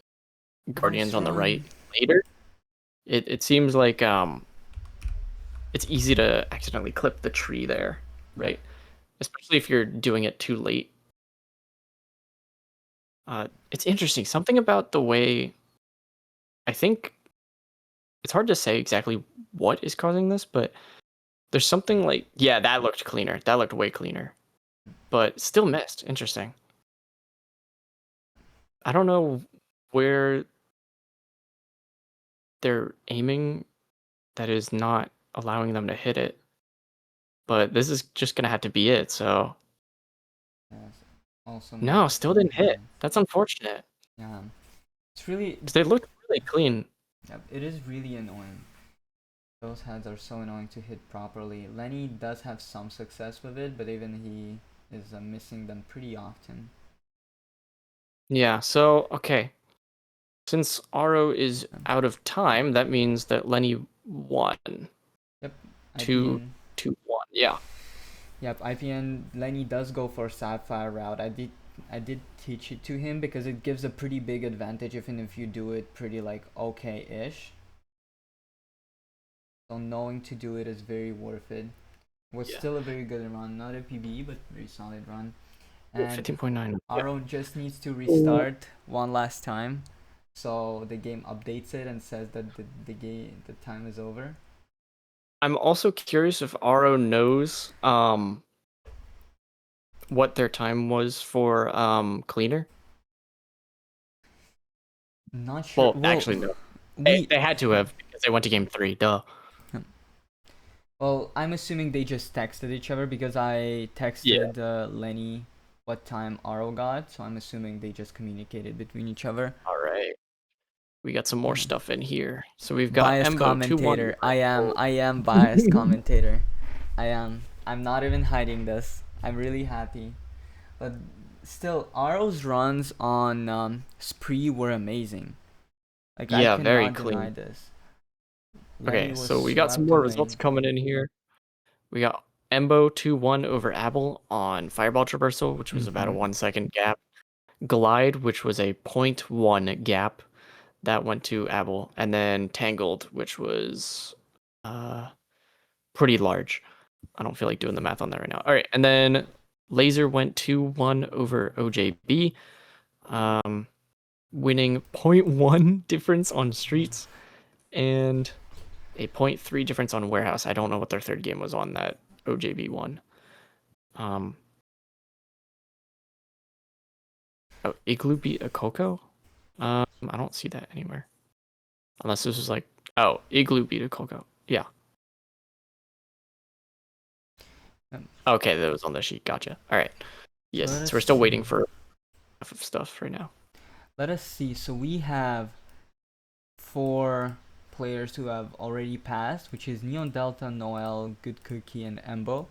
guardians Nice on the right run. later, it seems like it's easy to accidentally clip the tree there, Yep. right? Especially if you're doing it too late. It's interesting. Something about the way I think it's hard to say exactly what is causing this, but there's something like yeah, that looked cleaner. That looked way cleaner, but still missed. Interesting. I don't know where they're aiming that is not allowing them to hit it, but this is just gonna have to be it. So Yes. Also no, not still clean didn't hit. hands. That's unfortunate Yeah. It's really, because they looked really clean. yep, it is really annoying. Those heads are so annoying to hit properly. Lenny does have some success with it, but even he is missing them pretty often. Yeah. So okay, since Aro is Um, out of time, that means that Lenny won Yep, two IPN. 2-1. Yeah. Yep, IPN Lenny does go for Sapphire route. I did teach it to him because it gives a pretty big advantage even if you do it pretty like okay-ish. So knowing to do it is very worth it. Was Yeah. still a very good run, not a PB, but very solid run. Ooh, And 15.9. Yeah. Aro just needs to restart one last time, so the game updates it and says that the time is over. I'm also curious if Aro knows what their time was for cleaner. Not sure. Well, Well, actually no. we They had to have because they went to game 3. Duh. well, I'm assuming they just texted each other because I Yeah. texted Lenny what time Aro got, so I'm assuming they just communicated between each other. All right. We got some more Hmm. stuff in here. So we've got Biased Embo 2-1. commentator. I am biased commentator. I am. I'm not even hiding this. I'm really happy. But still, Aro's runs on Spree were amazing. Like, I Yeah, very cannot deny clean. this. Okay, Lenny was so we got some swept more results away. coming in here. We got Embo 2-1 over Abel on Fireball Traversal, which was about a Mm-hmm. 1 second gap. Glide, which was a 0.1 gap, that went to Abel, and then Tangled, which was pretty large. I don't feel like doing the math on that right now. All right, and then Laser went 2-1 over OJB, winning 0.1 difference on Streets and a 0.3 difference on Warehouse. I don't know what their third game was on that OJB one. Oh, Igloo beat a Coco? I don't see that anywhere. Unless this was like, oh, Igloo beat a Coco. Yeah. Um, Okay, that was on the sheet. Gotcha. All right. Yes, let so we're us still see. waiting for half of stuff right now. Let us see. So we have 4 players who have already passed, which is Neon Delta, Noel, Good Cookie, and Embo,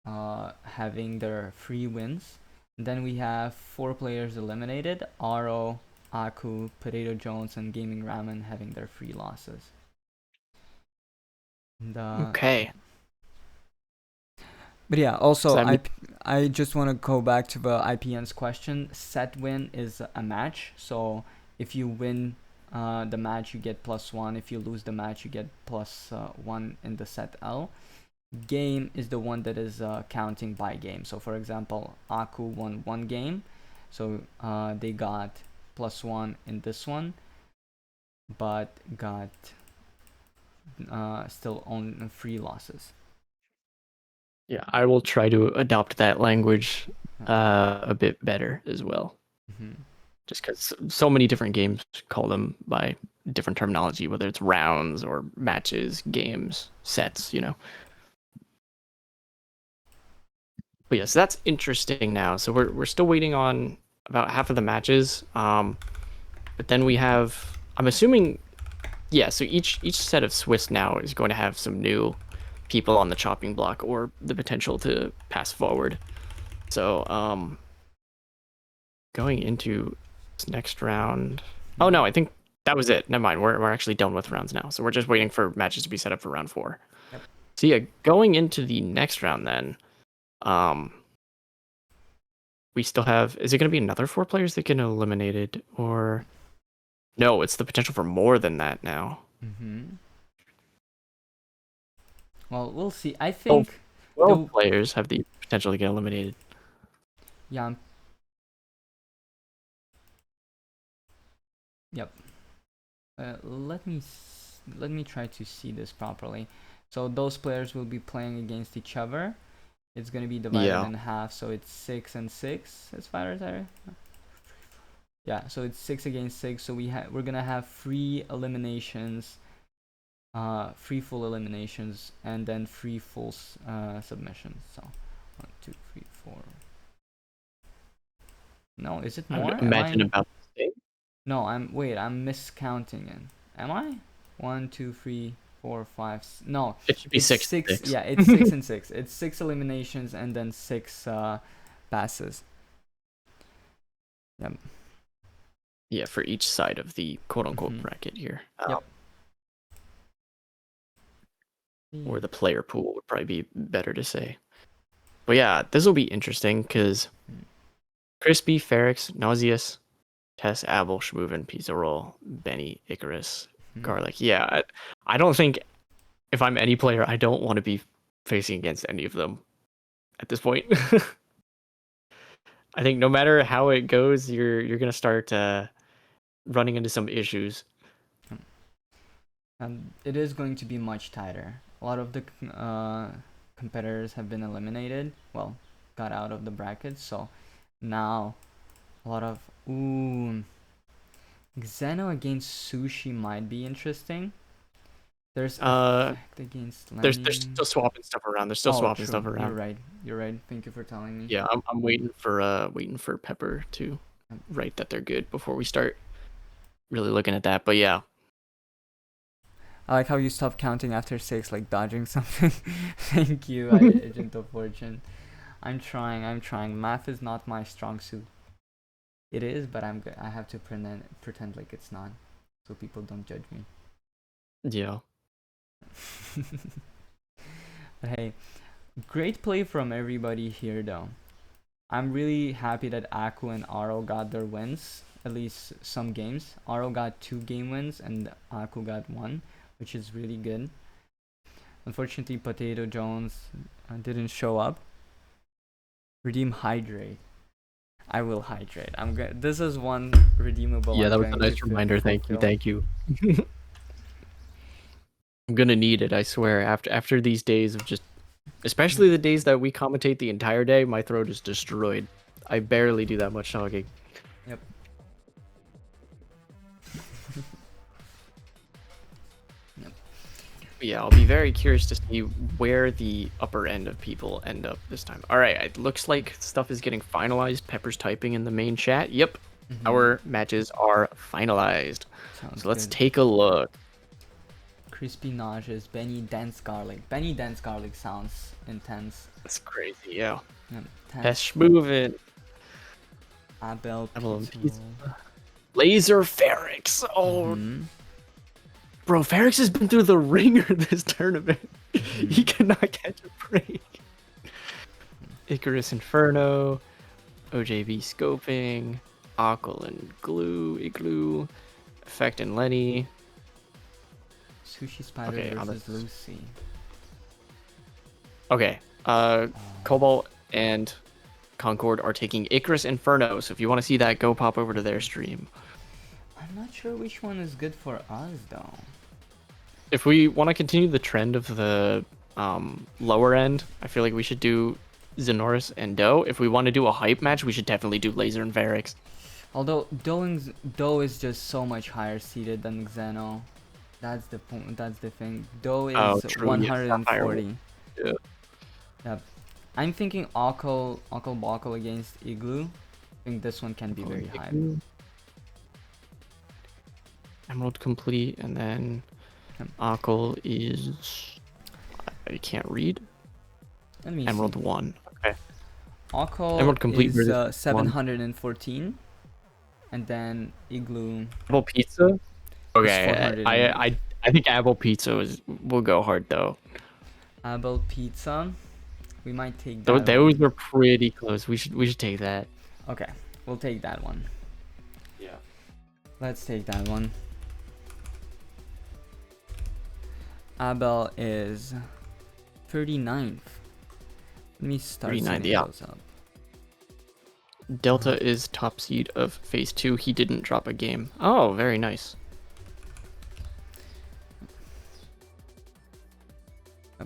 having their free wins. And then we have 4 players eliminated: Aro, Aku, Potato Jones, and Gaming Ramen having their free losses. And, Okay. but yeah, Does also that mean I just want to go back to the IPN's question. Set win is a match, so if you win the match, you get +1. If you lose the match, you get +1 in the set L. Game is the one that is counting by game. So for example, Aku won 1 game, so they got +1 in this one, but got still on free losses. Yeah, I will try to adopt that language a bit better as well. Mm-hmm. Just because so many different games call them by different terminology, whether it's rounds or matches, games, sets, you know. But yes, that's interesting now. So we're still waiting on about half of the matches. But then we have, I'm assuming, yeah. So each set of Swiss now is going to have some new people on the chopping block or the potential to pass forward. So going into this next round. Oh no, I think that was it. Never mind. We're actually done with rounds now. So we're just waiting for matches to be set up for round 4. Yep. So yeah, going into the next round then, um, we still have. Is it going to be another 4 players that get eliminated, or no? It's the potential for more than that now. Mm-hmm. Well, we'll see. I 12, think 12 the players have the potential to get eliminated. yeah. Yep. Let me try to see this properly. So those players will be playing against each other. It's gonna be divided Yeah. in half, so it's 6 and 6 as far as I. Yeah, so it's 6 against 6. So we're gonna have free eliminations, free full eliminations, and then free full submissions. So 1, 2, 3, 4. No, is it I would more? Am imagine I? about the same. No, I'm miscounting it. Am I? 1, 2, 3, 4, 5. No, It should be it's 6 six. and 6. Yeah, it's 6 and 6. It's 6 eliminations and then 6 passes. Yep. Yeah, for each side of the quote unquote Mm-hmm. bracket here. Yep. or the player pool would probably be better to say. But yeah, this will be interesting because Crispy, Ferex, Nauseous, Tess, Abel, Schmoovin, Pizza Roll, Benny, Icarus, Garlic. Yeah, I don't think if I'm any player, I don't want to be facing against any of them at this point. I think no matter how it goes, you're gonna start running into some issues. And it is going to be much tighter. A lot of the competitors have been eliminated. Well, got out of the brackets. So now a lot of Xeno against Sushi might be interesting. There's effect against they're Lenny. still swapping stuff around. They're still swapping stuff around. You're right. You're right. Thank you for telling me. Yeah, I'm waiting for Pepper to write that they're good before we start really looking at that. But yeah. I like how you stopped counting after 6, like dodging something. Thank you, Agent of Fortune. I'm trying. Math is not my strong suit. It is, but I have to pretend like it's not, so people don't judge me. Yeah. But hey, great play from everybody here, though. I'm really happy that Aku and Aro got their wins, at least some games. Aro got 2 game wins and Aku got 1, which is really good. Unfortunately, Potato Jones didn't show up. Redeem Hydrate. I will hydrate. I'm good. This is one redeemable. Yeah, that was a nice reminder. Thank you. I'm gonna need it, I swear. After these days of just, especially the days that we commentate the entire day, my throat is destroyed. I barely do that much talking. Yep. Yeah, I'll be very curious to see where the upper end of people end up this time. All right, it looks like stuff is getting finalized. Pepper's typing in the main chat. Yep, our matches are finalized. So let's take a look. Crispy Nauseous, Benny Dense Garlic. Benny Dense Garlic sounds intense. That's crazy, yeah. Tess moving. Abel Pizza. Laser Ferex. Oh. Bro, Ferex has been through the ringer this tournament. He cannot catch a break. Icarus Inferno, OJV Scoping, Aquil and Igloo, Effect and Lenny. Sushi Spider versus Lucy. Okay, Cobalt and Concord are taking Icarus Inferno, so if you want to see that, go pop over to their stream. I'm not sure which one is good for us, though. If we want to continue the trend of the lower end, I feel like we should do Zenoris and Dooe. If we want to do a hype match, we should definitely do Laser and Ferex. Although Dooe is just so much higher seated than Xeno. That's the point. That's the thing. Dooe is 140. Yeah. Yep. I'm thinking Bokle against Igloo. I think this one can be very high. Emerald complete, and then Aquil is, I can't read. Let me Emerald see. 1. Okay. Aquil Emerald complete is 714, and then Igloo. Apple Pizza. Okay, I think Apple Pizza will go hard though. Apple Pizza. We might take that. Those were pretty close. We should take that. Okay, we'll take that one. Yeah. Let's take that one. Abel is 39th. Let me start setting those up. Delta is top seed of phase 2. He didn't drop a game. Oh, very nice.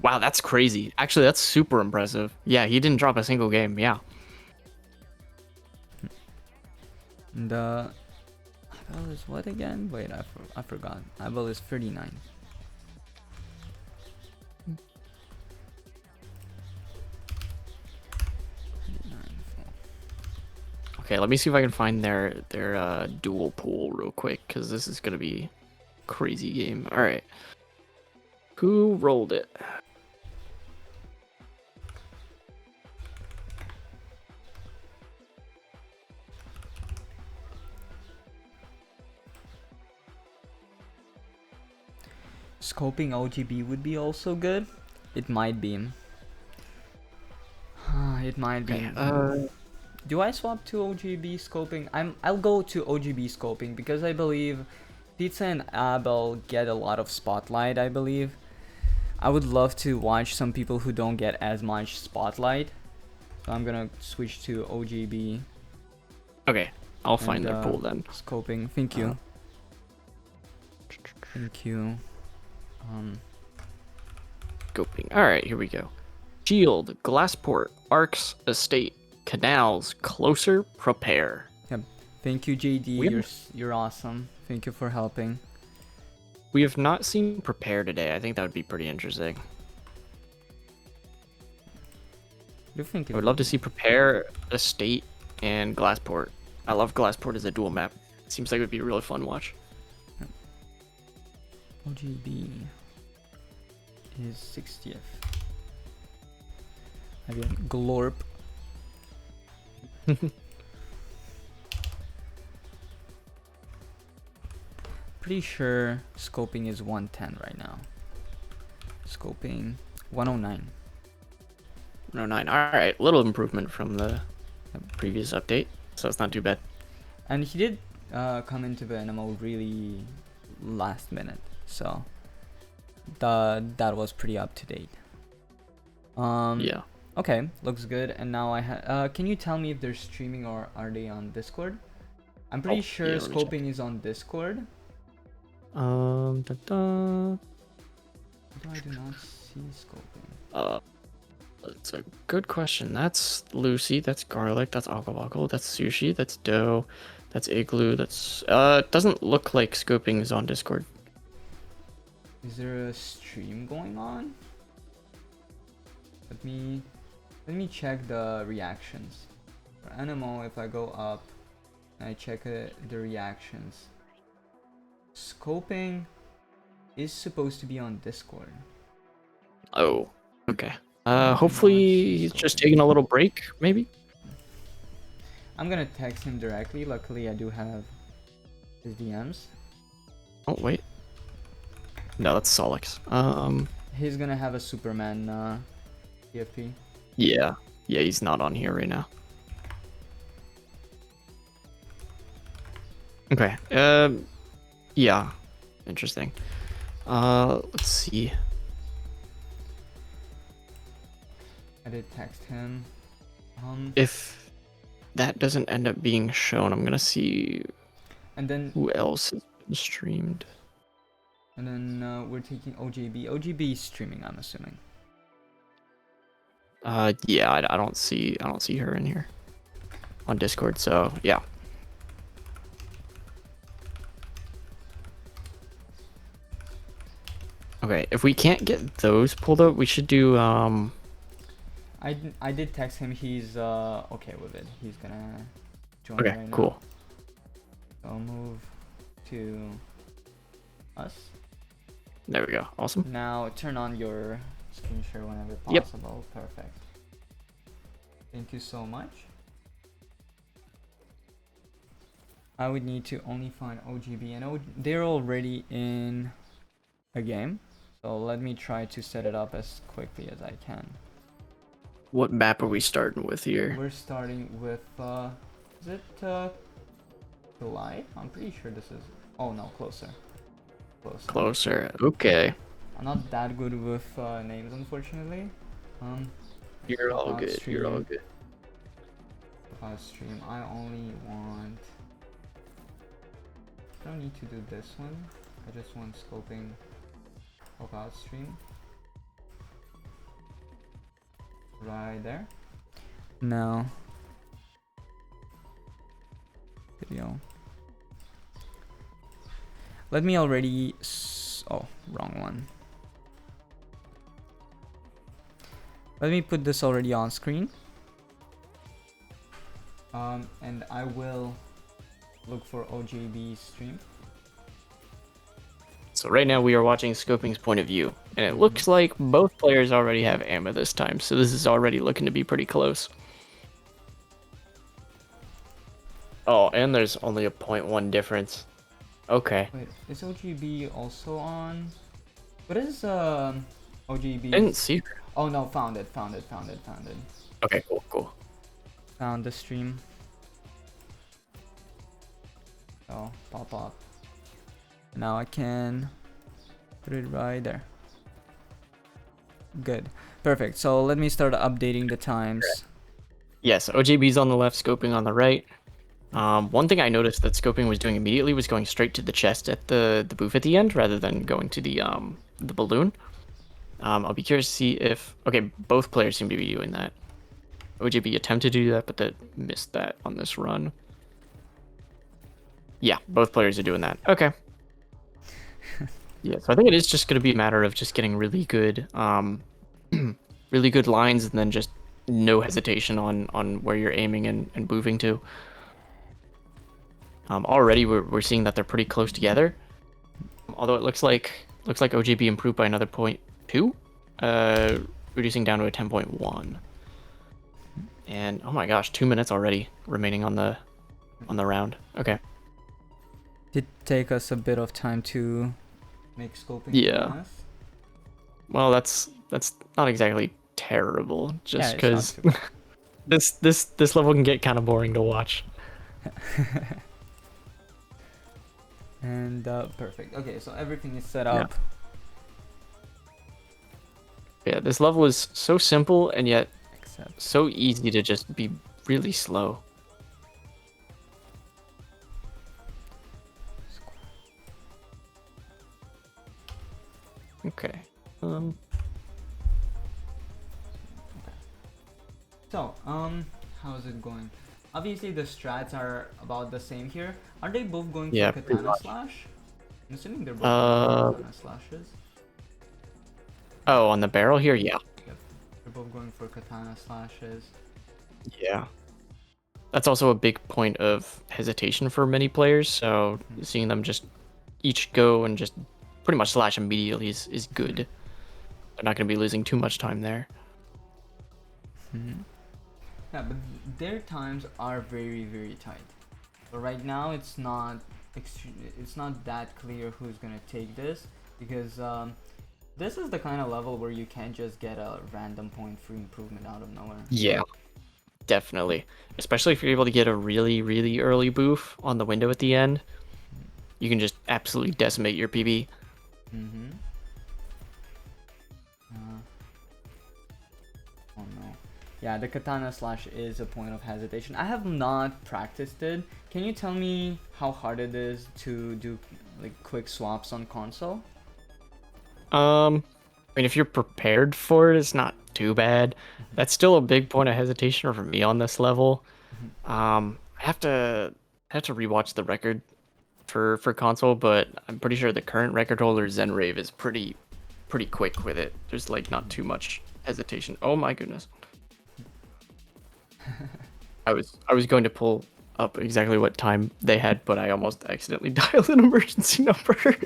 Wow, that's crazy. Actually, that's super impressive. Yeah, he didn't drop a single game. Yeah. And Abel is what again? Wait, I forgot. Abel is 39. Okay, let me see if I can find their dual pool real quick, because this is gonna be a crazy game. All right, who rolled it? Scoping OGB would be also good. It might be. It might be. Okay. Do I swap to OGB scoping? I'll go to OGB scoping because I believe Pizza and Abel get a lot of spotlight, I believe. I would love to watch some people who don't get as much spotlight. So I'm gonna switch to OGB. Okay, I'll find and their pool then. Scoping. Thank you. Thank you. Scoping. All right, here we go. Shield, Glassport, Arcs, Estate, Canals, Closer, Prepare. Yep. Thank you, JD. We have- You're awesome. Thank you for helping. We have not seen Prepare today. I think that would be pretty interesting. Do you think I would love to see Prepare, Estate, and Glassport. I love Glassport as a dual map. It seems like it would be a really fun watch. OGB is 60th. Again, Glorp. Pretty sure scoping is 110 right now. Scoping 109. 109. All right, little improvement from the previous update, so it's not too bad. And he did come into the NMO really last minute, so that was pretty up to date. Yeah. Okay, looks good. And now can you tell me if they're streaming or are they on Discord? I'm pretty sure yeah, let me check. scoping is on Discord. Da-da. I do not see scoping. That's a good question. That's Lucy, that's Garlic, that's Aquabuckle, that's Sushi, that's Doe, that's Igloo, that's doesn't look like scoping is on Discord. Is there a stream going on? Let me check the reactions. For NMO, if I go up and I check the reactions, scoping is supposed to be on Discord. Oh, okay. Hopefully he's just taking a little break, maybe? I'm gonna text him directly. Luckily, I do have his DMs. Oh, wait. No, that's Solix. He's gonna have a Superman TFP. Yeah. Yeah, he's not on here right now. Okay. Yeah. Interesting. Let's see. I did text him. If that doesn't end up being shown, I'm gonna see and then who else has been streamed. And then we're taking OJB. OJB is streaming, I'm assuming. Yeah, I don't see her in here on Discord, so yeah. Okay, if we can't get those pulled up, we should do I did text him. He's okay with it. He's gonna join okay, right now. cool. So I'll move to us. There we go. Awesome. Now turn on your screen share whenever Yep. possible. Perfect. Thank you so much. I would need to only find OGB, and they're already in a game. So let me try to set it up as quickly as I can. What map are we starting with here? We're starting with is it July? I'm pretty sure this is. Oh no, closer. Closer. Okay. I'm not that good with names, unfortunately. You're all about good. You're all stream. good. About stream, I only want. I don't need to do this one. I just want scoping about stream. Right there. Now. Video. Let me already. Oh, wrong one. Let me put this already on screen. And I will look for OJB stream. So right now we are watching Scoping's point of view, and it looks like both players already have ammo this time, so this is already looking to be pretty close. Oh, and there's only a 0.1 difference. Okay. Wait, is OGB also on? What is I didn't OGB's? see her. Oh no, found it, found it, found it, found it. Okay, cool, cool. Found the stream. Oh, pop up. Now I can put it right there. Good. Perfect. So let me start updating the times. Yes, OJB's on the left, scoping on the right. One thing I noticed that scoping was doing immediately was going straight to the chest at the booth at the end rather than going to the balloon. I'll be curious to see if okay, both players seem to be doing that. OJB attempted to do that, but that missed that on this run. Yeah, both players are doing that. Okay. Yeah, so I think it is just going to be a matter of just getting really good, really good lines, and then just no hesitation on where you're aiming and moving to. Already we're seeing that they're pretty close together. Although it looks like OJB improved by another 0.2, reducing down to a 10.1. And oh my gosh, 2 minutes already remaining on the round. Okay. Did take us a bit of time to make scoping. Yeah. Class. Well, that's not exactly terrible, just Yeah, it's because not this level can get kind of boring to watch. And perfect. Okay, so everything is set up. Yeah, this level is so simple and yet Except so easy to just be really slow. Okay. So, how's it going? Obviously, the strats are about the same here. Are they both going Yeah, for pretty katana much. slash? I'm assuming they're both going for katana slashes. Oh, on the barrel here, yeah. Yep, they're both going for katana slashes. Yeah. That's also a big point of hesitation for many players, so seeing them just each go and just pretty much slash immediately is good. They're not going to be losing too much time there. Yeah, but their times are very, very tight. But right now, it's not that clear who's gonna take this because this is the kind of level where you can't just get a random point free improvement out of nowhere. Yeah, definitely. Especially if you're able to get a really, really early boof on the window at the end. You can just absolutely decimate your PB. Mm-hmm. Oh no. Yeah, the katana slash is a point of hesitation. I have not practiced it. Can you tell me how hard it is to do like quick swaps on console? I mean, if you're prepared for it, it's not too bad. That's still a big point of hesitation for me on this level. I have to rewatch the record for console, but I'm pretty sure the current record holder Zenrave is pretty quick with it. There's like not too much hesitation. Oh my goodness. I was going to pull up exactly what time they had, but I almost accidentally dialed an emergency number.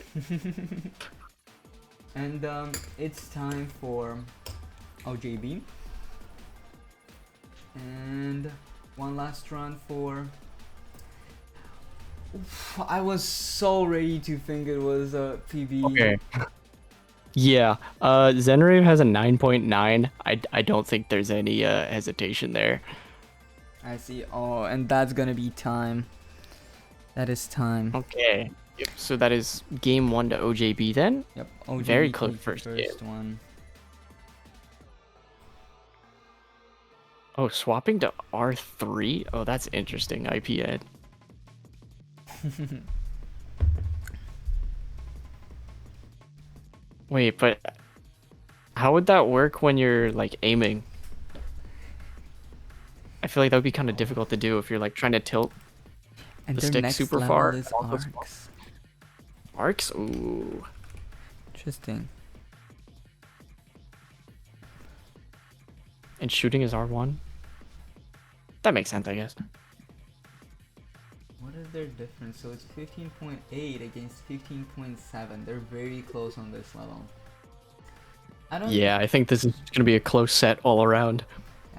And it's time for OJB. And one last run for... Oof, I was so ready to think it was a PB. Okay. Yeah, Zenrave has a 9.9. I don't think there's any hesitation there. I see. Oh, and that's gonna be time. That is time. Okay. Yep. So that is game 1 to OJB then. Yep. OJB Very close takes first the game. first one. Oh, swapping to R3? Oh, that's interesting, IPN. Wait, but how would that work when you're like aiming? I feel like that would be kind of difficult to do if you're like trying to tilt And the their stick next super level far. is arcs. Arcs? Ooh. Interesting. And shooting is R1? That makes sense, I guess. What is their difference? So it's 15.8 against 15.7. They're very close on this level. Yeah, I think this is going to be a close set all around.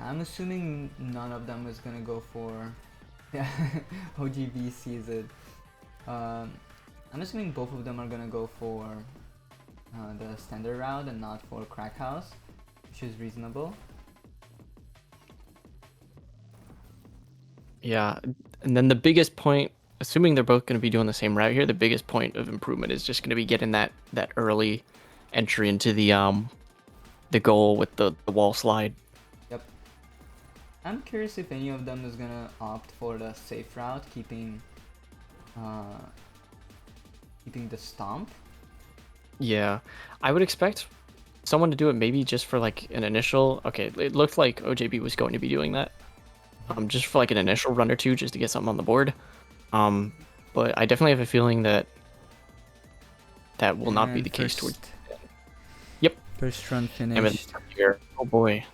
I'm assuming none of them is gonna go for... Yeah, OGB sees it. I'm assuming both of them are gonna go for the standard route and not for crack house, which is reasonable. Yeah, and then the biggest point, assuming they're both going to be doing the same route here, the biggest point of improvement is just going to be getting that early entry into the goal with the wall slide. Yep. I'm curious if any of them is gonna opt for the safe route, keeping the stomp. Yeah, I would expect someone to do it maybe just for like an initial. Okay, it looked like OJB was going to be doing that, just for like an initial run or two, just to get something on the board. But I definitely have a feeling that will not be And the case towards. first- Yep. First run Damn it, finished. here. Oh boy.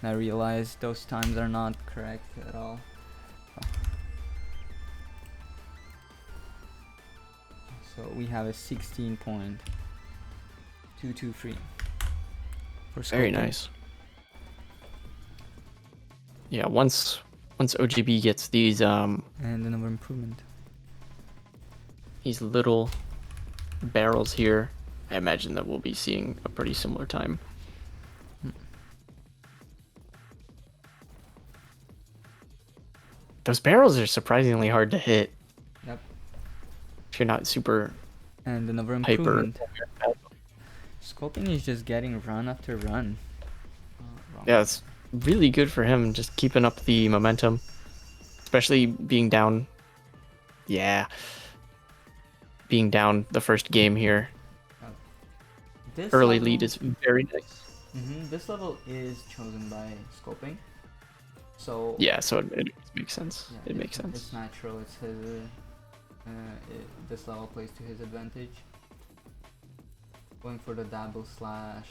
I realized those times are not correct at all. So we have a 16.223. Very nice. Yeah, once OGB gets these And another improvement. these little barrels here, I imagine that we'll be seeing a pretty similar time. Those barrels are surprisingly hard to hit. Yep. If you're not super And another hyper. improvement. Scoping is just getting run after run. Wrong. Yeah, it's really good for him, just keeping up the momentum, especially being down. Yeah, being down the first game here. This Early level, lead is very nice. This level is chosen by scoping. So Yeah, so it makes sense. yeah, It makes sense. It's natural. It's his. This level plays to his advantage. Going for the double slash.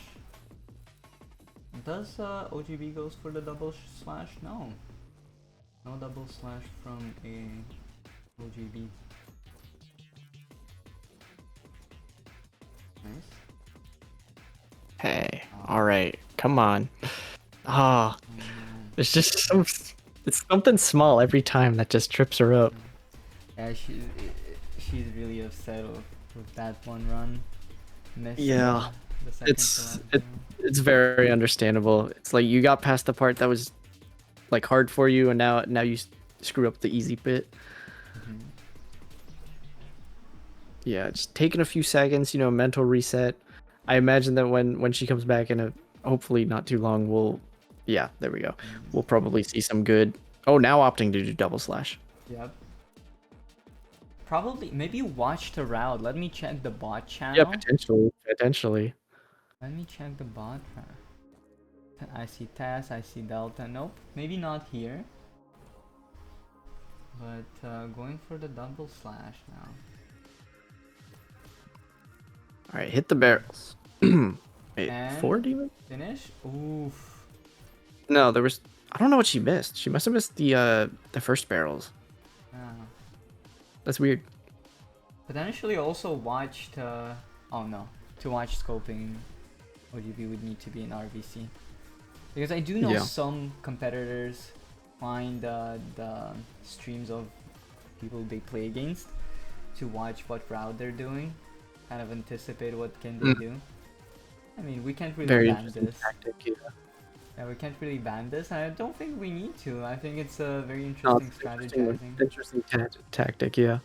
Does OGB goes for the double slash? No. No double slash from a OGB. Nice. Hey, all right, come on. Ah, it's just it's something small every time that just trips her up. Yeah, she's really upset with that one run. Missed Yeah, the second to last one. it's very understandable. It's like you got past the part that was like hard for you, and now you screw up the easy bit. Yeah, just taking a few seconds, mental reset. I imagine that when she comes back in hopefully not too long, there we go. We'll probably see some good. Oh, now opting to do double slash. Yep. Probably, maybe watch the route. Let me check the bot channel. Yeah, potentially. Let me check the bot channel. I see Tess, I see Delta. Nope, maybe not here. But going for the double slash now. All right, hit the barrels. Wait, And 4 demon? finish? Oof. No, there was. I don't know what she missed. She must have missed the first barrels. Ah. That's weird. Potentially also watched. Oh no, to watch scoping, OGB would need to be in RVC. Because I do know Yeah. some competitors find the streams of people they play against to watch what route they're doing, kind of anticipate what can they do. I mean, we can't really Very ban interesting this. tactic. Yeah. Yeah, we can't really ban this. I don't think we need to. I think it's a very No, interesting it's strategizing. interesting tactic. Yeah.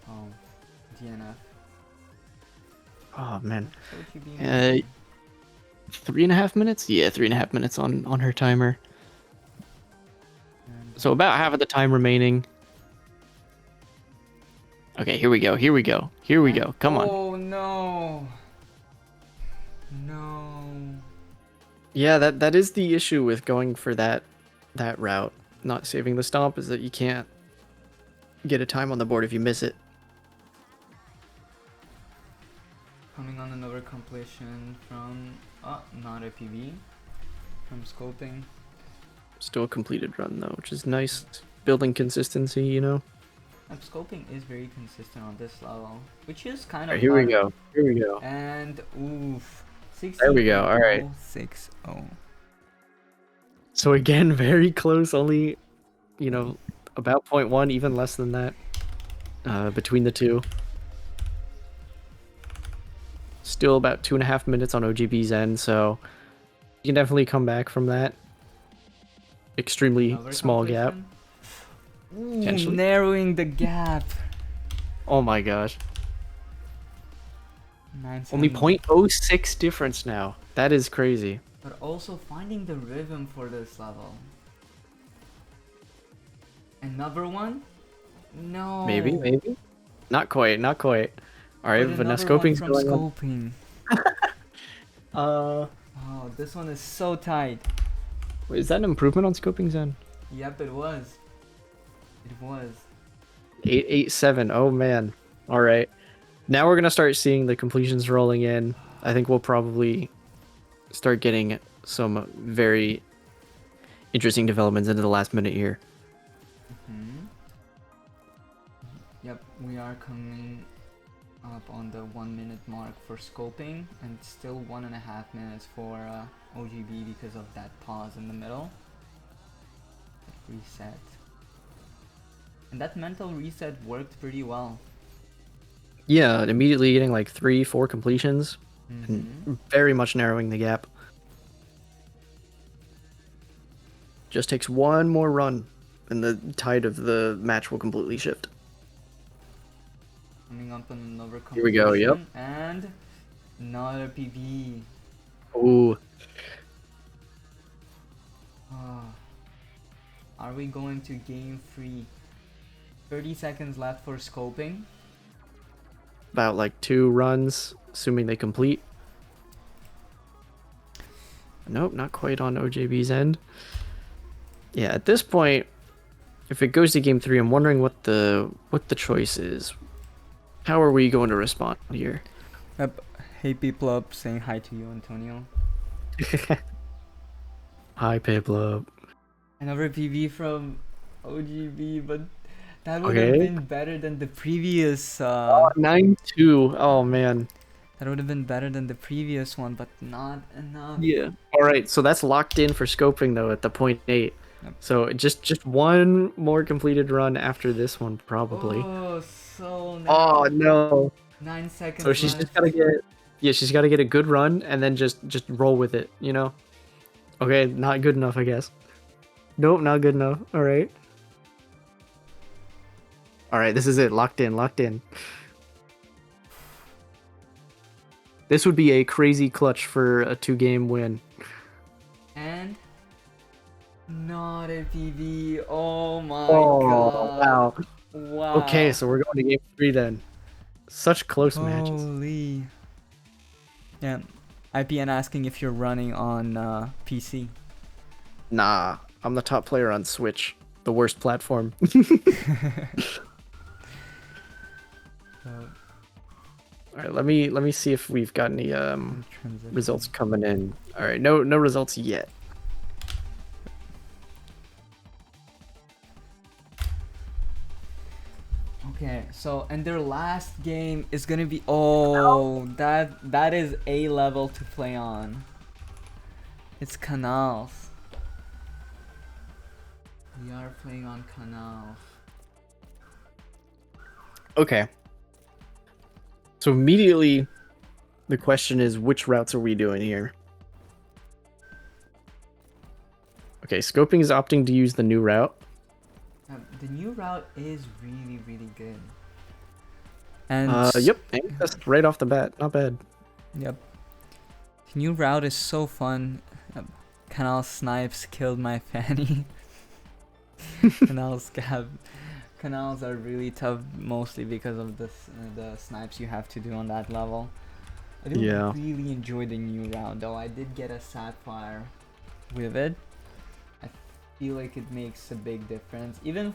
Oh, DNF. Oh man. OGB 3.5 minutes? Yeah, 3.5 minutes on her timer. and So about half of the time remaining. Okay, here we go. Come on. Oh no. No. Yeah, that is the issue with going for that route. Not saving the stomp is that you can't get a time on the board if you miss it. Coming on another completion from not a PB. From scoping. Still a completed run though, which is nice. Building consistency, And scoping is very consistent on this level, which is kind of Alright, here we hard. go. And oof. There we go, alright. 60. So again, very close, only, about 0.1, even less than that, between the two. Still about 2.5 minutes on OGB's end, so you can definitely come back from that extremely Another small gap. completion. Ooh, Potentially. narrowing the gap. Oh my gosh. 9 Only seconds. 0.06 difference now. That is crazy. But also finding the rhythm for this level. Another one? No. Maybe. Not quite, not quite. Alright, But but now another one scoping's from going on. scoping. Uh, Oh, this one is so tight. wait, is that an improvement on scoping's end? Yep, it was. It was. 887. Oh man. Alright. Now we're gonna start seeing the completions rolling in. I think we'll probably start getting some very interesting developments into the last minute here. Hmm. Yep, we are coming up on the 1 minute mark for scoping, and still 1.5 minutes for OGB because of that pause in the middle. Reset. And that mental reset worked pretty well. Yeah, immediately getting like 3-4 completions and very much narrowing the gap. Just takes one more run and the tide of the match will completely shift. Coming up on another completion. Here we go, yep. And another PB. Ooh. Are we going to game 3? 30 seconds left for scoping. About like 2 runs, assuming they complete. Nope, not quite on OJB's end. Yeah, at this point, if it goes to game 3, I'm wondering what the choice is. How are we going to respond here? Yep. Hey people up, saying hi to you, Antonio. Hi, Pablo. Another PB from OGB, but that would have been better than the previous. 9-2. Oh man. That would have been better than the previous one, but not enough. Yeah. All right. So that's locked in for scoping though at the 0.8. Yep. So just one more completed run after this one probably. Oh, so nice. Oh no. 9 seconds. So she's left. just gotta get. Yeah, she's gotta get a good run and then just roll with it. You know. Okay, not good enough, I guess. Nope, not good enough. All right. All right, this is it. Locked in. Locked in. This would be a crazy clutch for a 2-game win. And not a PB. Oh my god. god. Wow. Wow. Okay, so we're going to game 3 then. Such close matches. Holy. Yeah. IPN asking if you're running on PC. Nah, I'm the top player on Switch. The worst platform. Alright, let me see if we've got any results coming in. Alright, no results yet. Okay, so and their last game is gonna be that is a level to play on. It's Canals. We are playing on Canals. Okay. So immediately the question is, which routes are we doing here? Okay, scoping is opting to use the new route. The new route is really, really good. And yep, that's right off the bat. Not bad. Yep. The new route is so fun. Canal snipes killed my fanny. Canals are really tough, mostly because of the snipes you have to do on that level. I do really enjoy the new route, though. I did get a sapphire with it. I feel like it makes a big difference. Even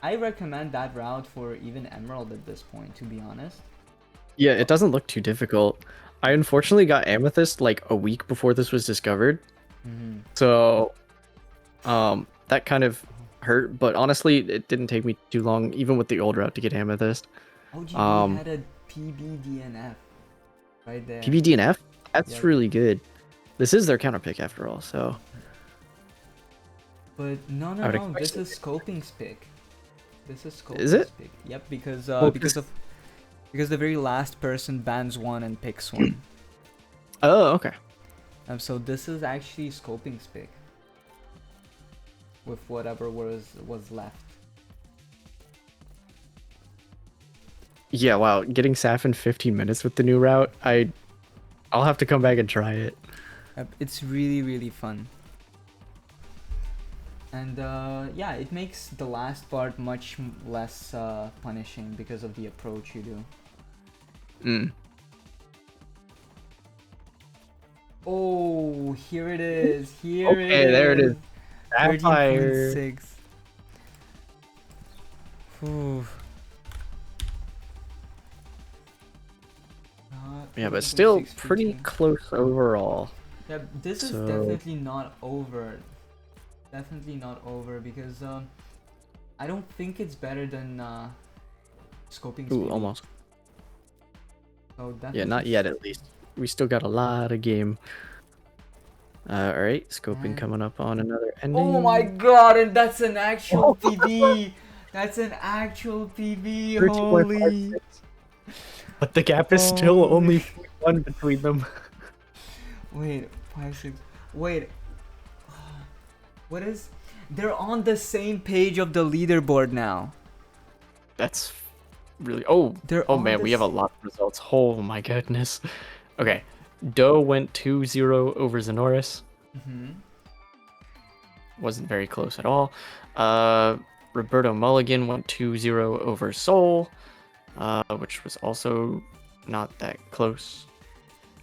I recommend that route for even Emerald at this point, to be honest. Yeah, it doesn't look too difficult. I unfortunately got Amethyst like a week before this was discovered. So that kind of hurt, but honestly it didn't take me too long, even with the old route, to get Amethyst. OGB had a PBDNF right there. PBDNF? That's really good. This is their counter pick after all, so. But no, this is Scoping's pick. This is Scoping's Is it? pick. Yep, because the very last person bans one and picks one. Oh, okay. So this is actually scoping's pick with whatever was left. Yeah, wow. Getting Saf in 15 minutes with the new route, I'll have to come back and try it. It's really, really fun. And yeah, it makes the last part much less punishing because of the approach you do. Mm. Oh, here it is. Here it Okay, there it is. is. Sapphire. 13.6. Whew. Yeah, but still 14.6 pretty feature. close overall. Yeah, this is So- definitely not over. Definitely not over because I don't think it's better than scoping Ooh, speed. almost. So Yeah, not yet at least. We still got a lot of game. Alright, scoping And- coming up on another ending. Oh my god, and that's an actual PB! That's an actual PB, 13.56. holy! But the gap is still Holy. only 1 between them. Wait, 5, 6. Wait. What is. They're on the same page of the leaderboard now. That's really. Oh, They're oh on man, the we have a lot of results. Oh my goodness. Okay, Dooe went 2-0 over Zenoris. Mm-hmm. Wasn't very close at all. Roberto Mulligan went 2-0 over Soul, which was also not that close.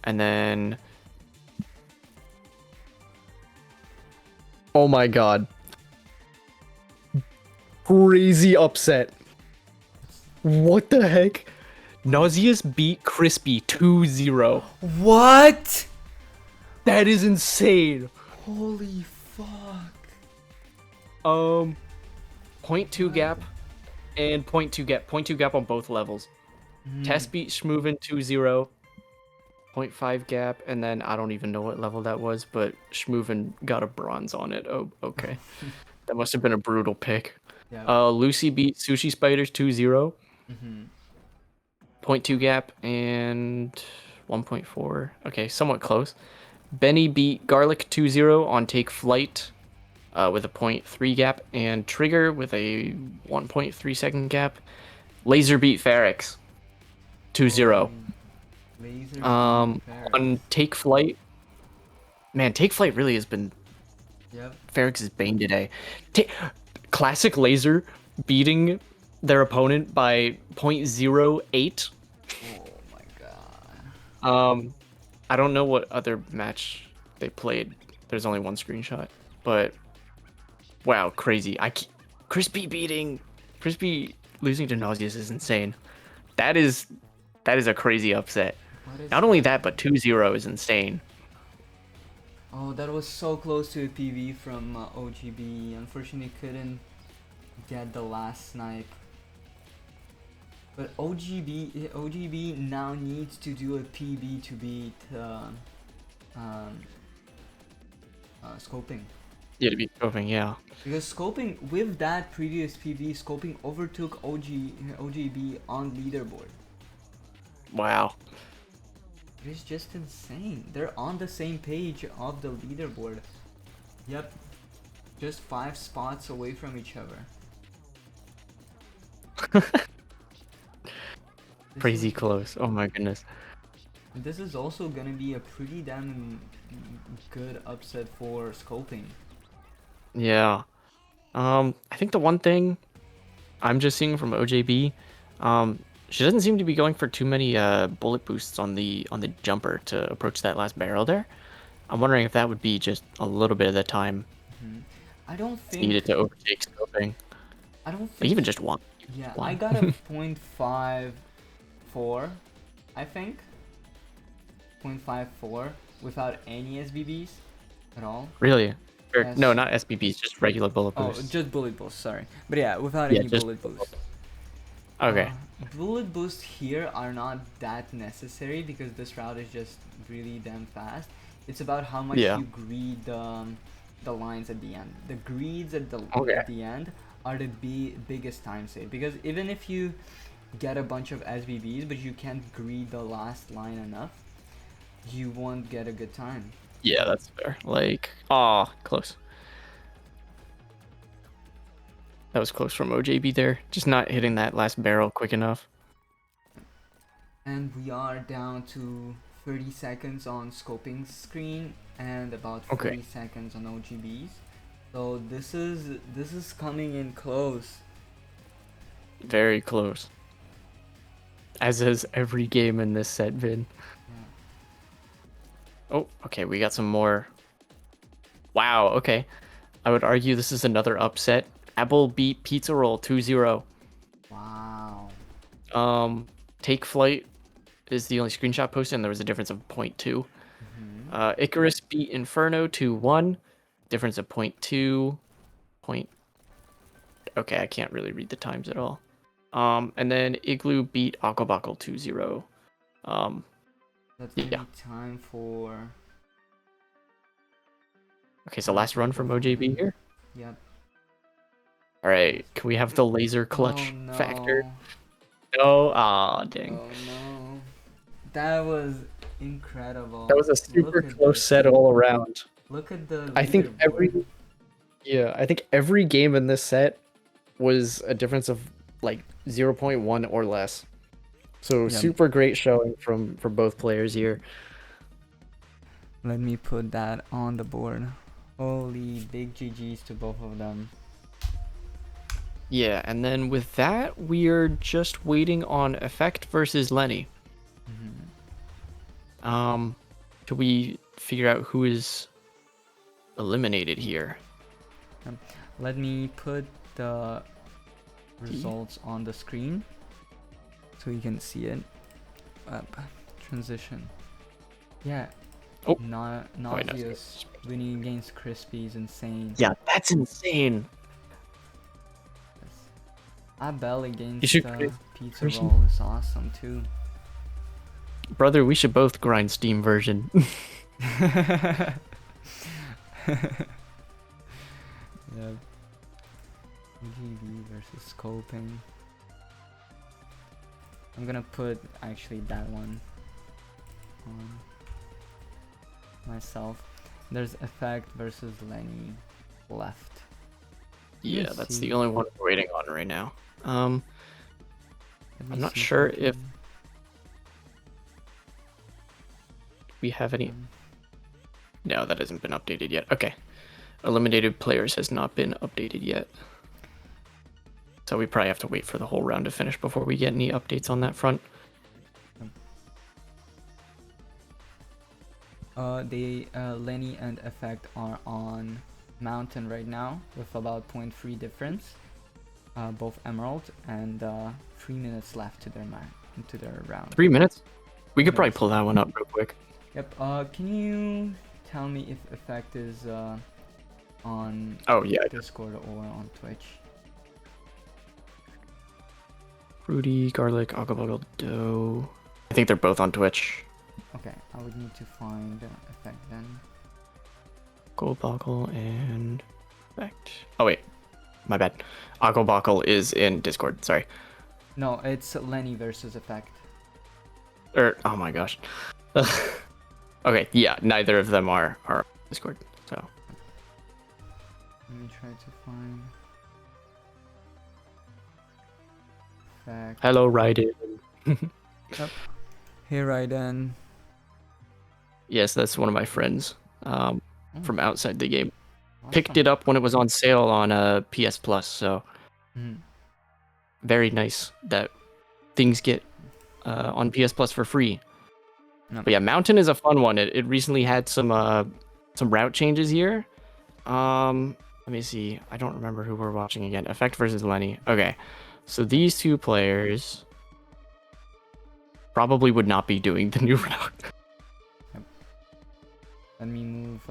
And then, oh my god, crazy upset. What the heck? Nauseous beat Crispy 2-0. What? That is insane. Holy fuck. 0.2 gap and 0.2 gap. 0.2 gap on both levels. Test beat Schmoovin 2-0. 0.5 gap, and then I don't even know what level that was, but Schmoovin got a bronze on it. Oh, okay. That must have been a brutal pick. Yeah. Lucy beat Sushi Spiders 2-0. Mm-hmm. 0.2 gap and 1.4. Okay, somewhat close. Benny beat Garlic 2-0 on Take Flight with a 0.3 gap, and Trigger with a 1.3 second gap. Laser beat Ferex 2-0. Laser On Take Flight. Man, Take Flight really has been Yep. Ferex's bane today. Classic Laser beating their opponent by 0.08. Oh my god. I don't know what other match they played. There's only one screenshot, but wow, crazy. Crispy losing to Nauseous is insane. That is a crazy upset. Not only that, but 2-0 is insane. Oh, that was so close to a PV from OGB. Unfortunately, couldn't get the last snipe. But OGB now needs to do a PB to beat scoping. Yeah, to be scoping, yeah. Because scoping, with that previous PB, scoping overtook OGB on leaderboard. Wow. It is just insane. They're on the same page of the leaderboard. Yep. Just 5 spots away from each other. Crazy close. Oh my goodness. This is also gonna be a pretty damn good upset for scoping. Yeah. I think the one thing I'm just seeing from OJB, she doesn't seem to be going for too many bullet boosts on the jumper to approach that last barrel there. I'm wondering if that would be just a little bit of the time I don't think needed to overtake scoping. I don't Like think even just one. Yeah, one. I got a 0.54, I think. 0.54 without any SBBs at all. Really? Or, Yes. no, not SBBs, just regular bullet Oh, boosts. just bullet boost, sorry. But yeah, without Yeah, any just bullet boost. Okay. Bullet boosts here are not that necessary because this route is just really damn fast. It's about how much Yeah. you greed the lines at the end. The greeds at the end are the biggest time save, because even if you get a bunch of SBBs but you can't greed the last line enough, you won't get a good time. Yeah, that's fair. Like, ah, close. That was close from OJB there. Just not hitting that last barrel quick enough. And we are down to 30 seconds on scoping screen and about Okay. 40 seconds on OGBs. So this is coming in close. Very close. As is every game in this set, Vin. Yeah. Oh, okay, we got some more. Wow, okay. I would argue this is another upset. Apple beat Pizza Roll 2-0. Wow. Take Flight is the only screenshot posted, and there was a difference of 0.2. Mm-hmm. Icarus beat Inferno 2-1. Difference of 0.2. Okay, I can't really read the times at all. And then Igloo beat Aquabuckle 2-0. That's gonna Yeah. be time for. Okay, so last run from OJB here. Yep. All right, can we have the laser clutch Oh, no. factor? No, dang. Oh no. That was incredible. That was a super Look at close this. set all around. Look at the I think leaderboard. I think every game in this set was a difference of like 0.1 or less. So Yeah. super great showing from both players here. Let me put that on the board. Holy big GG's to both of them. Yeah, and then with that, we're just waiting on Effect versus Lenny. Mm-hmm. Can we figure out who is eliminated here? Let me put the results on the screen so you can see it. Transition. Yeah. Oh. Nauseous winning against Crispy is insane. Yeah, that's insane. Abel against Pizza version. Roll is awesome too. Brother, we should both grind Steam version. Yeah. GV versus scoping. I'm gonna put actually that one on myself. There's Effect versus Lenny left. Yeah, Let's that's see. the only one we're waiting on right now. Let me I'm not see sure I if can- we have any. No, that hasn't been updated yet. Okay. Eliminated players has not been updated yet. So we probably have to wait for the whole round to finish before we get any updates on that front. Lenny and Effect are on Mountain right now with about 0.3 difference. Both Emerald and 3 minutes left to their round. 3 minutes? We could probably Yes. pull that one up real quick. Yep. Can you tell me if Effect is on Oh, yeah. Discord or on Twitch? Fruity, Garlic, Aquabuckle, Doe. I think they're both on Twitch. Okay, I would need to find Effect then. Aquabuckle and Effect. Oh, wait. My bad. Aquabuckle is in Discord. Sorry. No, it's Lenny versus Effect. Oh my gosh. Okay, yeah, neither of them are on Discord. So Let me try to find Effect. hello, Raiden. Yep. Here I then. Yes, that's one of my friends from outside the game. Awesome. Picked it up when it was on sale on PS Plus, so very nice that things get on PS Plus for free. Yep. But yeah, Mountain is a fun one. It recently had some route changes here. Let me see. I don't remember who we're watching again. Effect versus Lenny. Okay, so these two players probably would not be doing the new route. Let me move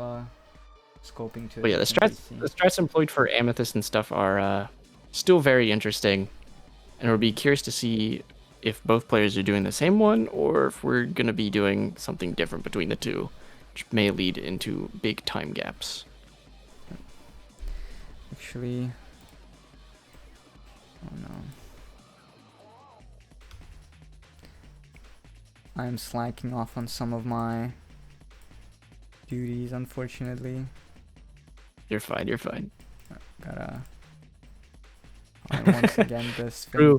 scoping to. But yeah, the strats employed for Amethyst and stuff are still very interesting, and we'll be curious to see if both players are doing the same one or if we're gonna be doing something different between the two, which may lead into big time gaps. Actually, oh no, I'm slacking off on some of my duties, unfortunately. You're fine. You're fine. Gotta. Alright, once again, this True.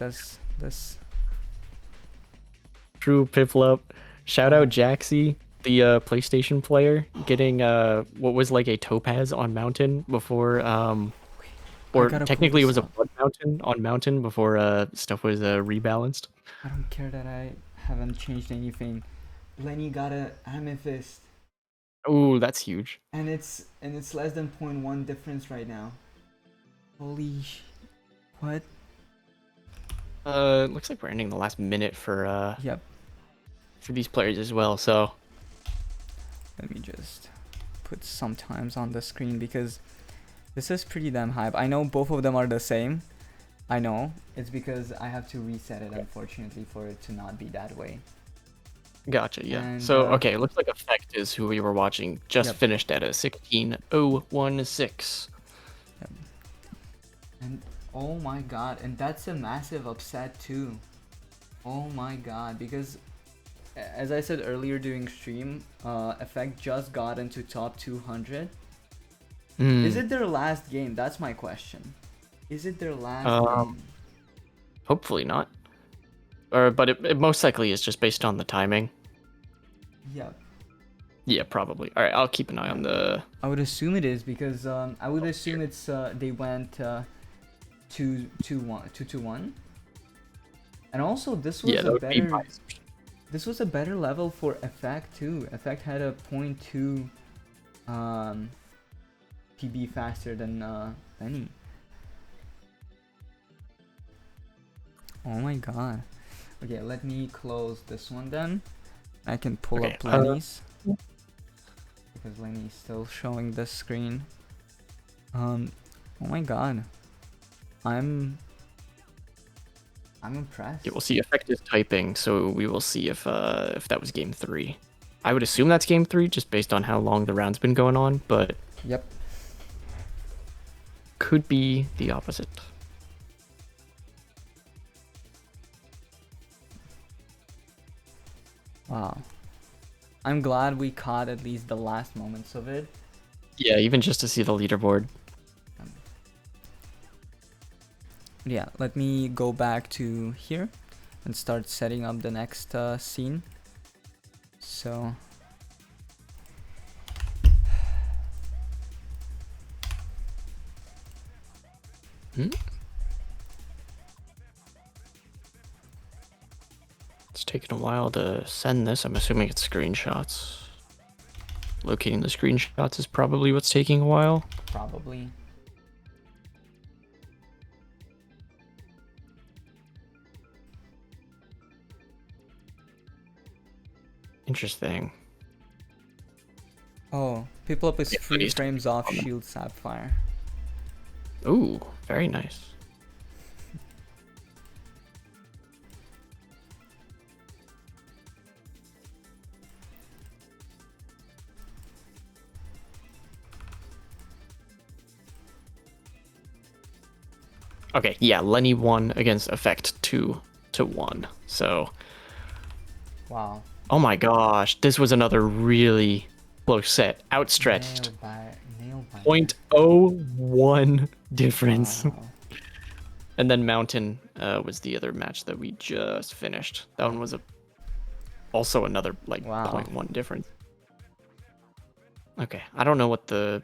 this. True Piplup. Shout out Jaxie, the PlayStation player, getting what was like a topaz on mountain before or technically it was a blood mountain on mountain before stuff was rebalanced. I don't care that I haven't changed anything. Lenny got a amethyst. Oh, that's huge. And it's less than 0.1 difference right now. Holy what? Looks like we're ending the last minute for Yep. for these players as well, so Let me just put some times on the screen because this is pretty damn hype. I know both of them are the same. I know. It's because I have to reset it, unfortunately, for it to not be that way. gotcha, yeah. And, So, okay, it looks like Effect is who we were watching, just finished at a 16.016. Yep. And, oh my god, and that's a massive upset too. Oh my god, because as I said earlier during stream, Effect just got into top 200. Is it their last game? That's my question. Is it their last game? Hopefully not. But it most likely is just based on the timing. Yep. Yeah, probably. All right, I'll keep an eye on the. I would assume it is because I would assume it's they went 2-2-1, and also this was a better. This was a better level for Effect too. Effect had a 0.2 PB faster than Lenny. Oh my god. Okay, let me close this one then. I can pull up Lenny's. Because Lenny is still showing this screen. Oh my god. I'm impressed. Yeah, we'll see. Effect is typing, so we will see if that was game 3. I would assume that's game 3, just based on how long the round's been going on, but yep, could be the opposite. Wow. I'm glad we caught at least the last moments of it. Yeah, even just to see the leaderboard. Yeah, let me go back to here and start setting up the next scene. So It's taking a while to send this. I'm assuming it's screenshots. Locating the screenshots is probably what's taking a while. Probably. Interesting. Oh, Piplup is 3 frames off Shield Sapphire. Ooh, very nice. Okay, yeah, Lenny won against Effect 2-1. So, wow. Oh my gosh, this was another really close set. Outstretched. Nailed by 0.01 difference. wow. And then Mountain was the other match that we just finished. That one was also another like 0.1 difference. Okay, I don't know what the...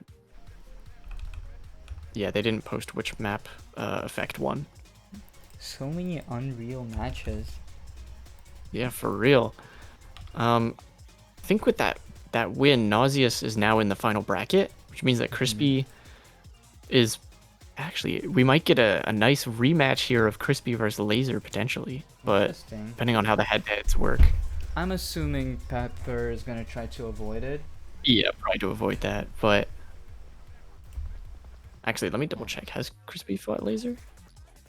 Yeah, they didn't post which map Effect won. So many unreal matches. Yeah, for real. I think with that win, Nauseous is now in the final bracket, which means that Crispy is... Actually, we might get a nice rematch here of Crispy versus Laser, potentially. But depending on how the head-to-heads work. I'm assuming Pepper is going to try to avoid it. Yeah, probably to avoid that, but... Actually, let me double check. Has Crispy fought Laser?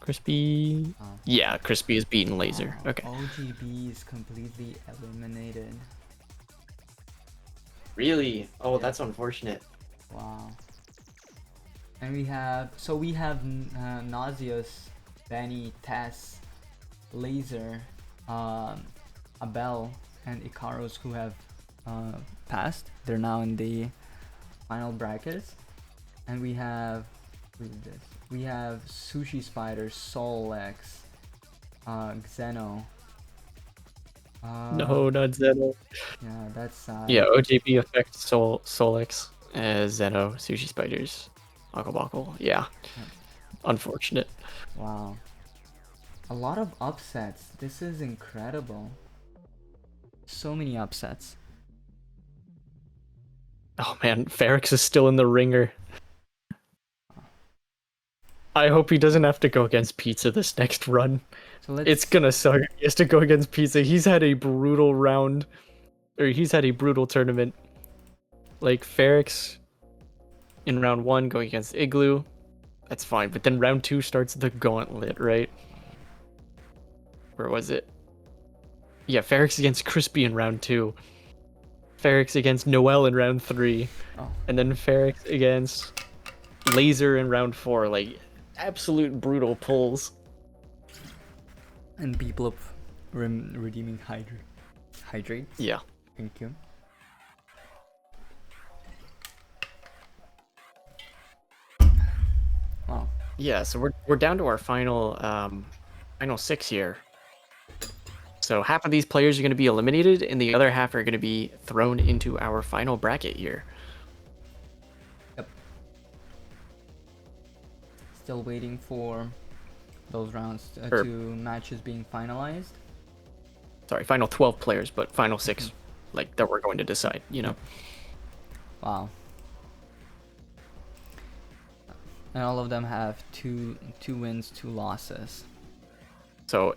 Crispy... Yeah, Crispy has beaten Laser. Okay. OGB is completely eliminated. Really? Oh, that's unfortunate. Wow. And we have... So we have Nauseous, Benny, Tess, Laser, Abel, and Icaros who have passed. They're now in the final brackets, and we have who is this? We have Sushi Spider, Solex, Xeno. No, not Zeno. Yeah, that's sad. Yeah, OJB Effect, Solex, Zeno, Sushi Spiders, Akabakal. Yeah, unfortunate. Wow. A lot of upsets. This is incredible. So many upsets. Oh man, Ferex is still in the ringer. I hope he doesn't have to go against Pizza this next run. So let's. It's gonna suck. He has to go against Pizza. He's had a brutal round, or he's had a brutal tournament. Like Ferex in round 1 going against Igloo, that's fine. But then round 2 starts the gauntlet, right? Where was it? Yeah, Ferex against Crispy in round 2. Ferex against Noel in round 3. Oh. And then Ferex against Laser in round 4. Like, absolute brutal pulls. And people up redeeming hydrates. Yeah. Thank you. Wow. Yeah, so we're down to our final final 6 here. So half of these players are going to be eliminated, and the other half are going to be thrown into our final bracket here. Yep. Still waiting for those rounds to matches being finalized. Sorry, final 12 players, but final 6, like, that we're going to decide, you know. Wow. And all of them have two wins, 2 losses. So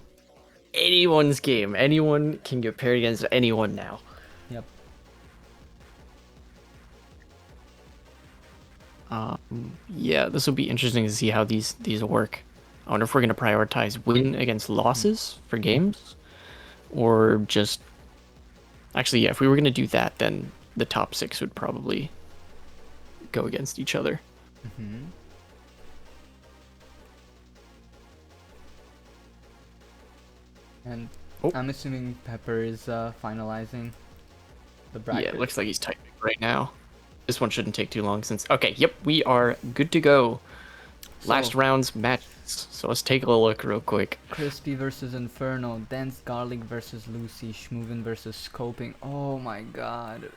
anyone's game. Anyone can get paired against anyone now. Yep. Yeah, this will be interesting to see how these work. I wonder if we're going to prioritize win against losses for games, or just... Actually, yeah, if we were going to do that, then the top 6 would probably go against each other. Mm-hmm. And I'm assuming Pepper is finalizing the bracket. Yeah, it looks like he's typing right now. This one shouldn't take too long since... Okay, yep, we are good to go. Last round's matches. So let's take a look real quick. Crispy versus Inferno, Dense Garlic versus Lucy, Schmoovin versus Scoping. Oh my god.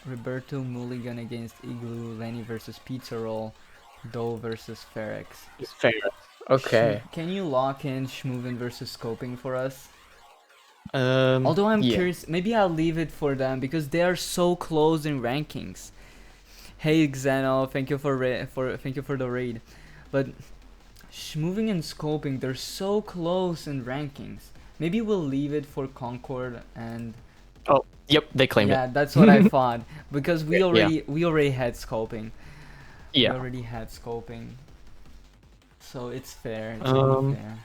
Roberto Mulligan against Igloo, Lenny versus Pizza Roll, Dooe versus Ferex. Ferex. Okay. Can you lock in Schmoovin versus Scoping for us? Although I'm curious, maybe I'll leave it for them because they are so close in rankings. Hey Xeno, thank you for the raid. But Schmoovin and Scoping, they're so close in rankings. Maybe we'll leave it for Concord and... Oh, yep, they claimed it. Yeah, that's what I thought. Because we already had Scoping. Yeah. We already had Scoping. So it's fair. It's only fair.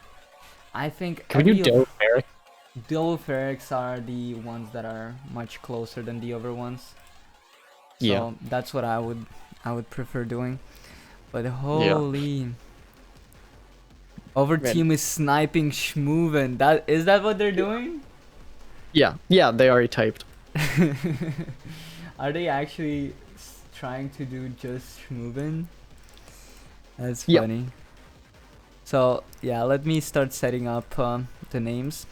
I think... Can we do Dooe Ferex? Dooe Ferex are the ones that are much closer than the other ones. So yeah. That's what I would prefer doing. But holy... Our team is sniping Schmoovin. Is that what they're doing? Yeah, they already typed. Are they actually trying to do just Schmoovin? That's funny. Yep. So yeah, let me start setting up the names.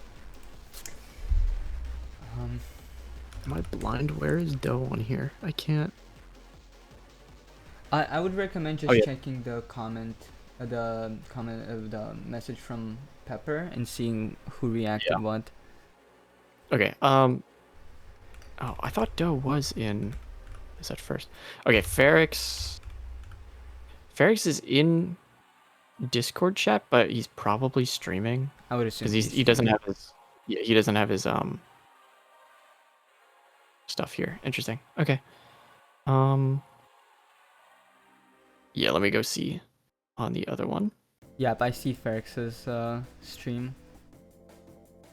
Am I blind? Where is Dooe on here? I can't. I would recommend just checking the comment of the message from Pepper and seeing who reacted what. Okay. Oh, I thought Dooe was in. Is that first? Okay, Ferex. Ferex is in Discord chat, but he's probably streaming. I would assume because he doesn't have his. Yeah, he doesn't have his stuff here. Interesting. Okay. Yeah, let me go see on the other one. Yep, I see Ferex's stream.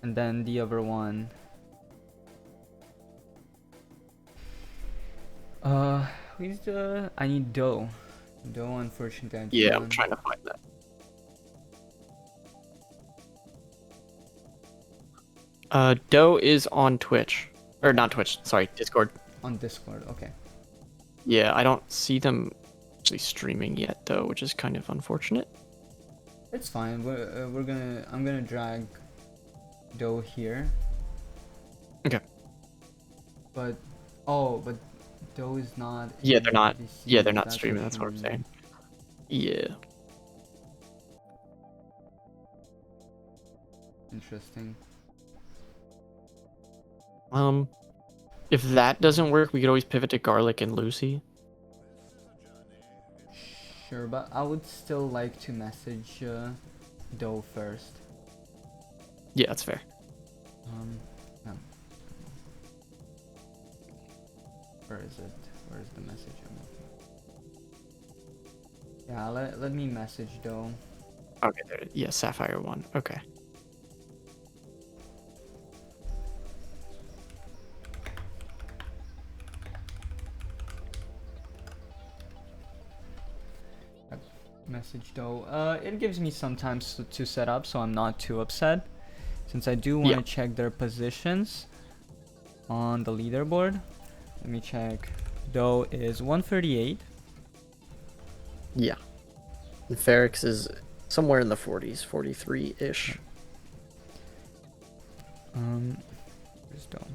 And then the other one. Who's the... I need Dooe. Dooe, unfortunately. Yeah, I'm trying to find that. Dooe is on Twitch. Or not Twitch, sorry, Discord. On Discord, okay. Yeah, I don't see them actually streaming yet though, which is kind of unfortunate. It's fine. I'm gonna drag Dooe here. Okay. But but Dooe is not. Yeah, in they're not. the Yeah, they're scene, not that's streaming. what That's she what I'm means. saying. Yeah. Interesting. If that doesn't work, we could always pivot to Garlic and Lucy. Sure, but I would still like to message Dooe first. Yeah, that's fair. No. Where is it? Where is the message I'm looking? Yeah, let me message Dooe. Okay, there. Yeah, Sapphire 1. Okay. Message Dooe. It gives me some time to set up, so I'm not too upset. Since I do want to Yeah. check their positions on the leaderboard. Let me check. Dooe is 138. Yeah. And Ferex is somewhere in the 40s, 43-ish. Where's Dooe?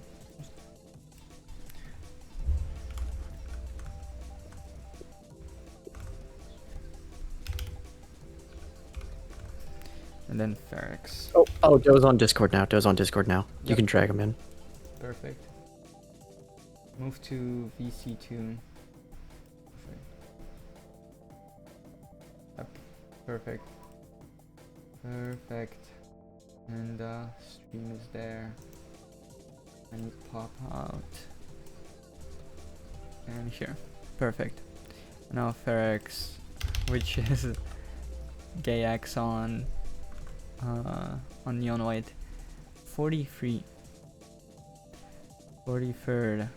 And then Ferex. Oh, Doe's on Discord now. Doe's on Discord now. You Yep. can drag him in. Perfect. Move to VC2. Yep. Perfect. Perfect. And stream is there. And you pop out. And here. Perfect. Now Ferex, which is Gay X on Neon White. 43. 43rd.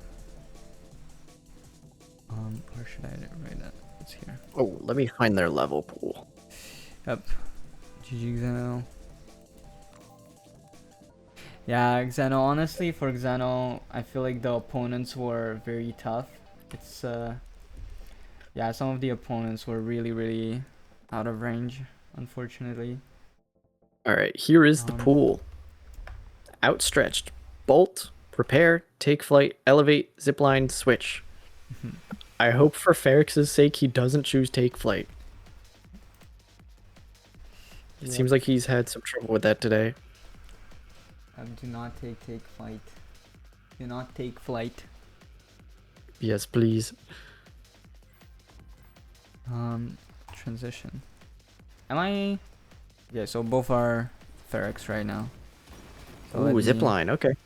Where should I write that? It's here. Oh, let me find their level pool. Yep. GG Xeno. Yeah, Xeno, honestly, for Xeno, I feel like the opponents were very tough. It's, yeah, some of the opponents were really out of range, unfortunately. All right, here is the pool. Outstretched. Bolt, prepare, take flight, elevate, zipline, switch. I hope for Ferrex's sake he doesn't choose take flight. It seems like he's had some trouble with that today. Do not take flight. Do not take flight. Yes, please. Transition. Am I? Yeah, so both are Ferex right now. So Ooh, zipline, okay. Let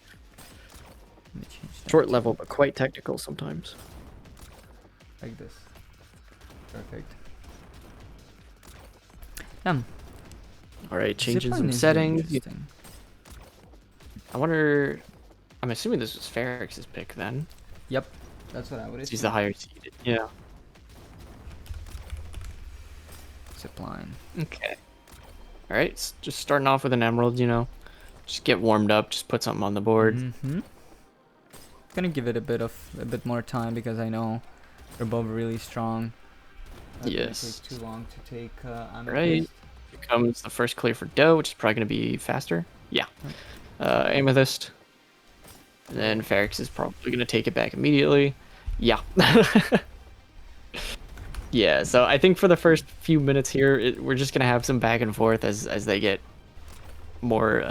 me change that Short to level, but quite technical sometimes. like this. Perfect. Yeah. All right, changing Zipline some is settings. interesting. I wonder. I'm assuming this was Ferrex's pick then. Yep, that's what I would assume. He's the higher seeded. Yeah. Zipline. Okay. All right, just starting off with an emerald, you know. Just get warmed up. Just put something on the board. Gonna give it a bit more time because I know they're both really strong. Not Yes. gonna take too long to take Amethyst. Right. Here comes the first clear for Dooe, which is probably going to be faster. Yeah. Amethyst. And then Ferex is probably going to take it back immediately. Yeah. Yeah, so I think for the first few minutes here, we're just going to have some back and forth as they get more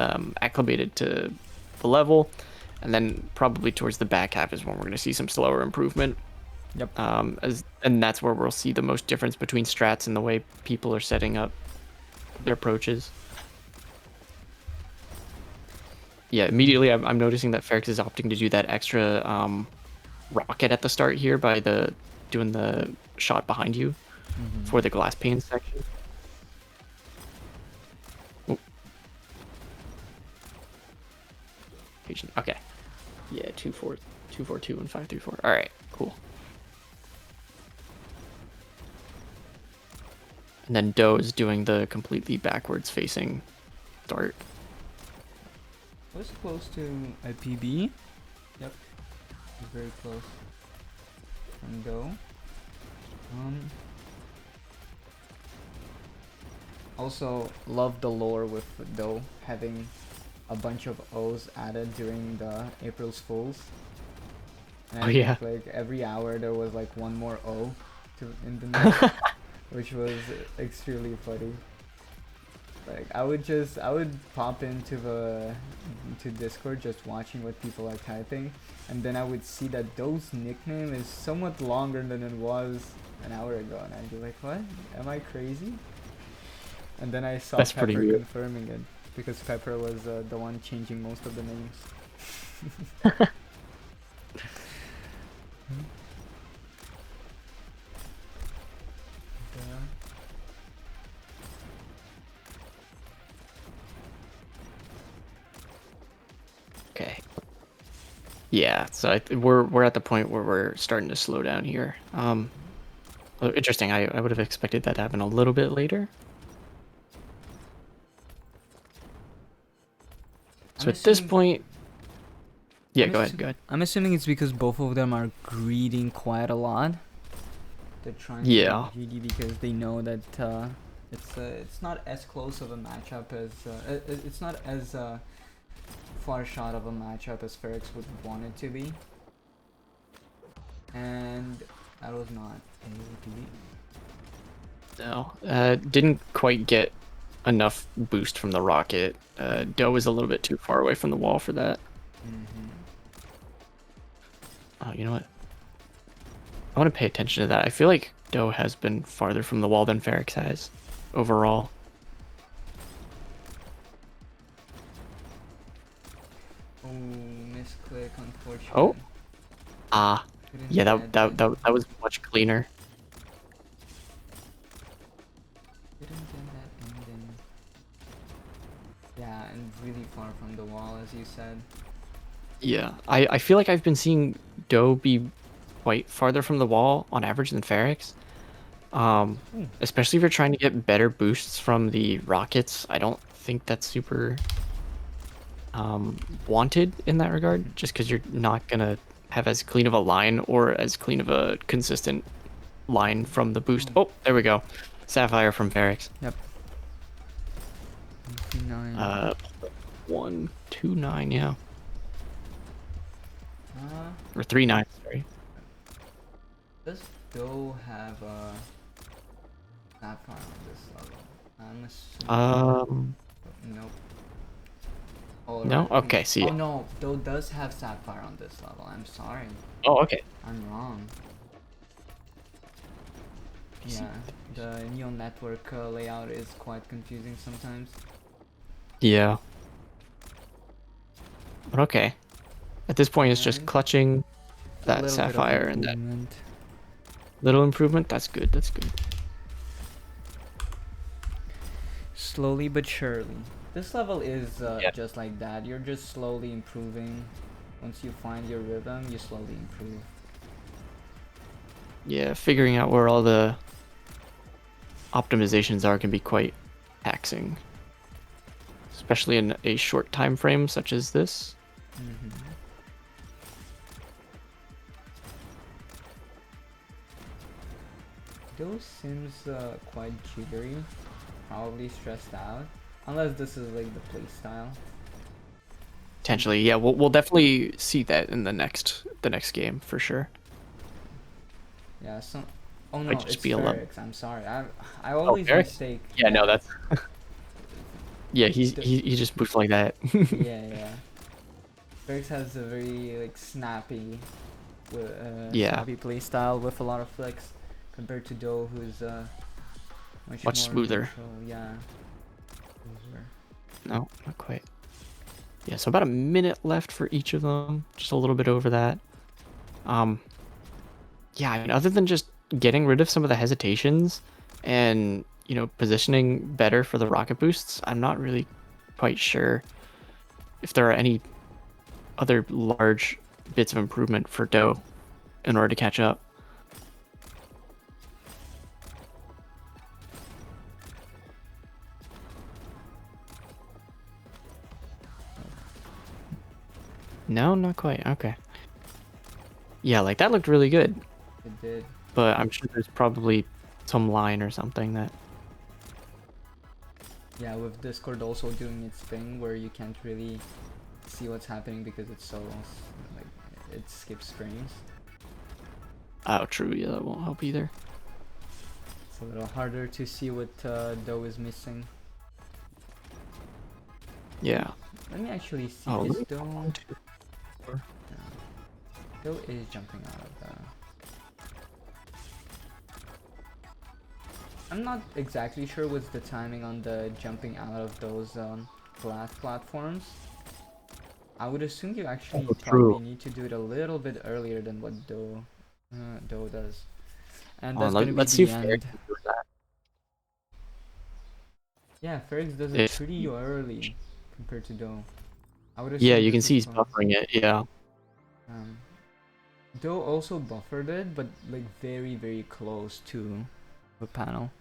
acclimated to the level. And then probably towards the back half is when we're going to see some slower improvement. Yep. And that's where we'll see the most difference between strats and the way people are setting up their approaches. Yeah, immediately I'm noticing that Ferex is opting to do that extra rocket at the start here by doing the shot behind you for the glass pane section. Ooh. Okay. Yeah, 242 and 534. All right, cool. And then Dooe is doing the completely backwards facing dart. Was close to a PB. Yep. Very close. from Dooe. Also, love the lore with Dooe having a bunch of O's added during the April's Fools. And Oh I yeah. think like every hour there was like one more O in the name, which was extremely funny. Like I would pop into Discord just watching what people are typing, and then I would see that Dooe's nickname is somewhat longer than it was an hour ago, and I'd be like, what? Am I crazy? And then I saw That's pretty Pepper weird. confirming it because Pepper was the one changing most of the names. Okay. Yeah, so we're at the point where we're starting to slow down here. Interesting. I would have expected that to happen a little bit later. So at this point, yeah, go ahead, go ahead. I'm assuming it's because both of them are greeding quite a lot. They're trying to Yeah. get greedy because they know that it's not as close of a matchup as it's not as far shot of a matchup as Ferex would want it to be. And that was not a No, didn't quite get enough boost from the rocket. Dooe was a little bit too far away from the wall for that. Oh, you know what? I want to pay attention to that. I feel like Dooe has been farther from the wall than Ferex has overall. Oh, misclick, unfortunately. Oh. Yeah, that was much cleaner. Didn't get that ending. Yeah, and really far from the wall, as you said. Yeah, I feel like I've been seeing Dooe be quite farther from the wall on average than Ferex. Especially if you're trying to get better boosts from the rockets. I don't think that's super wanted in that regard, just because you're not gonna have as clean of a line or as clean of a consistent line from the boost. Oh, there we go. Sapphire from Ferex. Yep. 9. 129, yeah. Or 39, sorry. Does Dooe have a sapphire on this level? I'm assuming. Nope. No? Okay, see. Oh no, Dooe does have sapphire on this level. I'm sorry. Oh, okay. I'm wrong. Yeah, the Neon Network layout is quite confusing sometimes. Yeah. But okay. At this point, it's just clutching that sapphire and that little improvement. That's good. That's good. Slowly but surely. This level is just like that. You're just slowly improving. Once you find your rhythm, you slowly improve. Yeah, figuring out where all the optimizations are can be quite taxing, especially in a short time frame such as this. Dooe seems quite jittery, probably stressed out, unless this is like the playstyle. Potentially, yeah. We'll definitely see that in the next game for sure. Yeah. Oh no, it's Ferex. I'm sorry. I always Ferex? mistake. Yeah, no, that's. Yeah, he just moves like that. yeah. Ferex has a very like snappy playstyle with a lot of flex compared to Dooe, who's much more smoother. neutral. Yeah. No, not quite. Yeah, so about a minute left for each of them. Just a little bit over that. Yeah, I mean, other than just getting rid of some of the hesitations and, positioning better for the rocket boosts, I'm not really quite sure if there are any other large bits of improvement for Dooe in order to catch up. No, not quite. Okay. Yeah, like that looked really good. It did. but I'm sure there's probably some line or something that. Yeah, with Discord also doing its thing where you can't really see what's happening because it's so like it skips frames. Oh, true. Yeah, that won't help either. It's a little harder to see what Dooe is missing. Yeah. Let me actually see. Oh, Is let me Dooe? Or- Dooe is jumping out of the. I'm not exactly sure what's the timing on the jumping out of those glass platforms. I would assume you actually Oh, probably true. need to do it a little bit earlier than what Dooe does. And Hold that's on, gonna be let's see the if Ferex end. can do that. Yeah, Ferex does it If pretty early compared to Dooe. I would yeah, assume you can this see is he's going. buffering it. Yeah. Um, Dooe also buffered it, but like very, very close to the panel.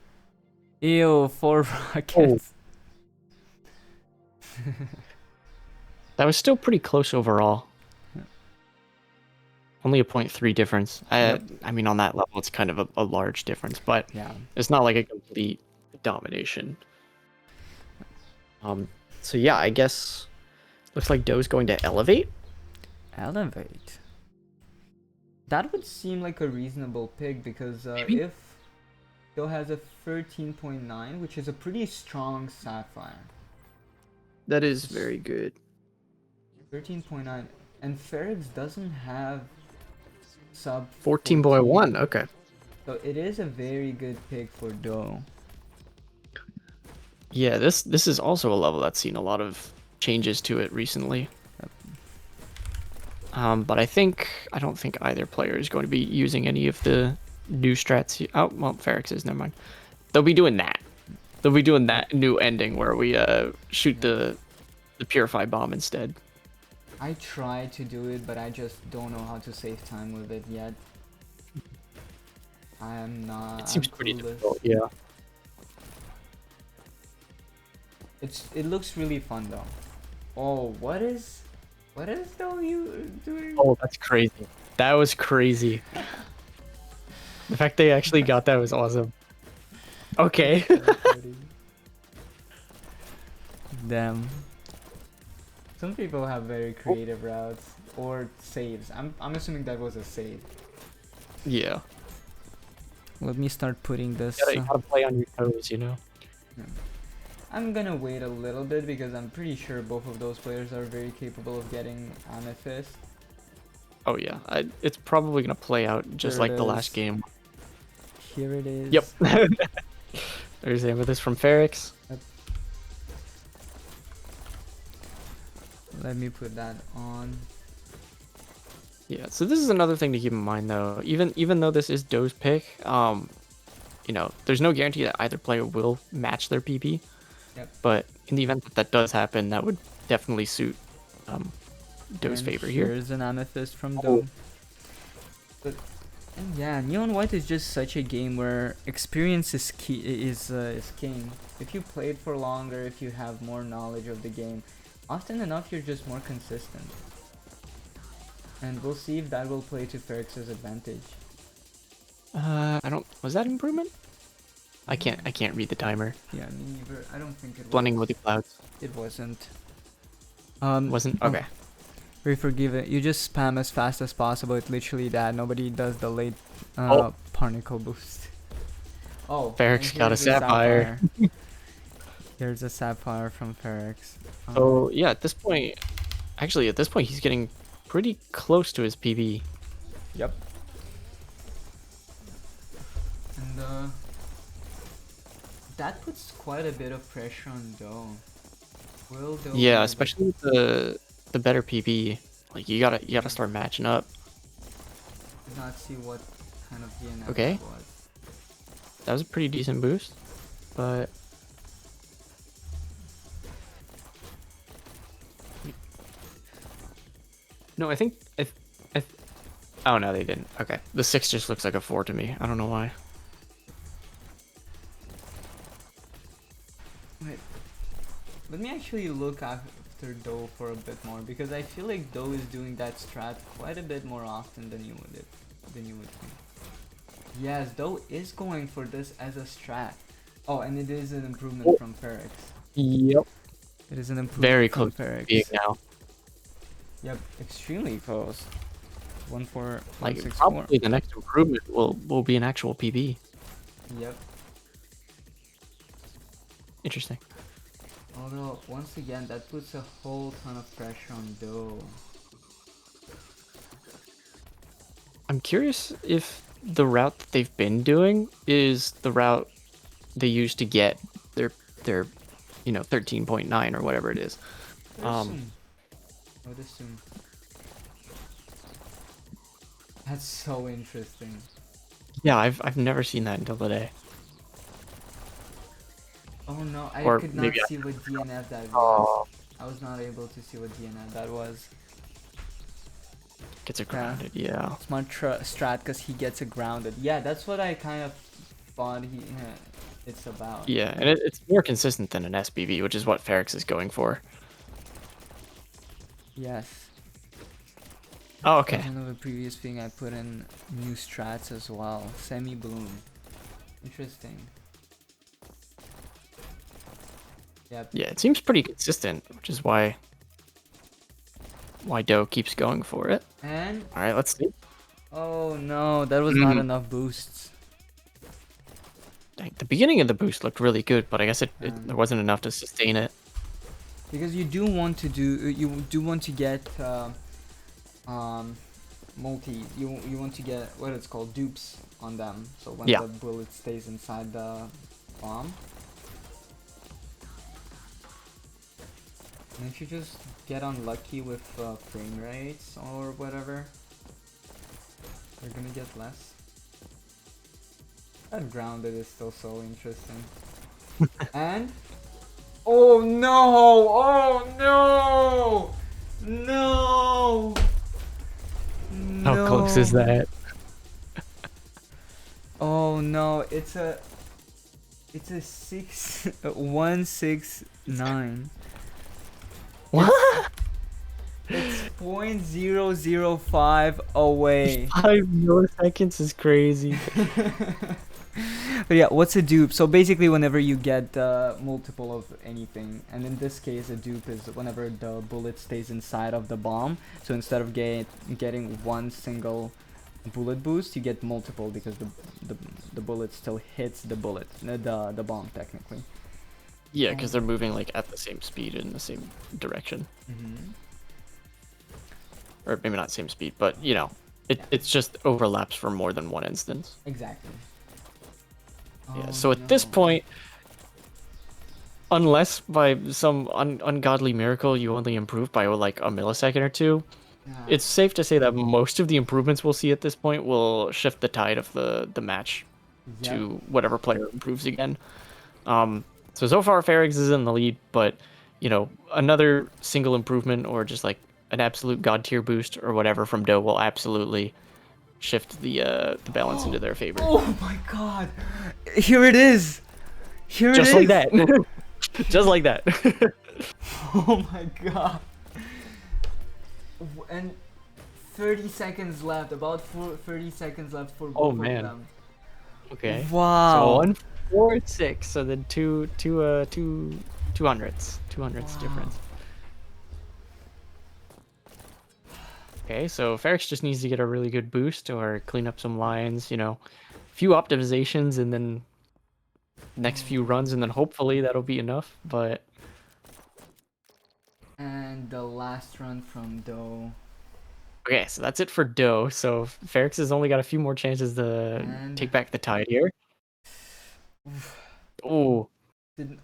Ew, 4 Oh, rockets. that was still pretty close overall. Only a 0.3 difference. Yep. I mean, on that level, it's kind of a large difference, but Yeah. it's not like a complete domination. So yeah, I guess looks like Doe's going to elevate. Elevate. That would seem like a reasonable pick because Maybe if Dooe has a 13.9, which is a pretty strong sapphire. that is very good. 13.9, and Ferex doesn't have sub 14.1. 14, Okay. so it is a very good pick for Dooe. Yeah, this is also a level that's seen a lot of changes to it recently. Yep. But I don't think either player is going to be using any of the new strats. Oh, well, Ferex is. Never mind. They'll be doing that. They'll be doing that new ending where we shoot Yeah. the purify bomb instead. I try to do it, but I just don't know how to save time with it yet. I am not. It seems I'm pretty clueless. difficult. Yeah. It looks really fun though. Oh, what is though you doing? Oh, that's crazy. That was crazy. The fact they actually got that was awesome. Okay. Damn. Some people have very creative routes or saves. I'm assuming that was a save. Yeah. Let me start putting this. You gotta play on your toes, you know. Yeah. I'm gonna wait a little bit because I'm pretty sure both of those players are very capable of getting Amethyst. Oh yeah, it's probably gonna play out just There it like the is. last game. Here it is. Yep. There's Amethyst from Ferex. Yep. Let me put that on. Yeah, so this is another thing to keep in mind though. Even though this is Dooe's pick, you know, there's no guarantee that either player will match their PP. Yep. But in the event that that does happen, that would definitely suit Dooe's And favor here. here's an Amethyst from Oh. Dooe. But and yeah, Neon White is just such a game where experience is key. Is king. If you play it for longer, if you have more knowledge of the game, often enough you're just more consistent. And we'll see if that will play to Ferex's advantage. I don't. Was that improvement? I can't read the timer. Yeah, me neither. I don't think it Blending was. with the clouds. It wasn't. Wasn't okay. We forgive it. You just spam as fast as possible. It's literally that. Nobody does the late particle boost. Oh, Ferex and got a here's sapphire. Here's a sapphire from Ferex. So yeah, at this point, actually at this point he's getting pretty close to his PB. Yep. And that puts quite a bit of pressure on Dooe. Will Dooe? Yeah, especially with the better PB. Like you gotta start matching up. Did not see what kind of DNF Okay. it was. That was a pretty decent boost, but no, I think if oh no, they didn't. Okay, the 6 just looks like a 4 to me. I don't know why. Wait. Let me actually look after Dooe for a bit more because I feel like Dooe is doing that strat quite a bit more often than you would think. Yes, Dooe is going for this as a strat. Oh, and it is an improvement Oh, from Ferex. yep. It is an improvement Very from close to being Ferex. now. Yep, extremely close. 14164. Probably the next improvement will be an actual PB. Yep. Interesting. Although, once again, that puts a whole ton of pressure on Dooe. I'm curious if the route that they've been doing is the route they used to get their 13.9 or whatever it is. I would assume. I would assume. That's so interesting. Yeah, I've never seen that until today. Oh no, I Or could not maybe see what DNF that was. Oh, I was not able to see what DNF that was. gets it Yeah. grounded. Yeah. Smart strat because he gets it grounded. Yeah, that's what I kind of thought it's about. Yeah, and it's more consistent than an SBV, which is what Ferex is going for. Yes. Oh, That okay. was another previous thing I put in new strats as well. Semi-bloom. Interesting. Yep. Yeah, it seems pretty consistent, which is why Dooe keeps going for it. And All right, let's see. oh no, that was not enough boosts. The beginning of the boost looked really good, but I guess there wasn't enough to sustain it. Because you do want to get multi you want to get what it's called dupes on them. So when Yeah. the bullet stays inside the bomb. Don't you just get unlucky with frame rates or whatever? You're gonna get less. That grounded is still so interesting. And oh no! Oh no! No! How close is No. that? Oh no! It's a 169. What? It's 0.005 away. 5 milliseconds is crazy. But yeah, what's a dupe? So basically, whenever you get multiple of anything, and in this case, a dupe is whenever the bullet stays inside of the bomb. So instead of getting one single bullet boost, you get multiple because the bullet still hits the the bomb technically. Yeah, because they're moving like at the same speed in the same direction. Or maybe not same speed, but it's just overlaps for more than one instance. Exactly. Yeah, Oh, so at this no. point, unless by some ungodly miracle you only improve by like a millisecond or two, Yeah. it's safe to say that most of the improvements we'll see at this point will shift the tide of the match to whatever player improves again. So far Ferex is in the lead, but another single improvement or just like an absolute god tier boost or whatever from Dooe will absolutely shift the balance into their favor. Oh my god! Here it is! Here it is! Just like that. Just like that. Oh my god! And 30 seconds left. About 30 seconds left for both of them. Okay. Wow. So 146. So then two hundredths difference. Okay, so Ferex just needs to get a really good boost or clean up some lines, few optimizations, and then next few runs, and then hopefully that'll be enough. But and the last run from Dooe. Okay, so that's it for Dooe. So Ferex has only got a few more chances to take back the tide here. Oh.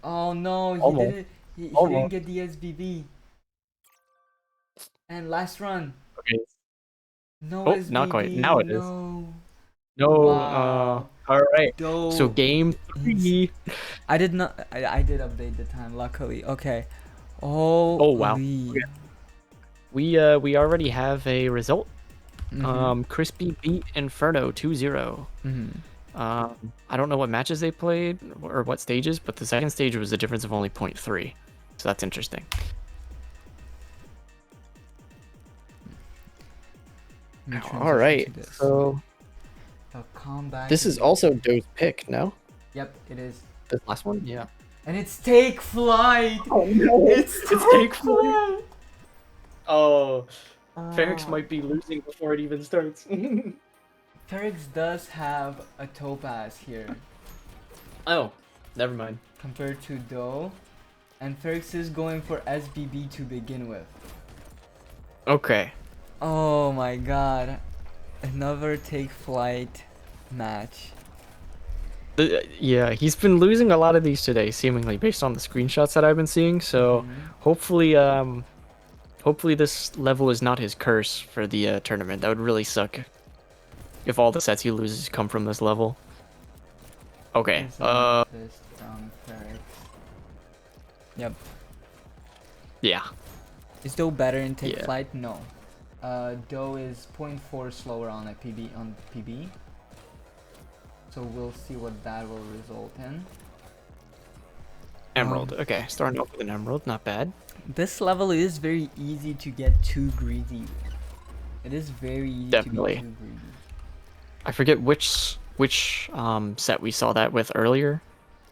Oh no, he Almost. didn't. He didn't get the SBB. And last run. Okay. No Oh, SBB. not quite. Now it is. No. No. Wow. All right. Dooe. So game 3. I did not. I did update the time. Luckily. Okay. Oh wow. Okay. We already have a result. Crispy beat Inferno 2-0. I don't know what matches they played or what stages, but the second stage was a difference of only 0.3. So that's interesting. All right. So The comeback. This is also Dooe's pick, no? Yep, it is. This last one? Yeah. And it's take flight. Oh no! It's take flight. Oh, Ferex Oh. might be losing before it even starts. Ferex does have a topaz here Oh, never mind. compared to Dooe, and Ferex is going for SBB to begin with. Okay. Oh my god. Another take flight match. Yeah, he's been losing a lot of these today, seemingly based on the screenshots that I've been seeing. So hopefully, hopefully this level is not his curse for the tournament. That would really suck if all the sets he loses come from this level. Okay. Here's an assist from Ferex. Yep. Yeah. Is Dooe better in take Yeah. flight? No. Dooe is 0.4 slower on a PB. So we'll see what that will result in. Emerald. Okay, starting off with an emerald, not bad. This level is very easy to get too greedy. It is very easy Definitely. to be too greedy. I forget which set we saw that with earlier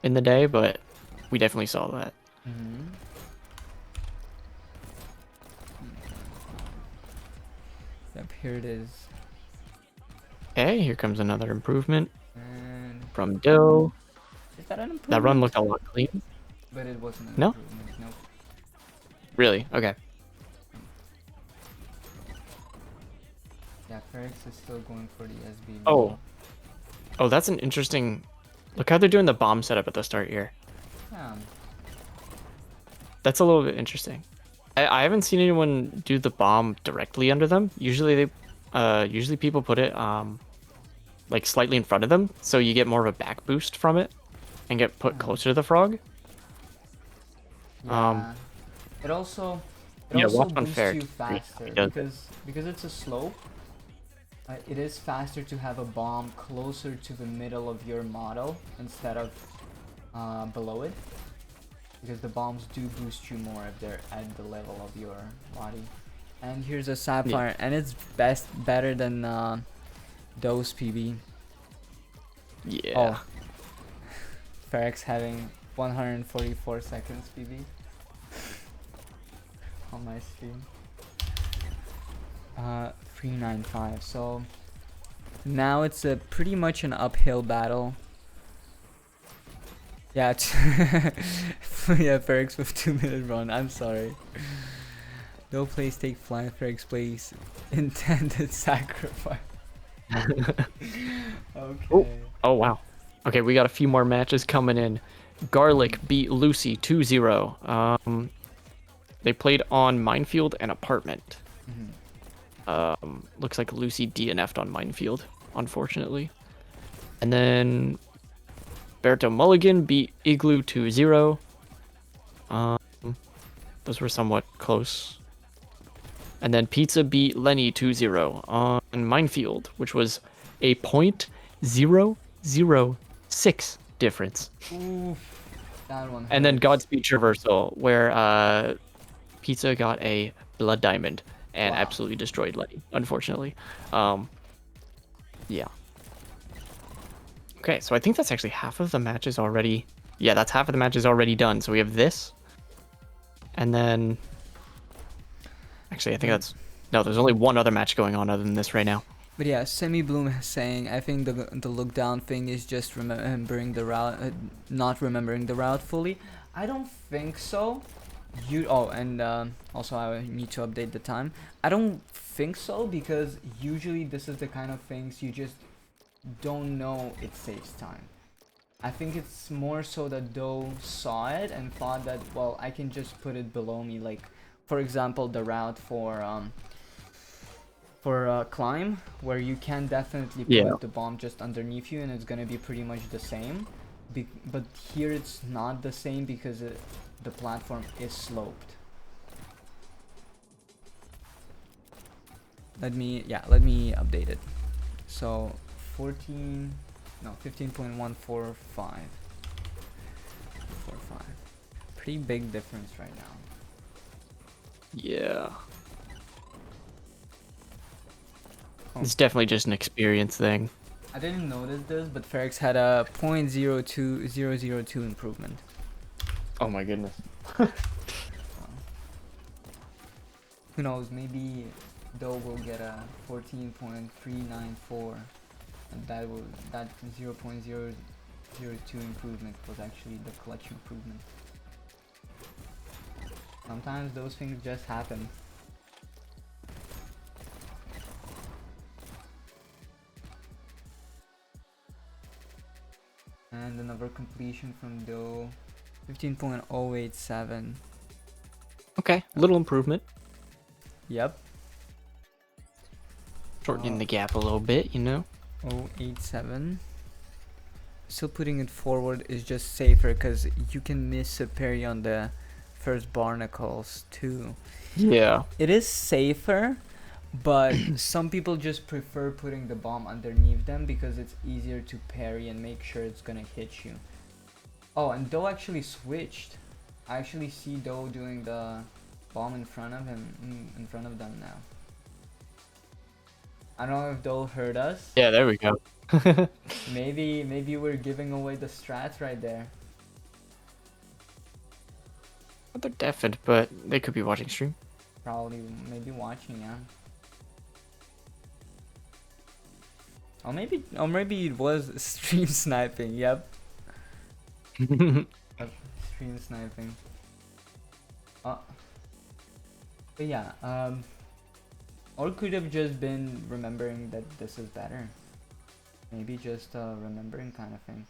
in the day, but we definitely saw that. Yep, here it is. Okay, here comes another improvement And from Dooe. is that an improvement? That run looked a lot clean. But it wasn't an No? improvement. Nope. Really? Okay. Yeah, Ferex is still going for the SBB. Oh, that's an interesting. Look how they're doing the bomb setup at the start here. Yeah. That's a little bit interesting. I haven't seen anyone do the bomb directly under them. Usually usually people put it like slightly in front of them, so you get more of a back boost from it, and get put closer to the frog. Yeah. It also Yeah, also watch on boosts Ferex. you He faster does it. because it's a slope. It is faster to have a bomb closer to the middle of your model instead of below it, because the bombs do boost you more if they're at the level of your body. And here's a sapphire, and it's better than Dooe's PB. Yeah. Oh, Ferex having 144 seconds PB on my stream. 395. So now it's a pretty much an uphill battle. Yeah, yeah, Ferex with 2-minute run. I'm sorry. No place take flying. Ferex plays intended sacrifice. Okay. Oh wow. Okay, we got a few more matches coming in. Garlic beat Lucy 2-0. They played on Minefield and Apartment. Looks like Lucy DNF'd on Minefield, unfortunately. And then Berto Mulligan beat Igloo 2-0. Those were somewhat close. And then Pizza beat Lenny 2-0 on Minefield, which was a .006 difference. Oof, that one. And then hurts. Godspeed Traversal, where Pizza got a Blood Diamond and Wow. absolutely destroyed Lenny, unfortunately. Yeah. Okay, so I think that's actually half of the matches already. Yeah, that's half of the matches already done. So we have this. And then... Actually, I think that's... No, there's only one other match going on other than this right now. But yeah, Semi Bloom is saying, I think the look down thing is just remembering the route, not remembering the route fully. I don't think so. Also I need to update the time. I don't think so, because usually this is the kind of things you just don't know it saves time. I think it's more so that Dooe saw it and thought that, well, I can just put it below me, like for example the route for climb, where you can definitely put the bomb just underneath you and it's gonna be pretty much the same. But here it's not the same because the platform is sloped. Let me update it. So 15.145. Pretty big difference right now. Yeah. It's definitely just an experience thing. I didn't notice this, but Ferex had a 0.02002 improvement. Oh my goodness. Who knows? Maybe Dooe will get a 14.394, and that 0.002 improvement was actually the clutch improvement. Sometimes those things just happen. And another completion from Dooe, 15.087. Okay, little improvement. Yep. Shortening the gap a little bit, you know? 087. Still putting it forward is just safer because you can miss a parry on the first barnacles too. Yeah. It is safer, but some people just prefer putting the bomb underneath them because it's easier to parry and make sure it's gonna hit you. Oh, and Dooe actually switched. I actually see Dooe doing the bomb in front of him, in front of them now. I don't know if Dooe heard us. Yeah, there we go. Maybe we're giving away the strats right there. Well, they're deafened, but they could be watching stream. Probably, maybe watching, yeah. Or maybe it was stream sniping. Yep. Stream sniping. But yeah, or could have just been remembering that this is better. Maybe just remembering kind of thing.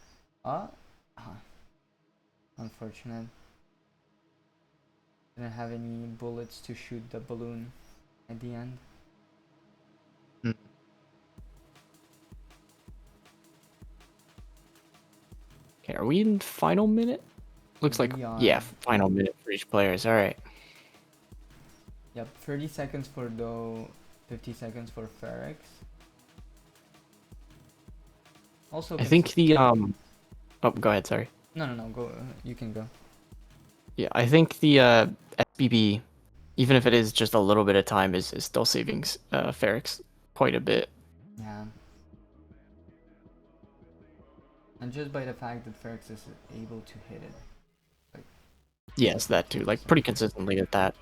Unfortunate. Didn't have any bullets to shoot the balloon at the end. Okay, are we in final minute? Looks like, yeah, final minute for each players. All right. Yep, 30 seconds for Dooe, 50 seconds for Ferex. Also, I think the oh, go ahead. Sorry. No, go. You can go. Yeah, I think the SBB, even if it is just a little bit of time, is still saving Ferex quite a bit. Yeah. And just by the fact that Ferex is able to hit it. Like, yes, that too. Like pretty consistently at that.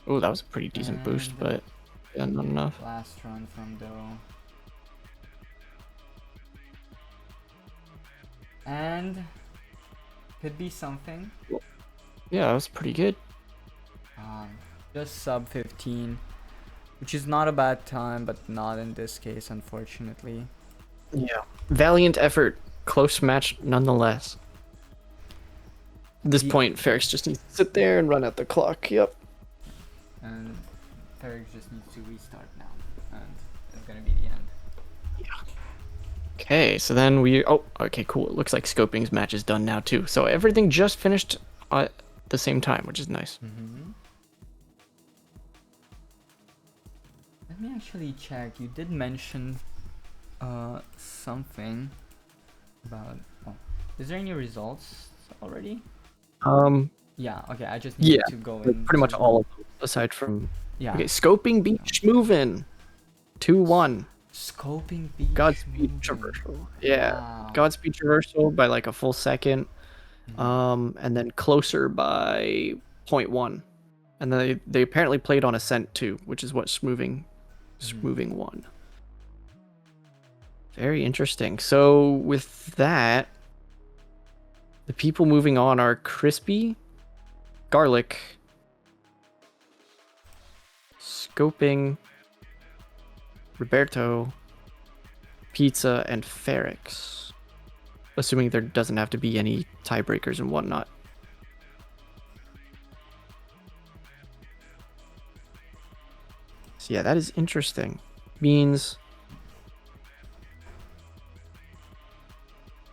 Oh, that was a pretty decent boost, but yeah, not enough. Last run from Dooe. And could be something. Yeah, that was pretty good. Just sub 15, which is not a bad time, but not in this case, unfortunately. Yeah. Valiant effort. Close match nonetheless. At this point, Ferex just needs to sit there and run out the clock. Yep. And Ferex just needs to restart now, and it's gonna be the end. Yeah. Okay, so then okay, cool. It looks like Scoping's match is done now too. So everything just finished at the same time, which is nice. Let me actually check. You did mention something about. Oh, is there any results already? Yeah. Okay. I just need to go in. Pretty much all of them, aside from. Yeah. Okay, Scoping beat Schmoovin 2-1. Scoping beat Godspeed Traversal. Yeah. Wow. Godspeed Traversal by like a full second. And then Closer by 0.1. And then they apparently played on Ascent too, which is what Schmoovin won. Very interesting. So with that, the people moving on are Crispy, Garlic, Scoping, Roberto, Pizza, and Ferex. Assuming there doesn't have to be any tiebreakers and whatnot. So yeah, that is interesting. Means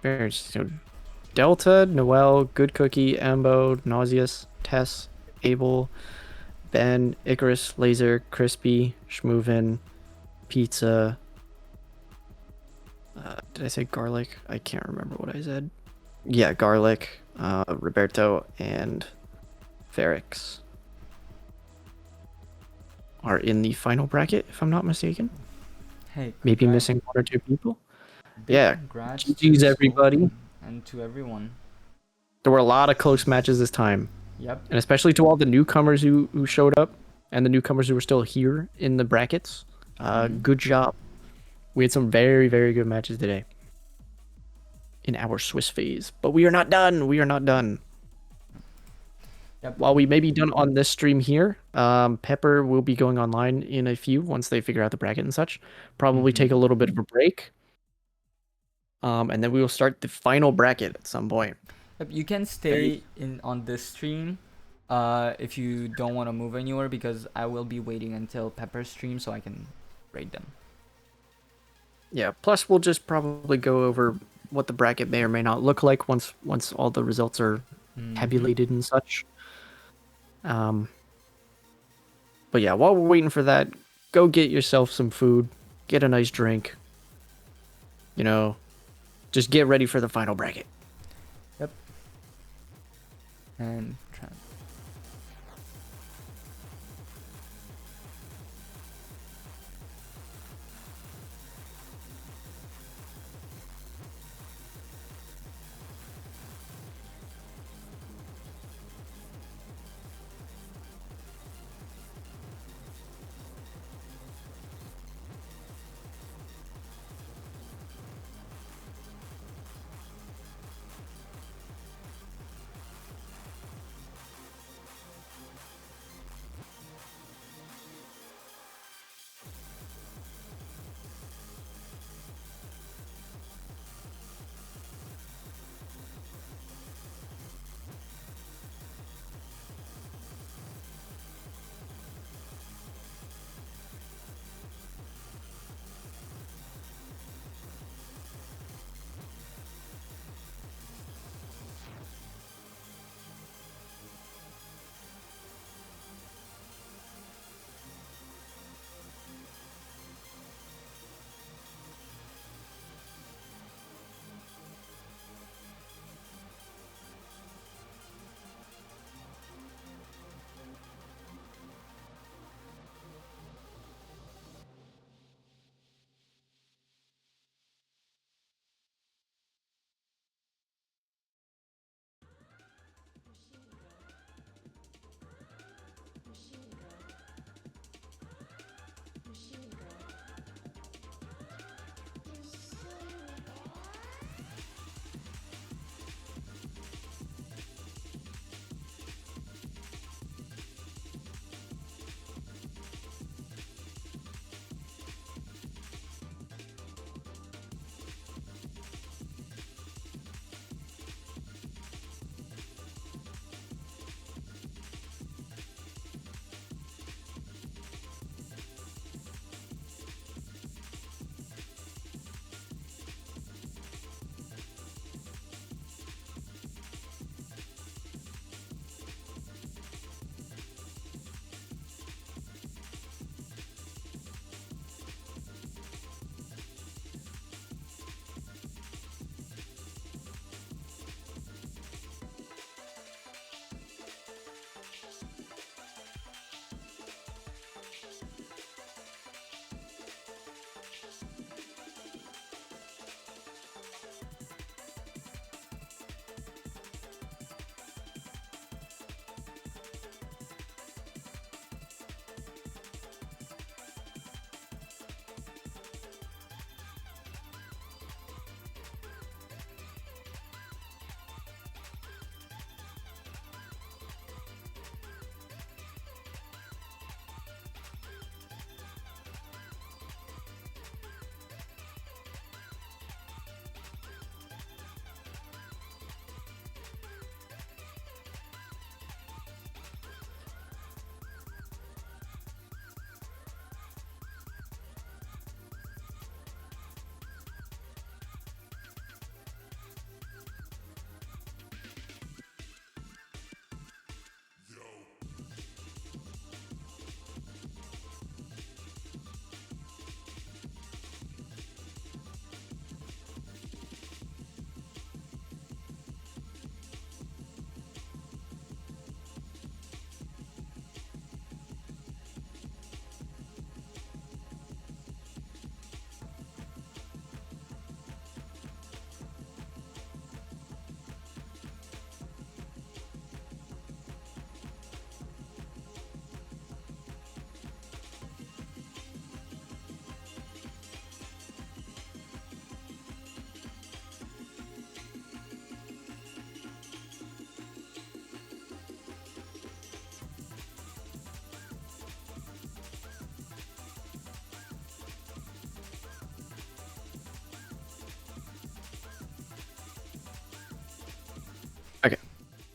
very interesting. So Delta, Noel, Good Cookie, Ambo, Nauseous, Tess, Abel, Ben, Icarus, Laser, Crispy, Schmoovin, Pizza. Did I say Garlic? I can't remember what I said. Yeah, Garlic, Roberto, and Ferex are in the final bracket, if I'm not mistaken. Hey, maybe missing one or two people. big Yeah, congrats to GG's Scope everybody. and to everyone. There were a lot of close matches this time, Yep. and especially to all the newcomers who showed up and the newcomers who were still here in the brackets. Mm-hmm. Good job. We had some very, very good matches today in our Swiss phase, but we are not done. We are not done. Yep. While we may be done on this stream here, Pepper will be going online in a few once they figure out the bracket and such. Probably take Mm-hmm. a little bit of a break. And then we will start the final bracket at some point. Yep. You can Very stay in on this stream, if you don't want to move anywhere, because I will be waiting until Pepper stream so I can rate them. Yeah, plus we'll just probably go over what the bracket may or may not look like once all the results are Mm-hmm. tabulated and such. But yeah, while we're waiting for that, go get yourself some food, get a nice drink. You know, just get ready for the final bracket. Yep. And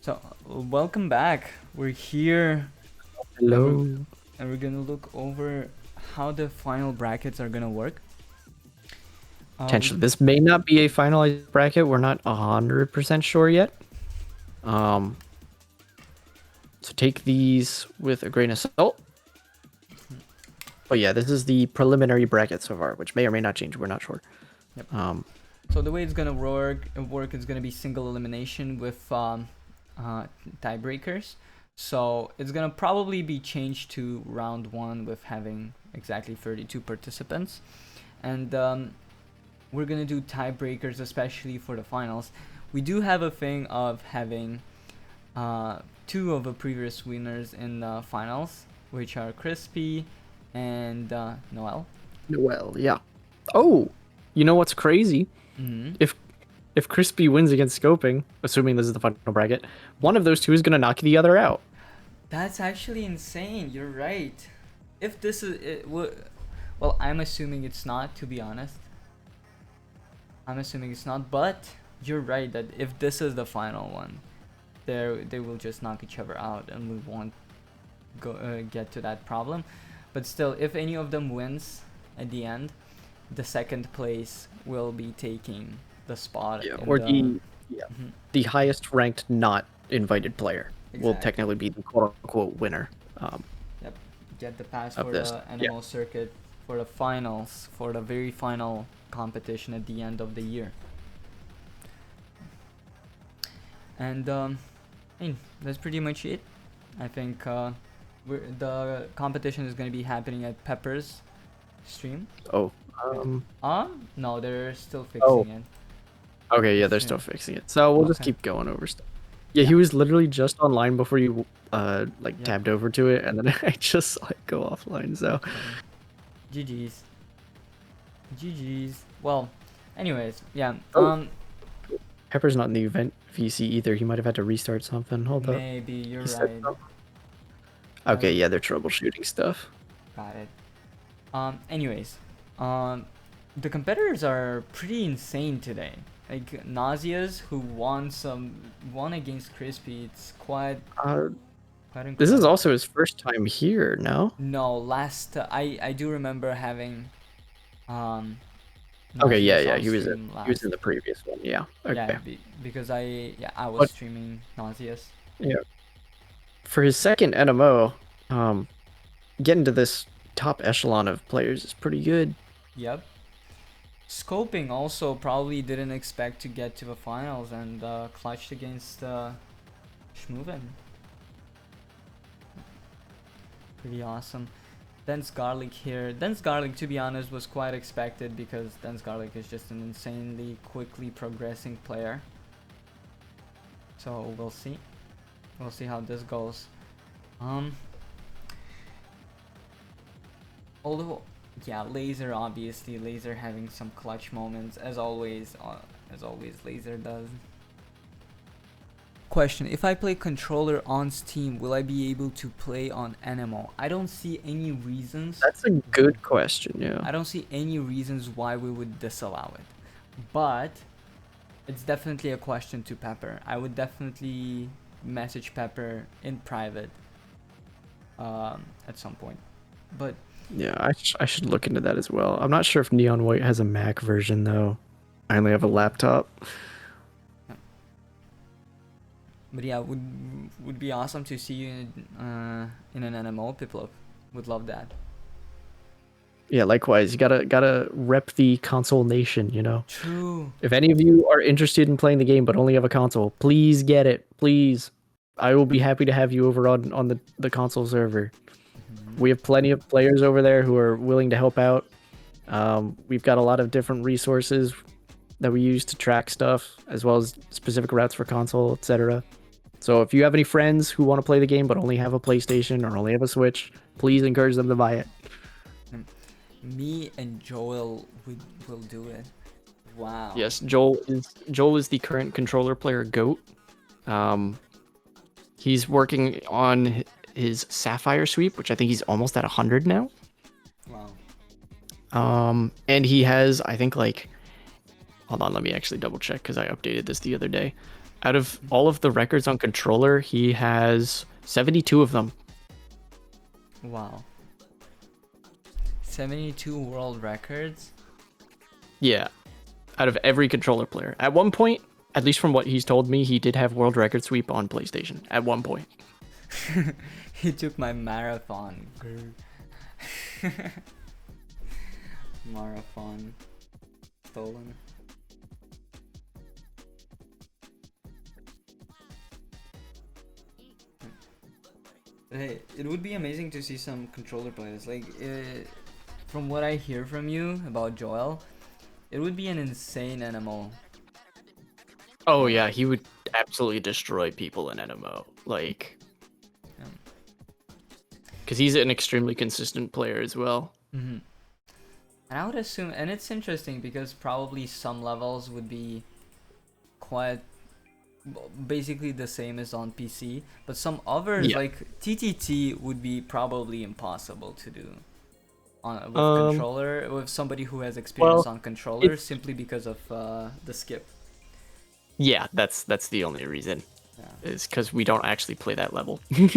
So, welcome back. We're here Hello. and we're gonna look over how the final brackets are gonna work. Potentially, this may not be a finalized bracket. We're not 100% sure yet. So take these with a grain of salt. But yeah, this is the preliminary bracket so far, which may or may not change. We're not sure. Yep. So the way it's gonna work is gonna be single elimination with tiebreakers. So it's gonna probably be changed to round 1 with having exactly 32 participants, and we're gonna do tiebreakers, especially for the finals. We do have a thing of having 2 of the previous winners in the finals, which are Crispy and Noel. Noel, yeah. Oh, you know what's crazy? Mm-hmm. If Crispy wins against Scoping, assuming this is the final bracket, one of those two is gonna knock the other out. That's actually insane. You're right. If this is it, well, I'm assuming it's not. To be honest, I'm assuming it's not. But you're right that if this is the final one, they will just knock each other out, and we won't get to that problem. But still, if any of them wins at the end, the second place will be taking the spot. Yeah, or the highest ranked not invited player will technically be the quote unquote winner. Yep, get the pass of for this. the NMO circuit for the finals, for the very final competition at the end of the year. And I mean, that's pretty much it. I think the competition is going to be happening at Pepper's stream. Oh. No, they're still fixing it. Okay, yeah, they're still fixing it. So we'll just keep going over stuff. Yeah, he was literally just online before you tabbed over to it, and then I just saw it go offline. So GG's. Well, anyways, yeah. Pepper's not in the event VC either. He might have had to restart something. Hold up. Maybe you're right. Okay, yeah, they're troubleshooting stuff. Got it. Anyways, the competitors are pretty insane today. Like Nauseous, who won against Crispy. It's quite incredible. This is also his first time here, no? No, I do remember having okay, yeah, he was in the previous one, yeah. Okay. Yeah, because I was streaming Nauseous. Yeah. For his second NMO, getting to this top echelon of players is pretty good. Yep. Scoping also probably didn't expect to get to the finals and clutched against Schmoven. Pretty awesome. Dense Garlic here. Dense Garlic, to be honest, was quite expected because Dense Garlic is just an insanely quickly progressing player. So we'll see. We'll see how this goes. Although, yeah, Laser, obviously, Laser having some clutch moments, as always, Laser does. Question: if I play controller on Steam, will I be able to play on NMO? I don't see any reasons. That's a good question, yeah. I don't see any reasons why we would disallow it. But it's definitely a question to Pepper. I would definitely message Pepper in private at some point. But yeah, I should look into that as well. I'm not sure if Neon White has a Mac version though. I only have a laptop. But yeah, would be awesome to see you in an NMO. People would love that. Yeah, likewise. You gotta rep the console nation, you know. True. If any of you are interested in playing the game but only have a console, please get it. Please. I will be happy to have you over on the console server. We have plenty of players over there who are willing to help out. We've got a lot of different resources that we use to track stuff, as well as specific routes for console, etc. So if you have any friends who want to play the game but only have a PlayStation or only have a Switch, please encourage them to buy it. Me and Joel will do it. Wow. Yes, Joel is the current controller player GOAT. He's working on his Sapphire sweep, which I think he's almost at 100 now. Wow. And he has, I think, like, hold on, let me actually double check because I updated this the other day. Out of all of the records on controller, he has 72 of them. Wow. 72 world records? Yeah, out of every controller player. At one point, at least from what he's told me, he did have world record sweep on PlayStation at one point. He took my marathon. Marathon. Stolen. Hey, it would be amazing to see some controller players. Like, from what I hear from you about Joel, it would be an insane NMO. Oh yeah, he would absolutely destroy people in NMO. Like, because he's an extremely consistent player as well. Mm-hmm. And I would assume, and it's interesting because probably some levels would be quite basically the same as on PC, but some others like TTT would be probably impossible to do on with controller with somebody who has experience on controller simply because of the skip. Yeah, that's the only reason. Yeah. Is because we don't actually play that level. Yeah,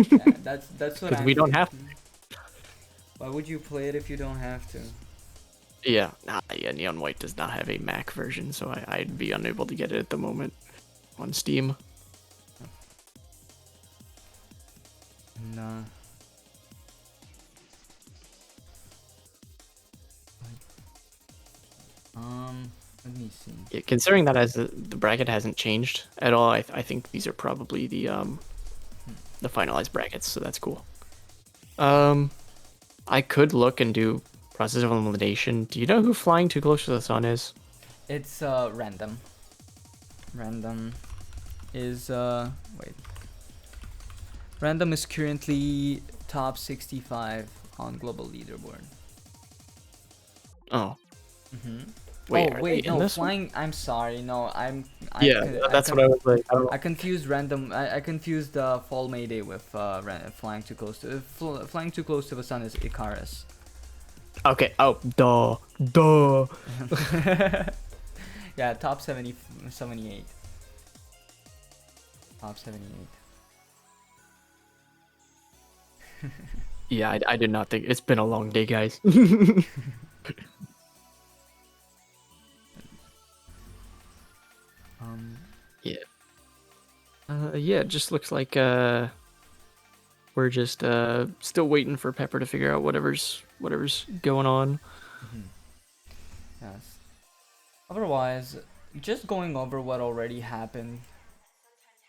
that's what. Because we don't have to. Why would you play it if you don't have to? Yeah, yeah. Neon White does not have a Mac version, so I'd be unable to get it at the moment on Steam. Nah. Let me see. Yeah, considering that as the bracket hasn't changed at all, I think these are probably the finalized brackets, so that's cool. I could look and do process of elimination. Do you know who Flying Too Close to the Sun is? It's random. Random is wait. Random is currently top 65 on global leaderboard. Oh. Mm-hmm. Wait, no, Flying. One? I'm sorry, no, that's what I was like. I confused random. I confused Fall Mayday with Flying Too Close to Flying Too Close to the Sun is Icarus. Okay. Oh, duh. Yeah, top 78. Top 78. Yeah, I did not think it's been a long day, guys. Yeah. Yeah, it just looks like we're just still waiting for Pepper to figure out whatever's going on. Mm-hmm. Yes. Otherwise, just going over what already happened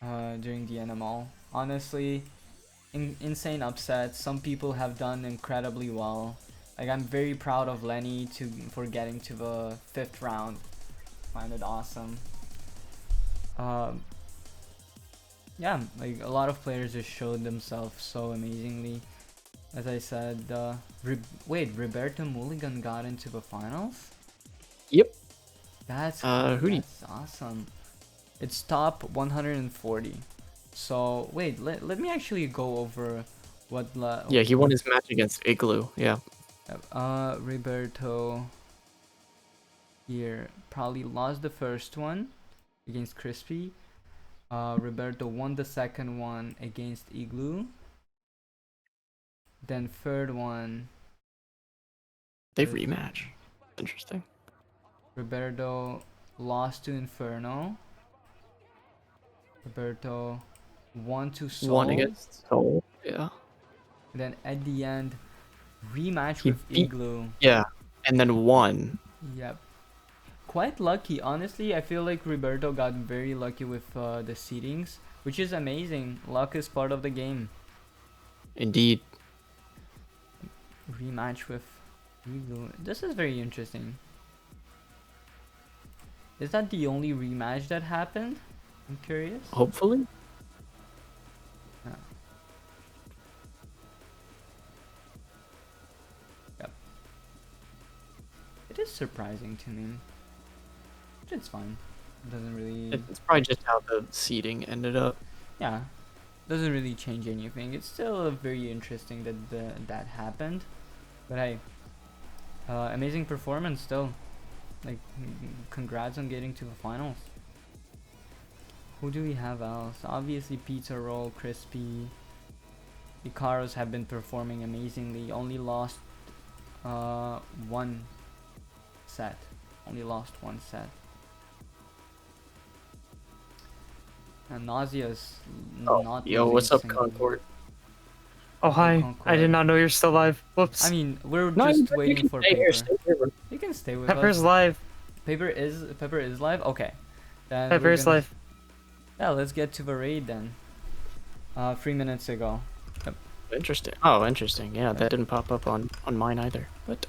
during the NMO. Honestly, insane upsets. Some people have done incredibly well. Like, I'm very proud of LLeni for getting to the 5th round. Find it awesome. Yeah, like a lot of players just showed themselves so amazingly. As I said, Roberto Mulligan got into the finals? Yep. That's awesome. It's top 140. So wait, let me actually go over what. Yeah, he won his match against Igloo. Yeah. Roberto here probably lost the first one against Crispy. Roberto won the second one against Igloo. Then third one. They rematch. Interesting. Roberto lost to Inferno. Roberto won to Soul. Won against Soul. Yeah. Then at the end, rematch with Igloo. Yeah, and then won. Yep. Quite lucky. Honestly, I feel like Roberto got very lucky with the seedings, which is amazing. Luck is part of the game. Indeed. Rematch with Igloo. This is very interesting. Is that the only rematch that happened? I'm curious. Hopefully. Yeah. Yep. It is surprising to me. It's fine. It doesn't really. It's probably just how the seeding ended up. Yeah. Doesn't really change anything. It's still very interesting that that happened. But hey, amazing performance still. Like, congrats on getting to the finals. Who do we have else? Obviously, Pizza Roll, Crispy. Icaros have been performing amazingly. Only lost one set. Only lost one set. And Nausea's Oh, not yo, losing what's a up, single. Concord? Oh, hi. I Concord. did not know you're still live. Whoops. I mean, we're No, just you waiting can for stay Paper. here, stay here. You can stay with Pepper's us. live. Pepper is live. Okay. Then Pepper's gonna, live. Yeah, let's get to the raid then. 3 minutes ago. Interesting. Oh, interesting. Yeah, that didn't pop up on mine either. But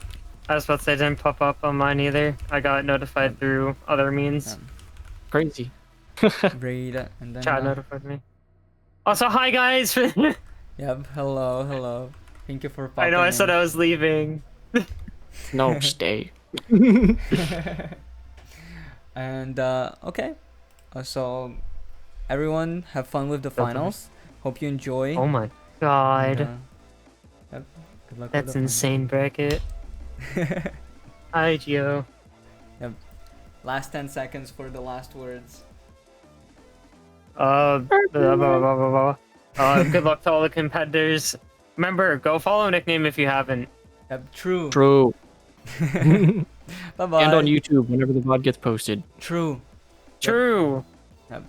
I was about to say it didn't pop up on mine either. I got notified through other means. crazy. Raid and then. Chat notified me. Also, hi guys. Yep. Hello. Thank you for popping I know I in. said I was leaving. No, stay. And okay. So everyone have fun with the finals. Hope you enjoy. Oh my god. And, yep. Good luck with That's the insane, bracket. finals. Hi, Gio. Yep. Last 10 seconds for the last words. Blah, blah, blah, blah, blah. Good luck to all the competitors. Remember, go follow Nickname if you haven't. Yep. True. True. Bye bye. And on YouTube whenever the VOD gets posted. True. True. Yep.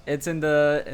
It's in the